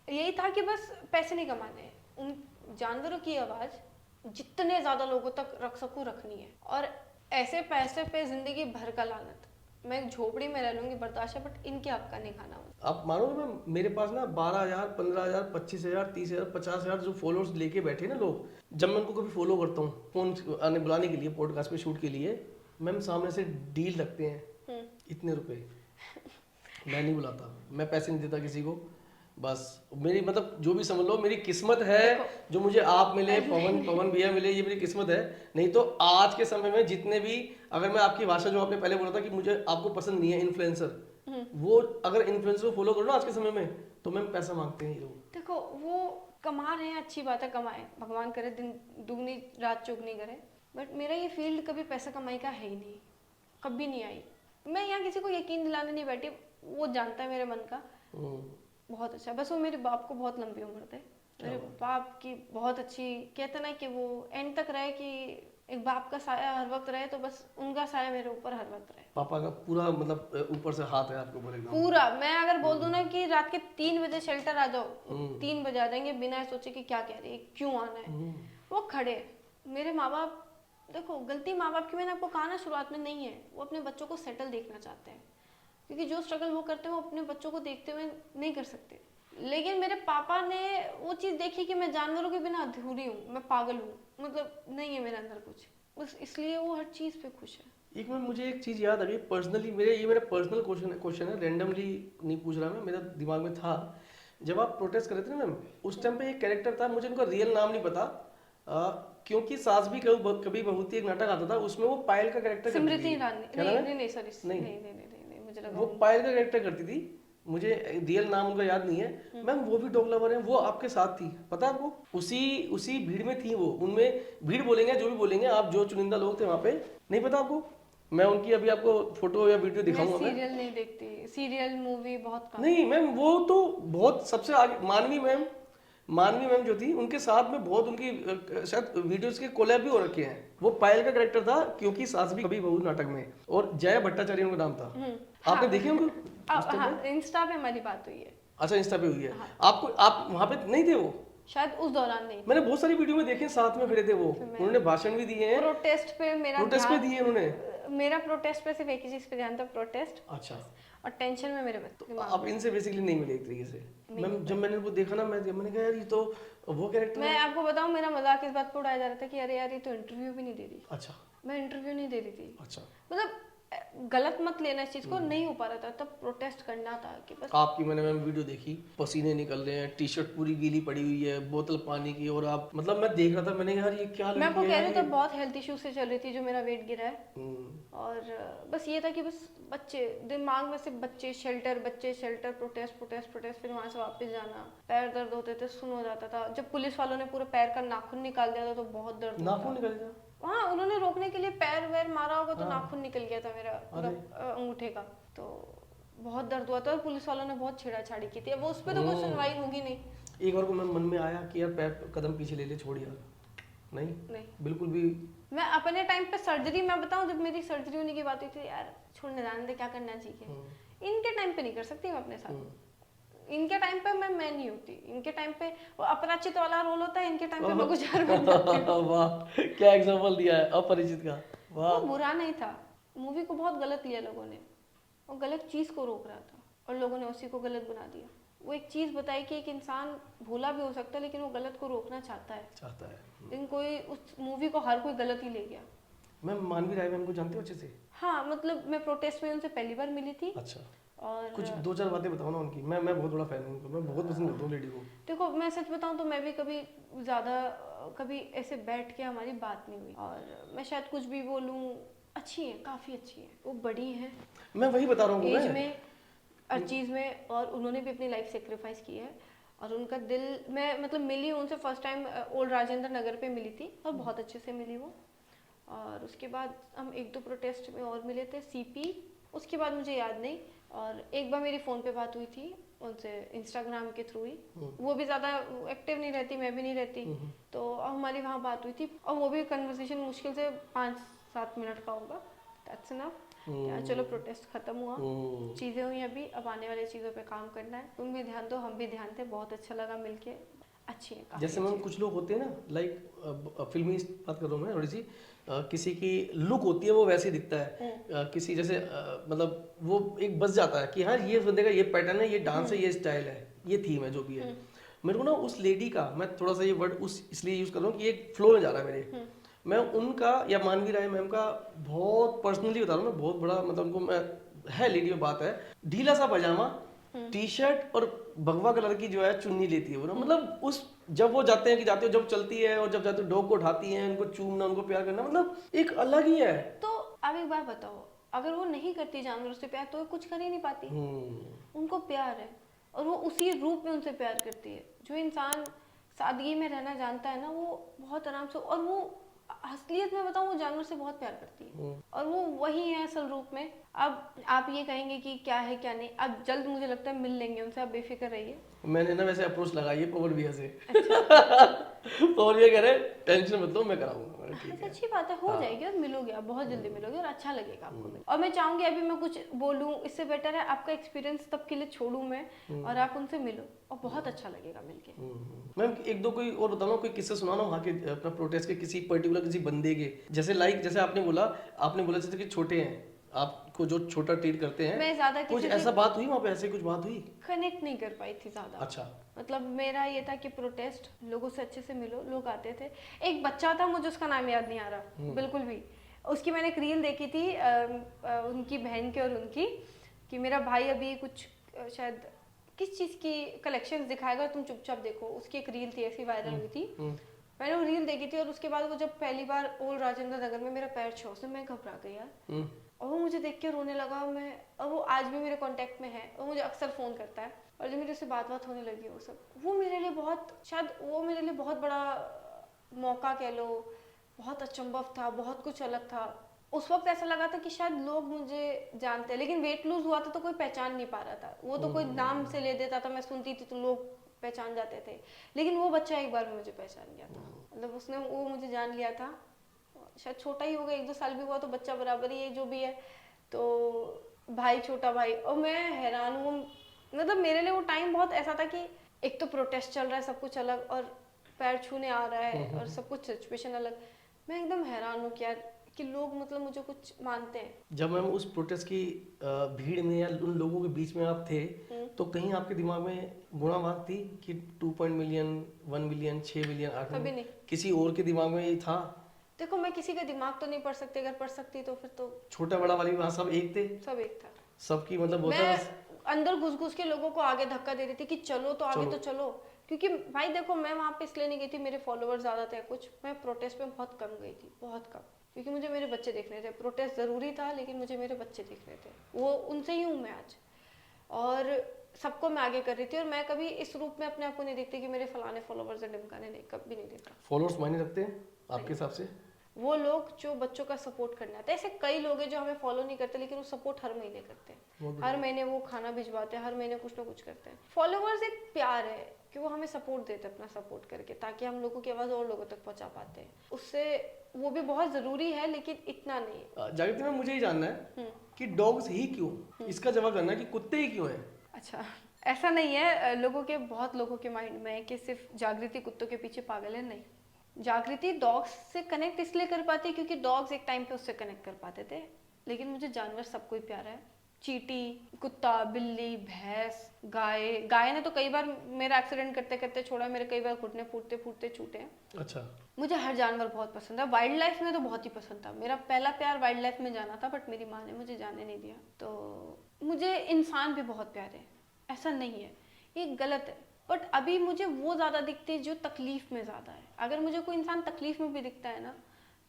यही था कि बस पैसे नहीं कमाने, उन जानवरों की आवाज़ जितने ज़्यादा लोगों तक रख सकूँ रखनी है। और ऐसे पैसे पे ज़िंदगी भर का लानत, मैं एक झोपड़ी में रह लूँगी बर्दाश्त है, बट इनके हक का नहीं खाना मुझे। आप मानोगे मैम, मेरे पास ना 12,000, 15,000, 25,000, 30,000, 50,000 जो फॉलोअर्स लेके बैठे ना लोग, जब मैं उनको कभी फॉलो करता हूँ फोन आने बुलाने के लिए, पॉडकास्ट पे शूट के लिए, मैम सामने से डील रखते हैं इतने रुपए। मैं नहीं बुलाता, मैं पैसे नहीं देता किसी को। बस मेरी मतलब जो भी समझ लो, मेरी किस्मत है जो मुझे आप मिले, पवन भैया मिले, ये मेरी किस्मत है। नहीं तो आज के समय में जितने भी, अगर मैं आपकी भाषा जो आपने पहले बोला था कि मुझे आपको पसंद नहीं है इन्फ्लुएंसर, वो अगर इन्फ्लुएंसर को फॉलो करो ना आज के समय में, तो मैम पैसा मांगते हैं लोग। देखो वो कमा रहे हैं, अच्छी बात है, कमाए, भगवान करे दिन दुगनी रात चौगनी करे। बट मेरा ये फील्ड कभी पैसा कमाई का है ही नहीं, कभी नहीं आई। मैं यहाँ किसी को यकीन दिलाने नहीं बैठी, वो जानता है मेरे मन का। बहुत अच्छा, बस वो मेरे बाप को बहुत लंबी उम्र थे, मेरे बाप की बहुत अच्छी, कहते ना कि वो एंड तक रहे, कि एक बाप का साया हर वक्त रहे, तो बस उनका साया मेरे ऊपर हर वक्त रहे। पापा का पूरा मतलब ऊपर से हाथ है आपके ऊपर एकदम पूरा। मैं अगर बोल दूं ना कि रात के 3 बजे शेल्टर आ जाओ, 3 बजे आ जाएंगे, बिना सोचे कि क्या कह रही है, क्यों आना है। वो खड़े, मेरे माँ बाप, देखो गलती माँ बाप की मैंने आपको कहा ना शुरुआत में, नहीं है। वो अपने बच्चों को सेटल देखना चाहते हैं, क्योंकि जो स्ट्रगल वो करते हैं वो अपने बच्चों को देखते हुए नहीं कर सकते। लेकिन मेरे पापा ने वो चीज़ देखी कि मैं जानवरों के बिना अधूरी हूँ, मैं पागल हूँ, मतलब नहीं है मेरे अंदर कुछ, बस इसलिए वो हर चीज़ पे खुश है। एक मिनट, मुझे एक चीज याद आ गई पर्सनली, मेरा पर्सनल क्वेश्चन है, रेंडमली नहीं पूछ रहा मैं, मेरा दिमाग में था। जब आप प्रोटेस्ट कर रहे थे ना मैम, उस टाइम पे एक कैरेक्टर था, मुझे उनका रियल नाम नहीं पता, क्योंकि सास भी कभी बहू थी एक नाटक आता था, उसमें वो पायल का कैरेक्टर करती स्मृति थी। ईरानी, क्या नाम नहीं है? नहीं नहीं सॉरी, नहीं, नहीं नहीं नहीं नहीं, मुझे लगा वो पायल का कैरेक्टर करती थी, मुझे रियल नाम उनका याद नहीं है मैम। वो भी डॉग लवर है, वो आपके साथ थी, पता है आपको? उसी उसी भीड़ में थी वो, उनमें भीड़ बोलेंगे जो भी बोलेंगे आप, जो चुनिंदा लोग थे वहाँ पे, नहीं पता आपको? मैं उनकी अभी आपको फोटो या वीडियो मैं दिखाऊंगा मैं। सीरियल नहीं देखती, सीरियल मूवी बहुत कम। नहीं मैम, वो तो बहुत सबसे आगे मानवी मैम जो थी, उनके साथ में बहुत उनकी शायद वीडियोस के कोलैब भी हो रखे हैं। वो पायल का कैरेक्टर था क्योंकि सास भी कभी बहू नाटक में, और जया भट्टाचार्य उनका नाम था। आपने हाँ, देखे उनको इंस्टा हाँ पे? इंस्टा पे हमारी बात हुई है। अच्छा, इंस्टा पे हुई है। हाँ, आपको, आप वहां पे नहीं थे वो? शायद उस दौरान नहीं मैंने बहुत सारी वीडियो में देखे, साथ में खड़े थे वो, फिर मैं उन्होंने भाषण भी दिए हैं, प्रोटेस्ट पे मेरा प्रोटेस्ट पे ध्यान, दिए उन्होंने। मेरा प्रोटेस्ट पे सिर्फ एक ही चीज़ पे ध्यान था, प्रोटेस्ट, अच्छा, और टेंशन में मेरे बच्चे तो आप इनसे बेसिकली नहीं मिले एक तरीके से? मैम जब मैंने वो देखा ना, मैंने कहा यार ये तो वो कैरेक्टर मैं आपको बताऊं, मेरा मजाक इस बात पर उड़ाया जा रहा था कि अरे यार ये तो इंटरव्यू भी नहीं दे रही। अच्छा, मैं इंटरव्यू नहीं दे रही थी, अच्छा। मतलब गलत मत लेना इस चीज को, नहीं हो पा रहा था तब प्रोटेस्ट करना था कि बस। आपकी मैंने मैम वीडियो देखी, पसीने निकल रहे हैं, टी शर्ट पूरी गीली पड़ी हुई है, बोतल पानी की, और आप मतलब मैं देख रहा था, मैंने कहा यार ये क्या मैं आपको लड़की कह है रही हूँ यार तब बहुत हेल्थ इश्यू से चल रही थी जो मेरा वेट गिरा है। और बस ये था कि बस बच्चे, दिमाग में से बच्चे शेल्टर, प्रोटेस्ट प्रोटेस्ट प्रोटेस्ट, फिर वहां से वापस जाना, पैर दर्द होते थे, सुन हो जाता था। जब पुलिस वालों ने पूरा पैर का नाखून निकाल दिया था तो बहुत दर्द हुआ नाखून था। निकल गया? हाँ, उन्होंने रोकने के लिए पैर वैर मारा होगा तो हाँ। नाखून निकल गया था मेरा, मतलब अंगूठे का, तो बहुत दर्द हुआ था। और पुलिस वालों ने बहुत छेड़ाछाड़ी की थी, अब उस पर तो कोई सुनवाई होगी नहीं। एक बार को मैं मन में आया कि यार पैर कदम पीछे ले ले, छोड़ यार, नहीं बिल्कुल भी। मैं अपने टाइम पे सर्जरी, मैं बताऊं जब मेरी सर्जरी होने की बात हुई थी, यार छोड़ने जाने दे, क्या करना चाहिए। इनके टाइम पे नहीं कर सकती मैं अपने साथ, इनके टाइम पे मैं नहीं होती, इनके टाइम पे वो अपरिचित वाला रोल होता है, इनके टाइम पे मैं कुछ और बन जाती हूँ। वाह, क्या एग्जांपल दिया है अपरिचित का, वाह। वो बुरा नहीं था, मूवी को बहुत गलत लिया लोगों ने, वो गलत चीज को रोक रहा था और लोगों ने उसी को गलत बना दिया। वो एक चीज बताई कि एक इंसान भूला भी हो सकता है लेकिन वो गलत को रोकना चाहता है। लेकिन कोई उस मूवी को हर कोई गलत ही ले गया। मैं मानवी राय मैम को जानती हूँ अच्छे से? हाँ, मतलब मैं प्रोटेस्ट में उनसे पहली बार मिली थी। अच्छा, और कुछ दो चार बातें बताओ ना उनकी। मैं बहुत बड़ा फैन हूँ उनका, मैं बहुत पसंद करता हूँ लेडी को। देखो मैं सच बताऊँ तो मैं भी कभी ऐसे बैठ के हमारी बात नहीं हुई, और मैं शायद कुछ भी बोलूँ, अच्छी है, काफ़ी अच्छी है, वो बड़ी है, मैं वही बता रहा हूँ एज में, हर चीज़ में, और उन्होंने भी अपनी लाइफ सेक्रीफाइस की है। और उनका दिल, मैं मतलब मिली उनसे first time old Rajendra Nagar पे मिली थी और बहुत अच्छे से मिली वो। और उसके बाद हम एक दो प्रोटेस्ट में और मिले थे, सीपी, उसके बाद मुझे याद नहीं। और एक बार मेरी फ़ोन पे बात हुई थी उनसे इंस्टाग्राम के थ्रू ही, वो भी ज़्यादा एक्टिव नहीं रहती, मैं भी नहीं रहती, तो हमारी वहाँ बात हुई थी, और वो भी कन्वर्सेशन मुश्किल से 5-7 मिनट का होगा, दैट्स इनफ। चलो प्रोटेस्ट खत्म हुआ, चीज़ें हुई, अभी अब आने वाली चीज़ों पे काम करना है। तुम भी ध्यान दो, हम भी ध्यान दें, बहुत अच्छा लगा मिलके, अच्छी है। जैसे मैम कुछ लोग होते हैं ना, लाइक फिल्मी बात कर रहा हूँ मैं थोड़ी सी, किसी की लुक होती है वो वैसे ही दिखता है, किसी जैसे मतलब वो एक बस जाता है कि हाँ ये बंदे का ये पैटर्न है, ये डांस है, ये स्टाइल है, ये थीम है, जो भी है। मेरे को ना उस लेडी का, मैं थोड़ा सा ये वर्ड उस इसलिए यूज कर रहा हूँ कि एक फ्लो में जा रहा है मेरे, मैं उनका या मानवी राय मैम का बहुत पर्सनली बता रहा हूँ मैं, बहुत बड़ा मतलब उनको मैं, है लेडी में बात है, ढीला सा पजामा, टी शर्ट और भगवा कलर की जो है चुन्नी लेती है वो ना, मतलब उस जब वो जाते हैं कि जाते हो, जब चलती है और जब जाते हो डॉग को उठाती है, उनको चूमना, उनको प्यार करना, मतलब एक अलग ही है। तो अब एक बात बताओ, अगर वो नहीं करती जानवरों से प्यार तो वो कुछ कर ही नहीं पाती। उनको प्यार है और वो उसी रूप में उनसे प्यार करती है। जो इंसान सादगी में रहना जानता है ना, वो बहुत आराम से, और वो असलियत में बताऊं, वो जानवर से बहुत प्यार करती है और वो वही है असल रूप में। अब आप ये कहेंगे कि क्या है क्या नहीं, अब जल्द मुझे लगता है मिल लेंगे उनसे, आप बेफिक्र रहिए। मैंने ना वैसे अप्रोच लगाई है पवन भैया से। अच्छा। पवन भैया कह रहे टेंशन मत लो, मैं कराऊंगा। मैंने ठीक है। अच्छी बात है, हो हाँ। जाएगी और मिलोगे आप, बहुत जल्दी मिलोगे और अच्छा लगेगा आपको मिल। और मैं चाहूंगी अभी मैं कुछ बोलूं, इससे बेटर है आपका एक्सपीरियंस तब के लिए छोड़ूं मैं और आप उनसे मिलो और बहुत अच्छा लगेगा मिलके। मैम एक दो कोई और बताओ ना, कोई किस्से सुनाओ ना वहाँ के अपना प्रोटेस्ट के, किसी पर्टिकुलर किसी बंदे के, जैसे लाइक जैसे आपने बोला जैसे कि छोटे हैं, आपको जो छोटा ट्रीट करते हैं, मैं ज्यादा कुछ किसी ऐसा से बात हुई वहाँ पे, ऐसे कुछ बात हुई? कनेक्ट नहीं कर पाई थी ज्यादा। अच्छा। मतलब मेरा ये था कि प्रोटेस्ट, लोगों से अच्छे से मिलो, लोग आते थे। एक बच्चा था, मुझे उसका नाम याद नहीं आ रहा बिल्कुल भी, उसकी मैंने एक रील देखी थी उनकी बहन के और उनकी, कि मेरा भाई अभी कुछ शायद किस चीज़ की कलेक्शंस दिखाएगा, तुम चुपचाप देखो, उसकी एक रील थी ऐसी वायरल हुई थी। मैंने वो रील देखी थी और उसके बाद वो जब पहली बार ओल्ड राजेंद्र नगर में मेरा पैर छुआ, उससे मैं घबरा गई यार। और वो मुझे देख के रोने लगा। मैं, और वो आज भी मेरे कांटेक्ट में है, वो मुझे अक्सर फ़ोन करता है और जब मेरे से बात होने लगी वो सब, वो मेरे लिए बहुत, शायद वो मेरे लिए बहुत बड़ा मौका कह लो, बहुत अचंभव था, बहुत कुछ अलग था। उस वक्त ऐसा लगा था कि शायद लोग मुझे जानते हैं, लेकिन वेट लूज हुआ था तो कोई पहचान नहीं पा रहा था। वो तो कोई नाम से ले देता था, मैं सुनती थी तो लोग पहचान जाते थे, लेकिन वो बच्चा एक बार में मुझे पहचान गया था। मतलब उसने, वो मुझे जान लिया था। शायद छोटा ही होगा, 1-2 साल भी हुआ तो बच्चा बराबर ही है जो भी है, तो भाई, छोटा भाई। और मैं हैरान हूँ, मतलब मेरे लिए वो टाइम बहुत ऐसा था कि एक तो प्रोटेस्ट चल रहा है, सब कुछ अलग, और पैर छूने आ रहा है और सब कुछ सिचुएशन अलग। मैं एकदम हैरान हूँ कि यार, कि लोग मतलब मुझे कुछ मानते हैं। जब मैम उस प्रोटेस्ट की भीड़ में या उन लोगों के बीच में आप थे, तो कहीं आपके दिमाग में गुणावाग थी कि 2 मिलियन, 1 मिलियन, 6 मिलियन, 8 कभी मिलियन, नहीं। किसी और के दिमाग में ये था? देखो, मैं किसी का दिमाग तो नहीं पढ़ सकती, अगर पढ़ सकती तो फिर तो छोटा बड़ा वाली वहाँ सब एक थे, सब एक था। सबकी मतलब होता है बस। मैं अंदर घुस घुस के लोगों को आगे धक्का दे रही थी कि चलो तो आगे तो चलो। क्योंकि भाई देखो, मैं वहाँ पे इसलिए नहीं गई थी, मेरे फॉलोअर्स ज़्यादा थे कुछ, मैं प्रोटेस्ट में बहुत कम गई थी, बहुत कम, क्योंकि मुझे मेरे बच्चे देखने थे। प्रोटेस्ट ज़रूरी था लेकिन मुझे मेरे बच्चे देखने थे, वो उनसे ही हूँ मैं आज। और सबको मैं आगे कर रही थी, और मैं कभी इस रूप में अपने आप को नहीं देखती कि मेरे फलाने फॉलोवर्स हैं, ढिमकाने, नहीं, कभी नहीं देखा। फॉलोअर्स मायने रखते हैं आपके हिसाब से? वो लोग जो बच्चों का सपोर्ट करना आता है, ऐसे कई लोग हैं जो हमें फॉलो नहीं करते लेकिन वो सपोर्ट हर महीने करते हैं, हर महीने वो खाना भिजवाते हैं, हर महीने कुछ ना कुछ करते हैं। फॉलोवर्स एक प्यार है कि वो हमें सपोर्ट देते हैं, अपना सपोर्ट करके, ताकि हम लोगों की आवाज़ और लोगों तक पहुंचा पाते हैं। उससे वो भी बहुत ज़रूरी है लेकिन इतना नहीं। जागृति में मुझे ये जानना है कि डॉग्स ही क्यों, इसका जवाब करना है कि कुत्ते ही क्यों हैं? अच्छा, ऐसा नहीं है, लोगों के, बहुत लोगों के माइंड में है कि सिर्फ जागृति कुत्तों के पीछे पागल है। नहीं, जागृति डॉग्स से कनेक्ट इसलिए कर पाती है क्योंकि डॉग्स एक टाइम पे उससे कनेक्ट कर पाते थे, लेकिन मुझे जानवर सबको ही प्यारा है। चींटी, कुत्ता, बिल्ली, भैंस, गाय। गाय ने तो कई बार मेरा एक्सीडेंट करते करते छोड़ा, मेरे कई बार घुटने फूटते फूटते छूटे हैं। अच्छा। मुझे हर जानवर बहुत पसंद है। वाइल्ड लाइफ में तो बहुत ही पसंद था, मेरा पहला प्यार वाइल्ड लाइफ में जाना था, बट मेरी माँ ने मुझे जाने नहीं दिया। तो मुझे इंसान भी बहुत प्यारे हैं, ऐसा नहीं है, ये गलत है, बट अभी मुझे वो ज़्यादा दिखते हैं जो तकलीफ में ज़्यादा है। अगर मुझे कोई इंसान तकलीफ में भी दिखता है ना,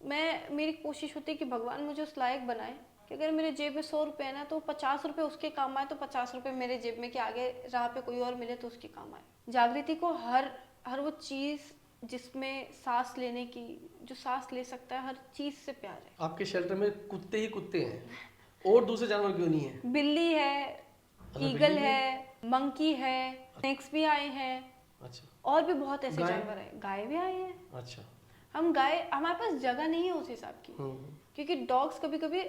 मेरी कोशिश होती है कि भगवान मुझे उस लायक बनाए कि अगर मेरे जेब में 100 रुपये है ना, तो 50 रुपये उसके काम आए, तो 50 रुपये मेरे जेब में, कि आगे राह पे कोई और मिले तो उसके काम आए। जागृति को हर वो चीज़ जिसमें सांस लेने की, जो सांस ले सकता है, हर चीज़ से प्यार है। आपके शेल्टर में कुत्ते ही कुत्ते हैं और दूसरे जानवर क्यों नहीं है? बिल्ली है, ईगल है, मंकी है, स्नेक्स भी आए हैं। अच्छा। और भी बहुत ऐसे जानवर हैं, गाय भी आए हैं। अच्छा। हम गाय, हमारे पास जगह नहीं है उस हिसाब की, क्योंकि डॉग्स कभी कभी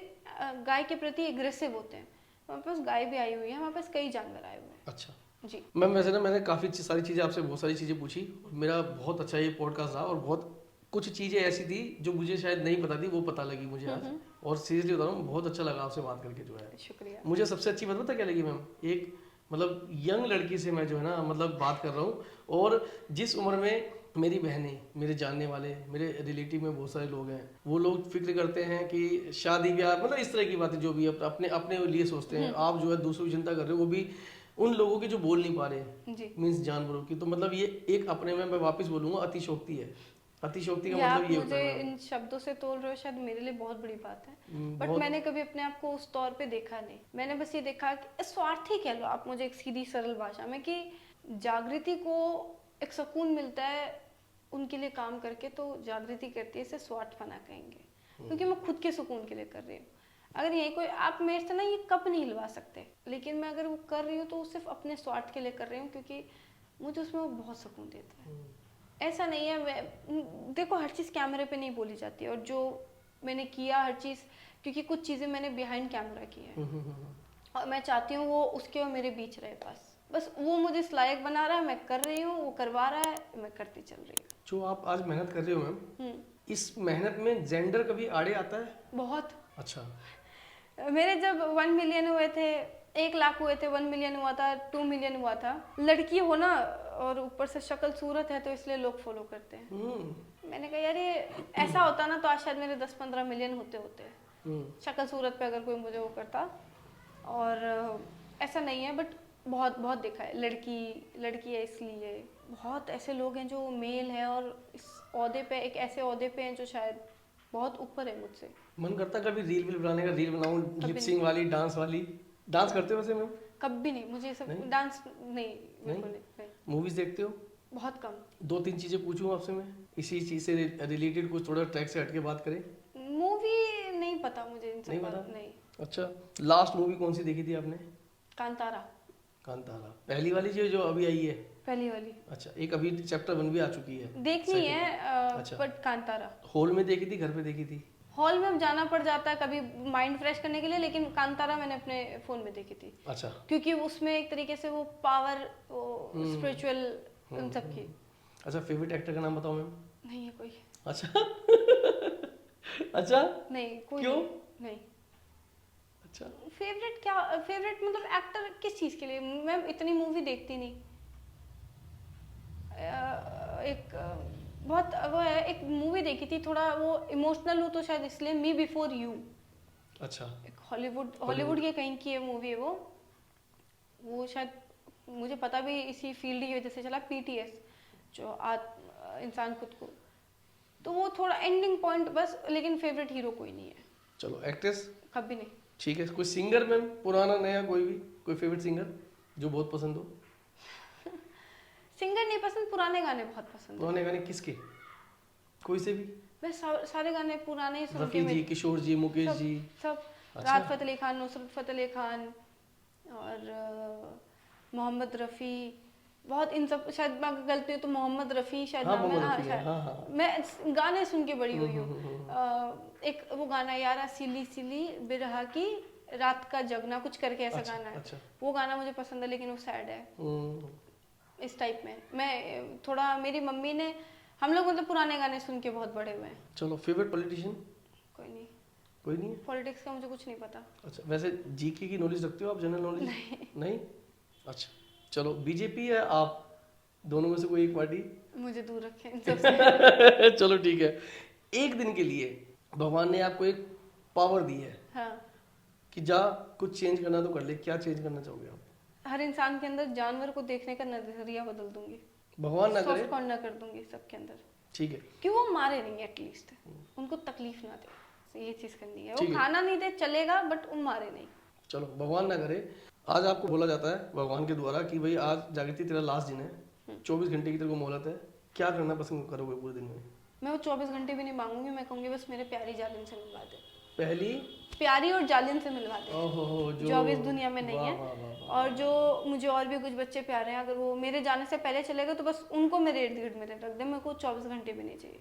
गाय के प्रति एग्रेसिव होते हैं। हमारे पास गाय भी आई हुई है, हमारे पास कई जानवर आए हुए हैं। अच्छा जी मैम, वैसे ना मैंने काफ़ी सारी चीज़ें आपसे, बहुत सारी चीज़ें पूछी, मेरा बहुत अच्छा ये पॉडकास्ट रहा, और बहुत कुछ चीज़ें ऐसी थी जो मुझे शायद नहीं पता थी, वो पता लगी मुझे आज, और सीरियसली बता रहा हूँ बहुत अच्छा लगा आपसे बात करके जो है। शुक्रिया। मुझे सबसे अच्छी बात पता क्या लगी मैम, एक मतलब यंग लड़की से मैं जो है ना मतलब बात कर रहा हूँ, और जिस उम्र में मेरी बहनें, मेरे जानने वाले, मेरे रिलेटिव में बहुत सारे लोग हैं, वो लोग फिक्र करते हैं कि शादी ब्याह, मतलब इस तरह की बातें जो भी अपने अपने लिए सोचते हैं, आप जो है दूसरों की चिंता कर रहे हो, वो भी उन लोगों की जो बोल नहीं पा रहे, मीन्स जानवरों की। तो मतलब ये एक अपने में, मैं वापस बोलूंगा, अतिशोक्ति है। अतिशोक्ति का मतलब ये होता है। मुझे इन शब्दों से तोल रहे हो, शायद मेरे लिए बहुत बड़ी बात है, बट मैंने कभी अपने आप को उस तौर पे देखा नहीं। मैंने बस ये देखा कि स्वार्थी कह लो आप मुझे, एक सीधी सरल भाषा में, कि जागृति को एक सुकून मिलता है उनके लिए काम करके तो जागृति करती है, इसे स्वार्थपना कहेंगे, क्योंकि मैं खुद के सुकून के लिए कर रही हूँ। अगर यही कोई, आप मेरे से ना ये कप नहीं हिलवा सकते, लेकिन मैं अगर वो कर रही हूँ तो वो सिर्फ अपने स्वार्थ के लिए कर रही हूँ, क्योंकि मुझे उसमें वो बहुत सुकून देता है। ऐसा नहीं है, मैं देखो हर चीज़ कैमरे पे नहीं बोली जाती है, और जो मैंने किया हर चीज़, क्योंकि कुछ चीज़ें मैंने बिहाइंड कैमरा की है, और मैं चाहती हूँ वो उसके और मेरे बीच रहे, बस वो मुझे इस लायक बना रहा है, मैं कर रही हूँ, वो करवा रहा है, मैं करती चल रही हूँ। जो आप आज मेहनत कर रहे हो मैम, इस मेहनत में जेंडर कभी आड़े आता है? बहुत। अच्छा। मेरे जब 1 मिलियन हुए थे, 1 लाख हुए थे, 1 मिलियन हुआ था, 2 मिलियन हुआ था, लड़की हो ना और ऊपर से शक्ल सूरत है तो इसलिए लोग फॉलो करते हैं। मैंने कहा यार ये ऐसा होता ना तो आज शायद मेरे 10-15 मिलियन होते शक्ल सूरत पे, अगर कोई मुझे वो करता। और ऐसा नहीं है, बट बहुत बहुत देखा है, लड़की है इसलिए। बहुत ऐसे लोग हैं जो मेल है और इस ओहदे पे, एक ऐसे ओहदे पे हैं जो शायद बहुत ऊपर है मुझसे। मन करता कभी रील बनाने का, रील बनाऊं लिपसिंग वाली, डांस वाली? डांस करते हो वैसे मैम? कभी नहीं, मुझे सब डांस नहीं, बिल्कुल नहीं। मूवीज देखते हो? बहुत कम। 2-3 चीजें पूछूं आपसे मैं, इसी चीज से रिलेटेड, कुछ थोड़ा ट्रैक से हटके बात करें। मूवी नहीं पता मुझे, इन सब नहीं का पता? नहीं। अच्छा, लास्ट मूवी कौन सी देखी थी आपने? कांतारा। कांतारा पहली वाली जो अभी आई है? पहली वाली। अच्छा, एक अभी चैप्टर 1 भी आ चुकी है, देखनी है। अच्छा। बट कांतारा हॉल में देखी थी, घर पे देखी थी? हॉल में जाना पड़ जाता है कभी माइंड फ्रेश करने के लिए, लेकिन कांतारा मैंने अपने फोन में देखी थी। अच्छा। क्योंकि उसमें एक तरीके से वो पावर, वो स्पिरिचुअल, उन सब की। अच्छा, फेवरेट एक्टर का नाम बताओ मैम। नहीं है कोई। अच्छा। अच्छा, नहीं कोई। क्यों? नहीं। अच्छा, फेवरेट क्या, फेवरेट मतलब एक्टर किस चीज के लिए? मैं इतनी मूवी देखती नहीं। एक बहुत वो है, एक मूवी देखी थी, थोड़ा वो इमोशनल हूँ तो शायद इसलिए, मी बिफोर यू। अच्छा। एक हॉलीवुड के कहीं की है मूवी है वो शायद मुझे पता भी इसी फील्ड की वजह से चला, पीटीएस, जो इंसान खुद को, तो वो थोड़ा एंडिंग पॉइंट बस, लेकिन फेवरेट हीरो कोई नहीं है। चलो, एक्ट्रेस? कभी नहीं। ठीक है, कोई सिंगर मैम, पुराना नया कोई भी, कोई फेवरेट सिंगर जो बहुत पसंद हो? सिंगर नहीं पसंद, पुराने गाने बहुत पसंद। पुराने गाने किसके, कोई से भी? मैं सारे गाने पुराने ही सुन रफी जी, किशोर जी, मुकेश जी, सब। अच्छा। राहत फतेह अली खान, नुसरत फतेह अली खान, और मोहम्मद रफ़ी, बहुत इन सब, शायद मैं गलती हूँ तो मोहम्मद रफ़ी शायद नाम है। हाँ शायद। हाँ। मैं गाने सुन के बड़ी हुई हूँ। एक वो गाना यारा सिली सिली बिरहा की रात का जगना, कुछ करके ऐसा गाना है। अच्छा। वो गाना मुझे पसंद है, लेकिन वो सैड है। इस टाइप में मैं थोड़ा, मेरी मम्मी ने, हम लोग मतलब पुराने गाने सुन के बहुत बड़े हुए हैं। चलो, फेवरेट पॉलिटिशियन? कोई नहीं। कोई नहीं है? पॉलिटिक्स का मुझे कुछ नहीं पता। अच्छा, वैसे जीके की नॉलेज रखते हो आप, जनरल नॉलेज? नहीं। अच्छा, चलो, बीजेपी है आप, दोनों में से कोई एक पार्टी? मुझे दूर रखें इन सबसे। चलो ठीक है, एक दिन के लिए भगवान ने आपको एक पावर दी है, हाँ। कि जा कुछ चेंज करना तो कर ले, क्या चेंज करना चाहोगे आप? हर इंसान के अंदर जानवर को देखने का नजरिया बदल दूंगी। भगवान ना करे। सॉफ्ट कॉर्नर कर दूंगी सबके अंदर। ठीक है। कि वो मारे नहीं, एटलीस्ट उनको तकलीफ ना दे, ये चीज करनी है। ठीक वो है। खाना नहीं दे चलेगा, बट उन मारे नहीं। चलो, भगवान ना करे, आज आपको बोला जाता है भगवान के द्वारा कि भाई आज जागृति तेरा लास्ट दिन है, 24 घंटे की तेरे को मोहलत है, क्या करना पसंद करोगे पूरे दिन में? मैं वो 24 घंटे भी नहीं मांगूंगी, मैं कहूंगी बस मेरे प्यारी जालिम से मिलवा दे। पहली प्यारी और जालिम से मिलवा दे, जो जो अब इस दुनिया में नहीं वाह, है। वाह, वाह, वाह। और जो मुझे और भी कुछ बच्चे प्यारे हैं, अगर वो मेरे जाने से पहले चले गए तो बस उनको मेरे इर्द गिर्द मेरे रख दे, मेरे को 24 घंटे भी नहीं चाहिए।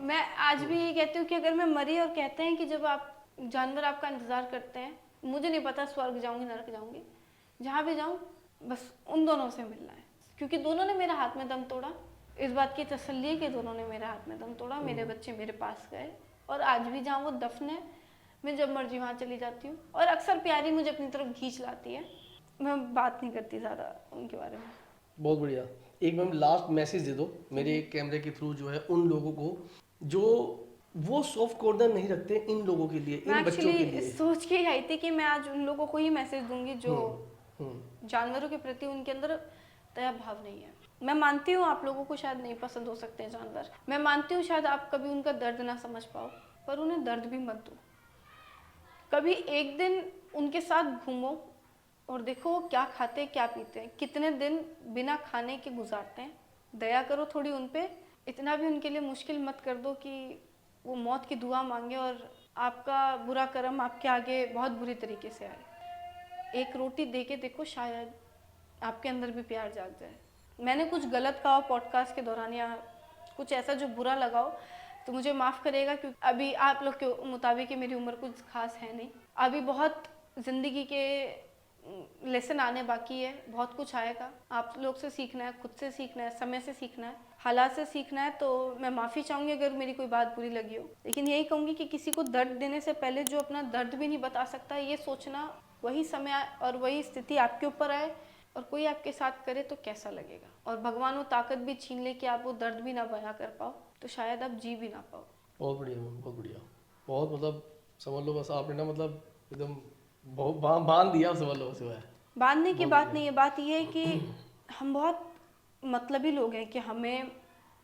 मैं आज भी ये कहती हूँ कि अगर मैं मरी, और कहते हैं कि जब आप जानवर आपका इंतजार करते हैं, मुझे नहीं पता स्वर्ग जाऊंगी नरक जाऊंगी, जहाँ भी जाऊँ बस उन दोनों से मिलना है, क्योंकि दोनों ने मेरे हाथ में दम तोड़ा। इस बात की तसल्ली है कि दोनों ने मेरे हाथ में दम तोड़ा, मेरे बच्चे मेरे पास गए, और आज भी जहाँ वो दफन है, मैं जब मर्जी वहाँ चली जाती हूँ। और अक्सर प्यारी मुझे अपनी तरफ खींच लाती है, मैं बात नहीं करती ज़्यादा उनके बारे में। बहुत बढ़िया। एक मैम लास्ट मैसेज दे दो मेरे कैमरे के थ्रू, जो है उन लोगों को जो वो सॉफ्ट कॉर्नर नहीं रखते, इन लोगों के लिए, इन बच्चों के लिए। सोच के ही आई थी कि मैं आज उन लोगों को ही मैसेज दूंगी जो जानवरों के प्रति उनके अंदर दया भाव नहीं है। मैं मानती हूँ आप लोगों को शायद नहीं पसंद हो सकते हैं जानवर, मैं मानती हूँ शायद आप कभी उनका दर्द ना समझ पाओ, पर उन्हें दर्द भी मत दो। कभी एक दिन उनके साथ घूमो और देखो वो क्या खाते हैं, क्या पीते हैं, कितने दिन बिना खाने के गुजारते हैं। दया करो थोड़ी उन पे, इतना भी उनके लिए मुश्किल मत कर दो कि वो मौत की दुआ मांगे और आपका बुरा कर्म आपके आगे बहुत बुरी तरीके से आए। एक रोटी दे के देखो, शायद आपके अंदर भी प्यार जाग जाए। मैंने कुछ गलत कहा पॉडकास्ट के दौरान या कुछ ऐसा जो बुरा लगा हो तो मुझे माफ़ करेगा, क्योंकि अभी आप लोग के मुताबिक मेरी उम्र कुछ खास है नहीं। अभी बहुत ज़िंदगी के लेसन आने बाकी है, बहुत कुछ आएगा। आप लोग से सीखना है, खुद से सीखना है, समय से सीखना है, हालात से सीखना है। तो मैं माफ़ी चाहूँगी अगर मेरी कोई बात बुरी लगी हो, लेकिन यही कहूँगी कि किसी को दर्द देने से पहले जो अपना दर्द भी नहीं बता सकता, ये सोचना वही समय और वही स्थिति आपके ऊपर आए और कोई आपके साथ करे तो कैसा लगेगा, और भगवान वो ताकत भी छीन ले कि आप वो दर्द भी ना बयां कर पाओ, तो शायद आप जी भी ना पाओ। बहुत बढ़िया मैम, बहुत बढ़िया। बहुत मतलब समझ लो बस आपने ना मतलब एकदम बहुत बांध दिया, समझ लो बस वो है। बांधने की बहुत बात बढ़िया। नहीं है, बात ये है कि हम बहुत मतलबी लोग हैं कि हमें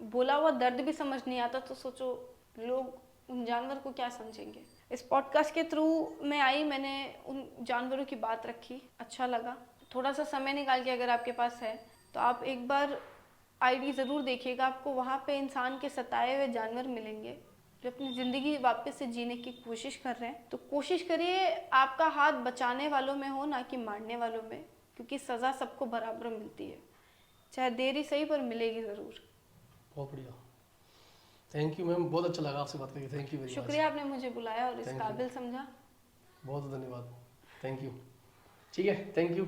बोला हुआ दर्द भी समझ नहीं आता, तो सोचो लोग उन जानवर को क्या समझेंगे। इस पॉडकास्ट के थ्रू मैं आई, मैंने उन जानवरों की बात रखी, अच्छा लगा। थोड़ा सा समय निकाल के अगर आपके पास है तो आप एक बार आईडी ज़रूर देखिएगा, आपको वहाँ पे इंसान के सताए हुए जानवर मिलेंगे जो अपनी ज़िंदगी वापस से जीने की कोशिश कर रहे हैं। तो कोशिश करिए आपका हाथ बचाने वालों में हो, ना कि मारने वालों में, क्योंकि सज़ा सबको बराबर मिलती है, चाहे देरी सही पर मिलेगी ज़रूर। बहुत बढ़िया, थैंक यू मैम, बहुत अच्छा लगा आपसे बात करके। Thank you very much. शुक्रिया आपने मुझे बुलाया और इस Thank you. काबिल समझा। बहुत धन्यवाद, थैंक यू। ठीक है, thank you.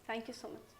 Thank you so much.